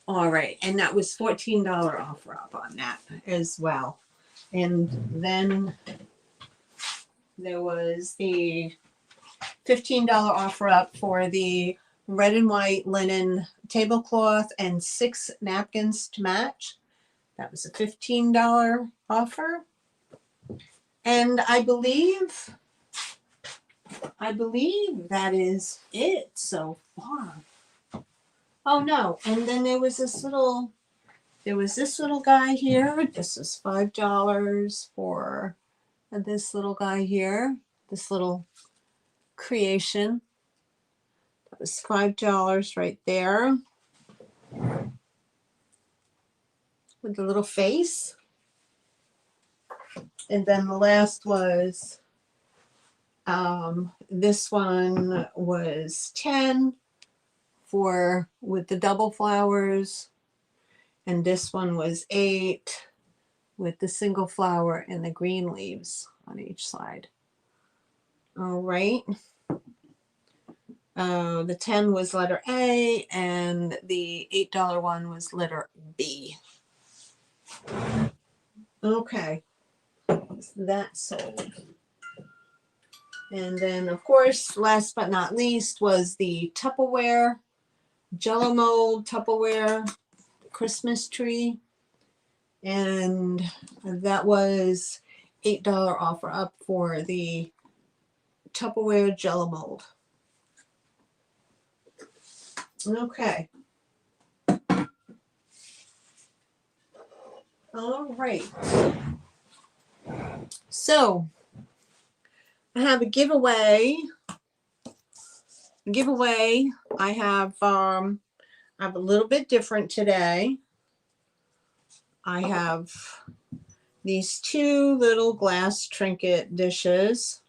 All right, and that was $14 offer up on that as well. And then there was the $15 offer up for the red and white linen tablecloth and 6 napkins to match. That was a $15 offer. And I believe that is it so far. Oh no, and then there was this little guy here. This is $5 for this little guy here. This little creation. That was $5 right there. With the little face. And then the last was this one was 10 for with the double flowers, and this one was 8 with the single flower and the green leaves on each side. All right. The 10 was letter A, and the $8 one was letter B. Okay, that sold. And then, of course, last but not least was the Tupperware, Jello mold Tupperware Christmas tree. And that was $8 offer up for the Tupperware Jello mold. Okay. All right. So I have a giveaway. I have a little bit different today. I have these 2 little glass trinket dishes,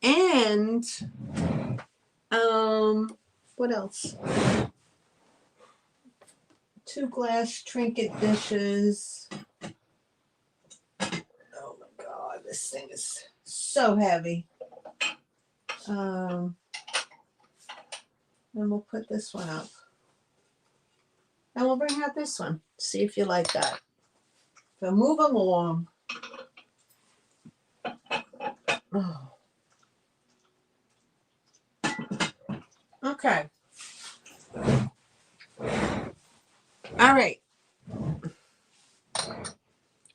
and what else? 2 glass trinket dishes. Oh my God, this thing is so heavy. And we'll put this one up. And we'll bring out this one. See if you like that. So move them along. Oh. Okay. All right.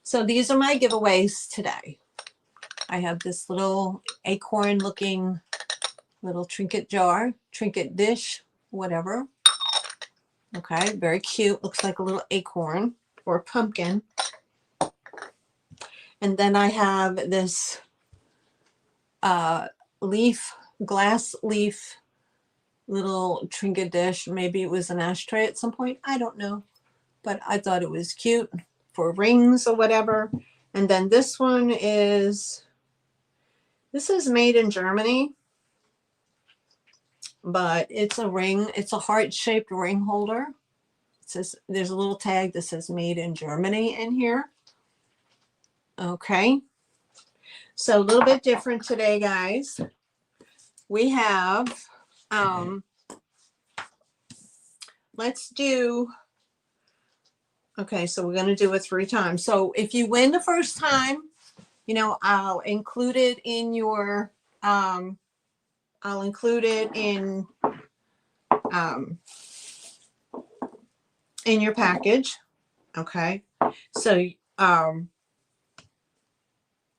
So these are my giveaways today. I have this little acorn looking little trinket jar, trinket dish, whatever. Okay, very cute. Looks like a little acorn or pumpkin. And then I have this glass leaf little trinket dish. Maybe it was an ashtray at some point. I don't know. But I thought it was cute for rings or whatever. And then this one is, this is made in Germany. But it's a ring. It's a heart-shaped ring holder. It says, there's a little tag that says made in Germany in here. Okay. So a little bit different today, guys. We have, let's do, okay, so we're going to do it 3 times. So if you win the first time, you know, I'll include it in your, I'll include it in your package. Okay. So,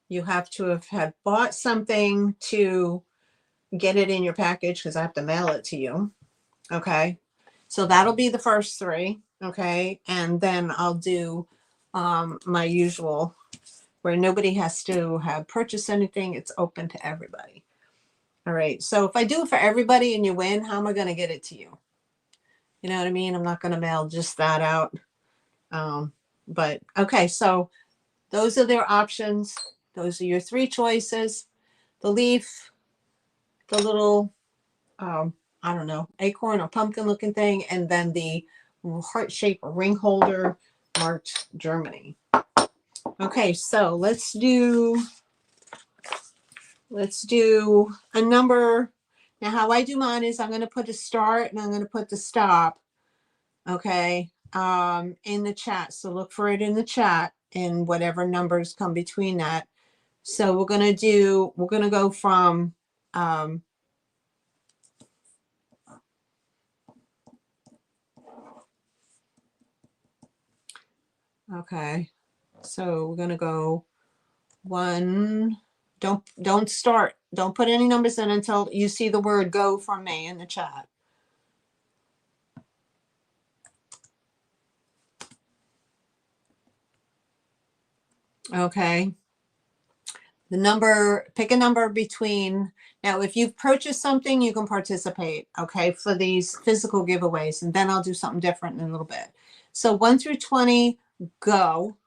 you have to have had bought something to get it in your package because I have to mail it to you. Okay. So that'll be the first 3. Okay. And then I'll do my usual where nobody has to have purchased anything. It's open to everybody. All right. So if I do it for everybody and you win, how am I going to get it to you? You know what I mean? I'm not going to mail just that out. But okay. So those are their options. Those are your 3 choices. The leaf, the little, I don't know, acorn or pumpkin looking thing, and then the heart-shaped ring holder marked Germany. Okay, so let's do a number. Now how I do mine is I'm going to put a start and I'm going to put the stop, okay, in the chat. So look for it in the chat and whatever numbers come between that. So we're going to go from, okay, so we're going to go 1, don't start, don't put any numbers in until you see the word go from me in the chat. Okay. The number, pick a number between, now if you've purchased something, you can participate, okay, for these physical giveaways, and then I'll do something different in a little bit. So 1 through 20, go.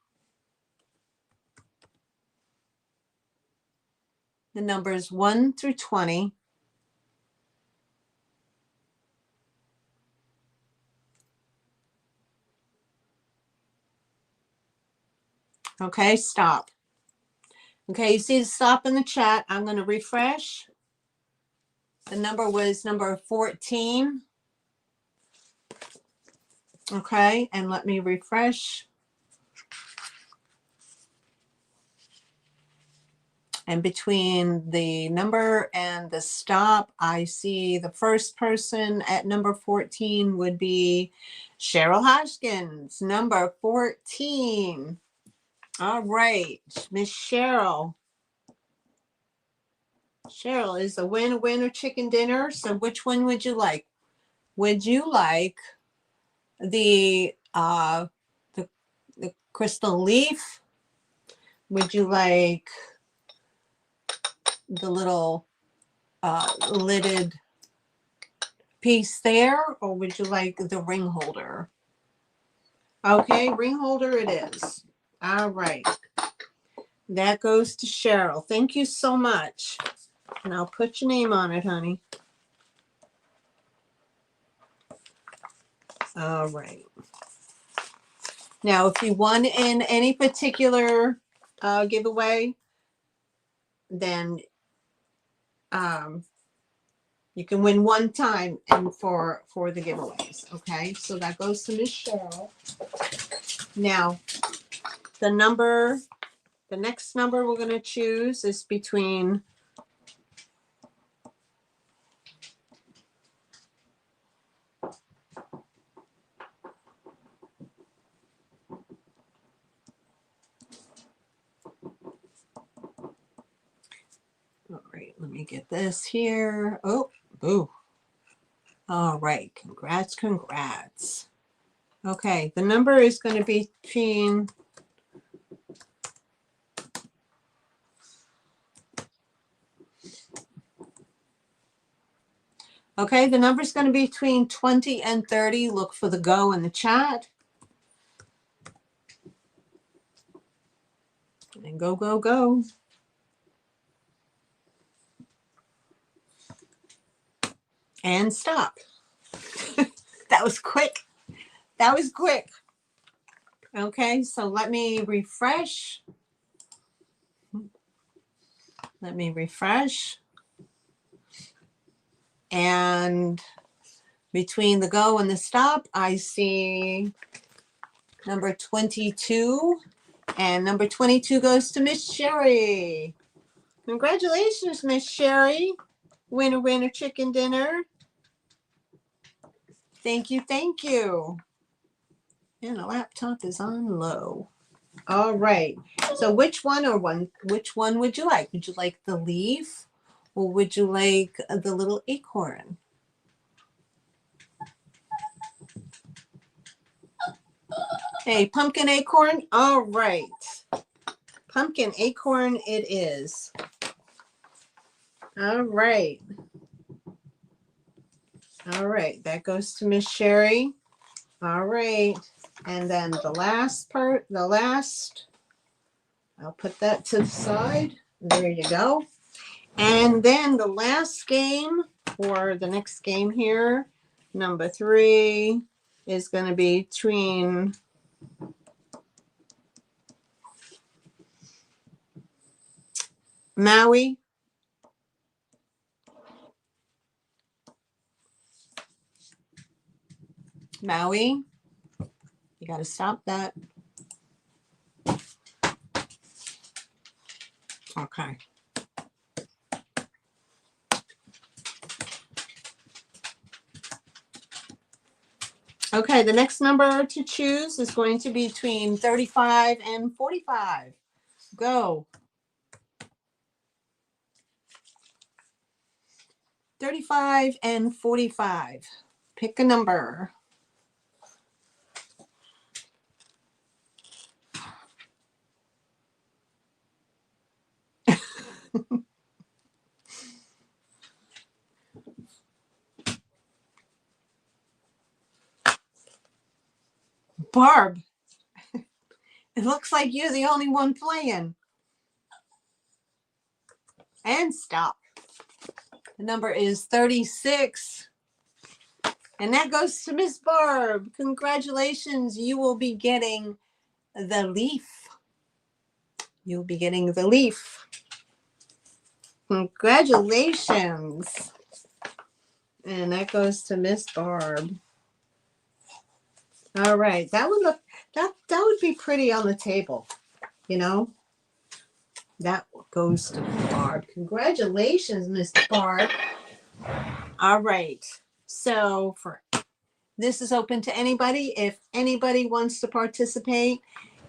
The numbers 1 through 20. Okay, stop. Okay, you see the stop in the chat. I'm going to refresh. The number was number 14. Okay, and let me refresh. And between the number and the stop, I see the first person at number 14 would be Cheryl Hoskins, number 14. All right, Miss Cheryl. Cheryl, is a winner chicken dinner? So which one would you like? Would you like the crystal leaf? Would you like the little lidded piece there, or would you like the ring holder? Okay, ring holder it is. All right. That goes to Cheryl. Thank you so much. And I'll put your name on it, honey. All right. Now, if you won in any particular giveaway, then you can win one time and for the giveaways. Okay, so that goes to Miss Cheryl. Now, the next number we're going to choose is between all right, let me get this here. Oh, boo. All right, congrats. Okay, the number is going to be between okay, the number is going to be between 20 and 30. Look for the go in the chat. And go, go, go. And stop. That was quick. That was quick. Okay, so let me refresh. Let me refresh. And between the go and the stop, I see number 22. And number 22 goes to Miss Sherry. Congratulations, Miss Sherry. Winner, winner, chicken dinner. Thank you, thank you. And the laptop is on low. All right. So which one would you like? Would you like the leaf or would you like the little acorn? Hey, pumpkin acorn. All right. Pumpkin acorn it is. All right. All right. That goes to Miss Sherry. All right. And then the last, I'll put that to the side. There you go. And then the last game, or the next game here, number 3, is going to be between Maui. Maui. You got to stop that. Okay. Okay, the next number to choose is going to be between 35 and 45. Go. 35 and 45. Pick a number. Barb, it looks like you're the only one playing. And stop. The number is 36. And that goes to Miss Barb. Congratulations. You will be getting the leaf. You'll be getting the leaf. Congratulations. And that goes to Miss Barb. All right. That would look, that would be pretty on the table, you know? That goes to Barb. Congratulations, Miss Barb. All right. So this is open to anybody. If anybody wants to participate,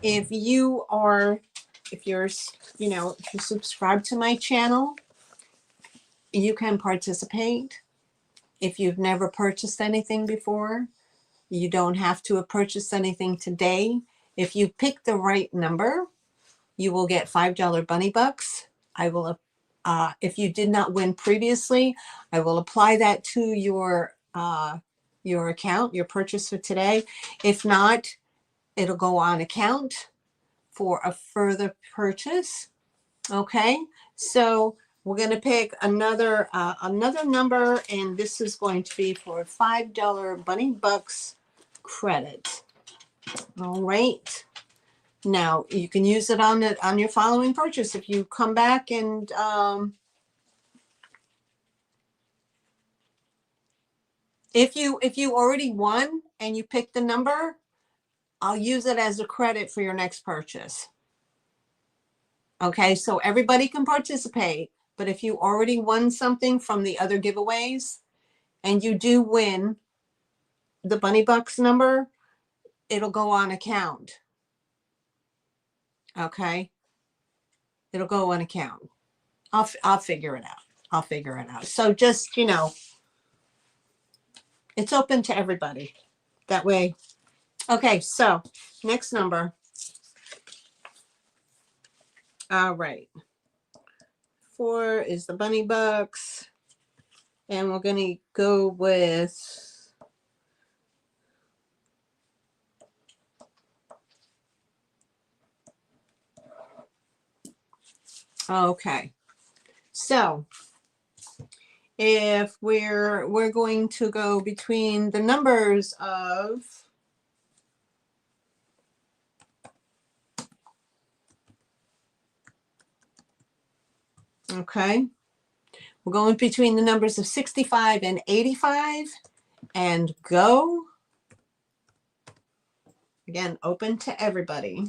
if you're subscribed to my channel, you can participate. If you've never purchased anything before, you don't have to have purchased anything today. If you pick the right number, you will get $5 bunny bucks. I will, if you did not win previously, I will apply that to your account, your purchase for today. If not, it'll go on account for a further purchase. Okay, so we're going to pick another number, and this is going to be for $5 Bunny Bucks credit. All right. Now you can use it on your following purchase. If you come back and if you already won and you picked the number, I'll use it as a credit for your next purchase. Okay, so everybody can participate, but if you already won something from the other giveaways and you do win the Bunny Bucks number, it'll go on account. Okay, it'll go on account. I'll figure it out. I'll figure it out. So just, it's open to everybody that way. Okay, so next number. All right. 4 is the Bunny Bucks. And we're going to go with okay. So if we're going to go between the numbers of okay. We're going between the numbers of 65 and 85 and go. Again, open to everybody.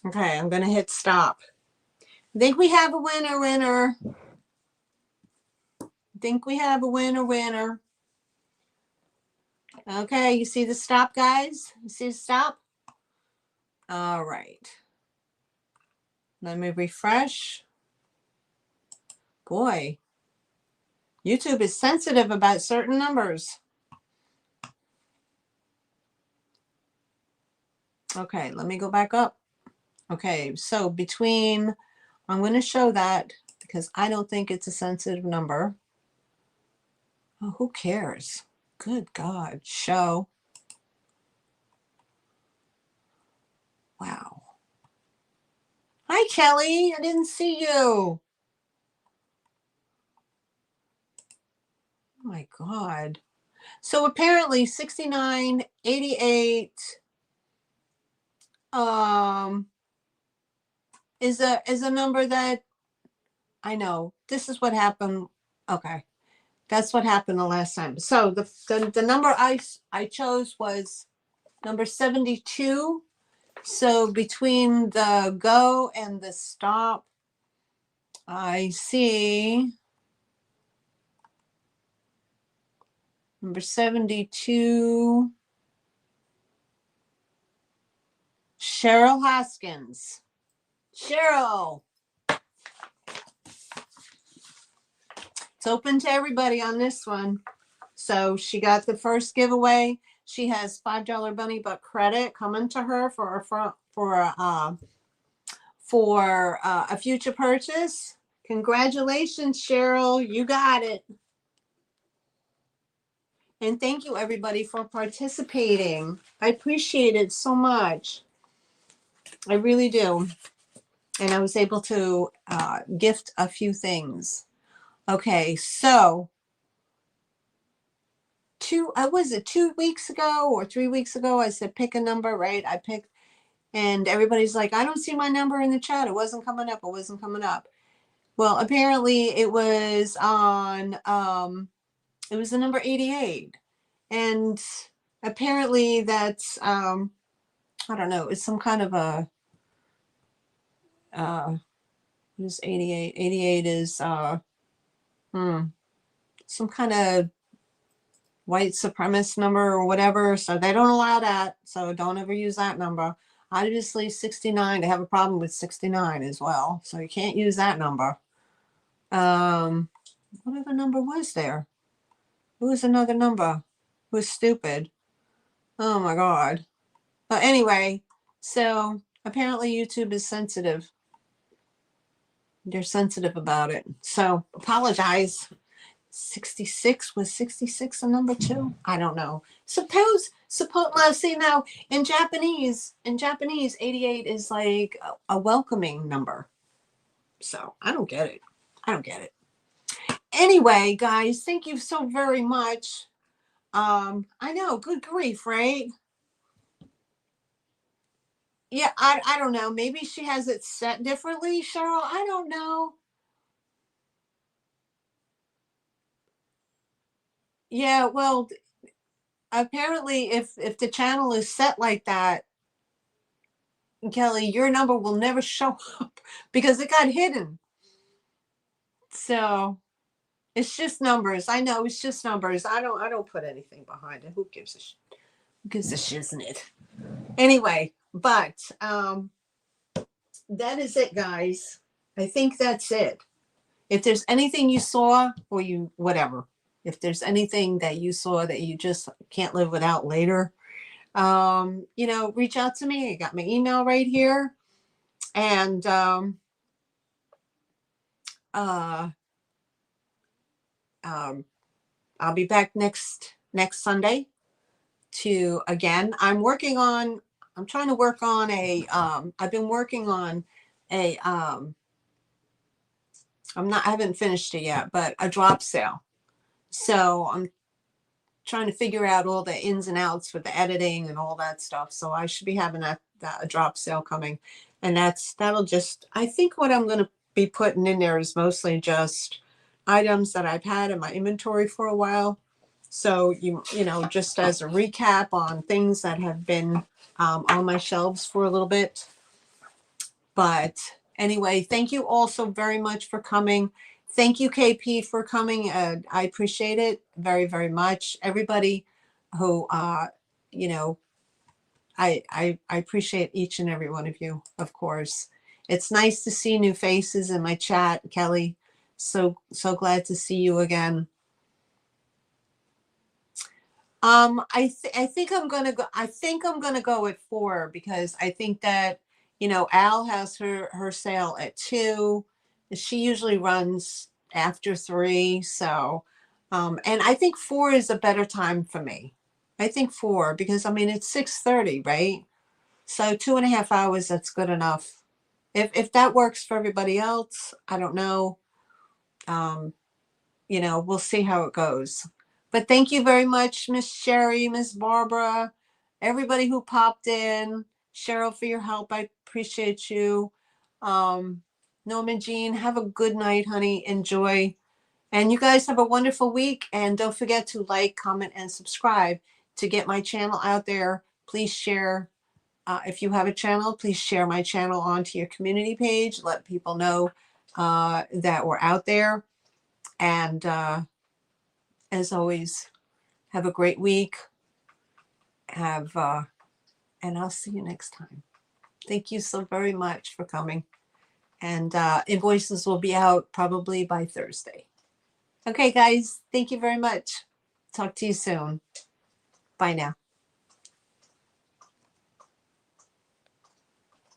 Okay, I'm going to hit stop. I think we have a winner. I think we have a winner. Okay, you see the stop, guys? You see the stop? All right. Let me refresh. Boy, YouTube is sensitive about certain numbers. Okay, let me go back up. Okay, so between, I'm going to show that because I don't think it's a sensitive number. Oh, who cares? Good God, show. Wow. Hi, Kelly. I didn't see you. Oh my God. So apparently 69, 88 is a number that I know. This is what happened. Okay. That's what happened the last time. So the number I chose was number 72. So between the go and the stop, I see number 72, Cheryl Hoskins. Cheryl. It's open to everybody on this one. So she got the first giveaway. She has $5 Bunny Buck credit coming to her for a future purchase. Congratulations, Cheryl. You got it. And thank you, everybody, for participating. I appreciate it so much. I really do. And I was able to gift a few things. Okay, so was it 2 weeks ago or 3 weeks ago? I said pick a number, right? I picked, and everybody's like, I don't see my number in the chat. It wasn't coming up. It wasn't coming up. Well, apparently it was on. It was the number 88, and apparently that's I don't know. It's some kind of a. What is 88? 88 is some kind of white supremacist number or whatever. So they don't allow that. So don't ever use that number. Obviously 69, they have a problem with 69 as well. So you can't use that number. What other number was there? What was another number? was stupid. Oh my God. But anyway, so apparently YouTube is sensitive. They're sensitive about it. So apologize. 66, was 66 a number two? I don't know. Suppose now see now in Japanese 88 is like a welcoming number. So I don't get it. I don't get it. Anyway, guys, thank you so very much. I know, good grief, right? Yeah, I don't know. Maybe she has it set differently, Cheryl. I don't know. Yeah, well, apparently if the channel is set like that, Kelly, your number will never show up because it got hidden. So it's just numbers. I know it's just numbers. I don't put anything behind it. Who gives a who gives a shiznit? Anyway, but that is it, guys. I think that's it. If there's anything you saw or you whatever, if there's anything that you saw that you just can't live without later, reach out to me. I got my email right here. And I'll be back next Sunday to again. I'm trying to work on I've been working on a I haven't finished it yet, but a drop sale. So I'm trying to figure out all the ins and outs with the editing and all that stuff. So I should be having a drop sale coming, and that'll just, I think what I'm going to be putting in there is mostly just items that I've had in my inventory for a while. So just as a recap on things that have been on my shelves for a little bit. But anyway, thank you all so very much for coming. Thank you, KP, for coming. I appreciate it very, very much. Everybody who, I appreciate each and every one of you, of course. It's nice to see new faces in my chat, Kelly. So glad to see you again. I think I'm gonna go. I think I'm gonna go at 4 because I think that Al has her sale at 2. She usually runs after 3. So, and I think 4 is a better time for me. I think 4 because it's 6:30, right? So 2.5 hours. That's good enough. If that works for everybody else, I don't know. We'll see how it goes. But thank you very much, Miss Sherry, Miss Barbara, everybody who popped in. Cheryl, for your help. I appreciate you. Norma Jean, have a good night, honey. Enjoy. And you guys have a wonderful week. And don't forget to like, comment, and subscribe to get my channel out there. Please share. If you have a channel, please share my channel onto your community page. Let people know that we're out there. And as always, have a great week. And I'll see you next time. Thank you so very much for coming. And invoices will be out probably by Thursday. Okay, guys, thank you very much. Talk to you soon. Bye now.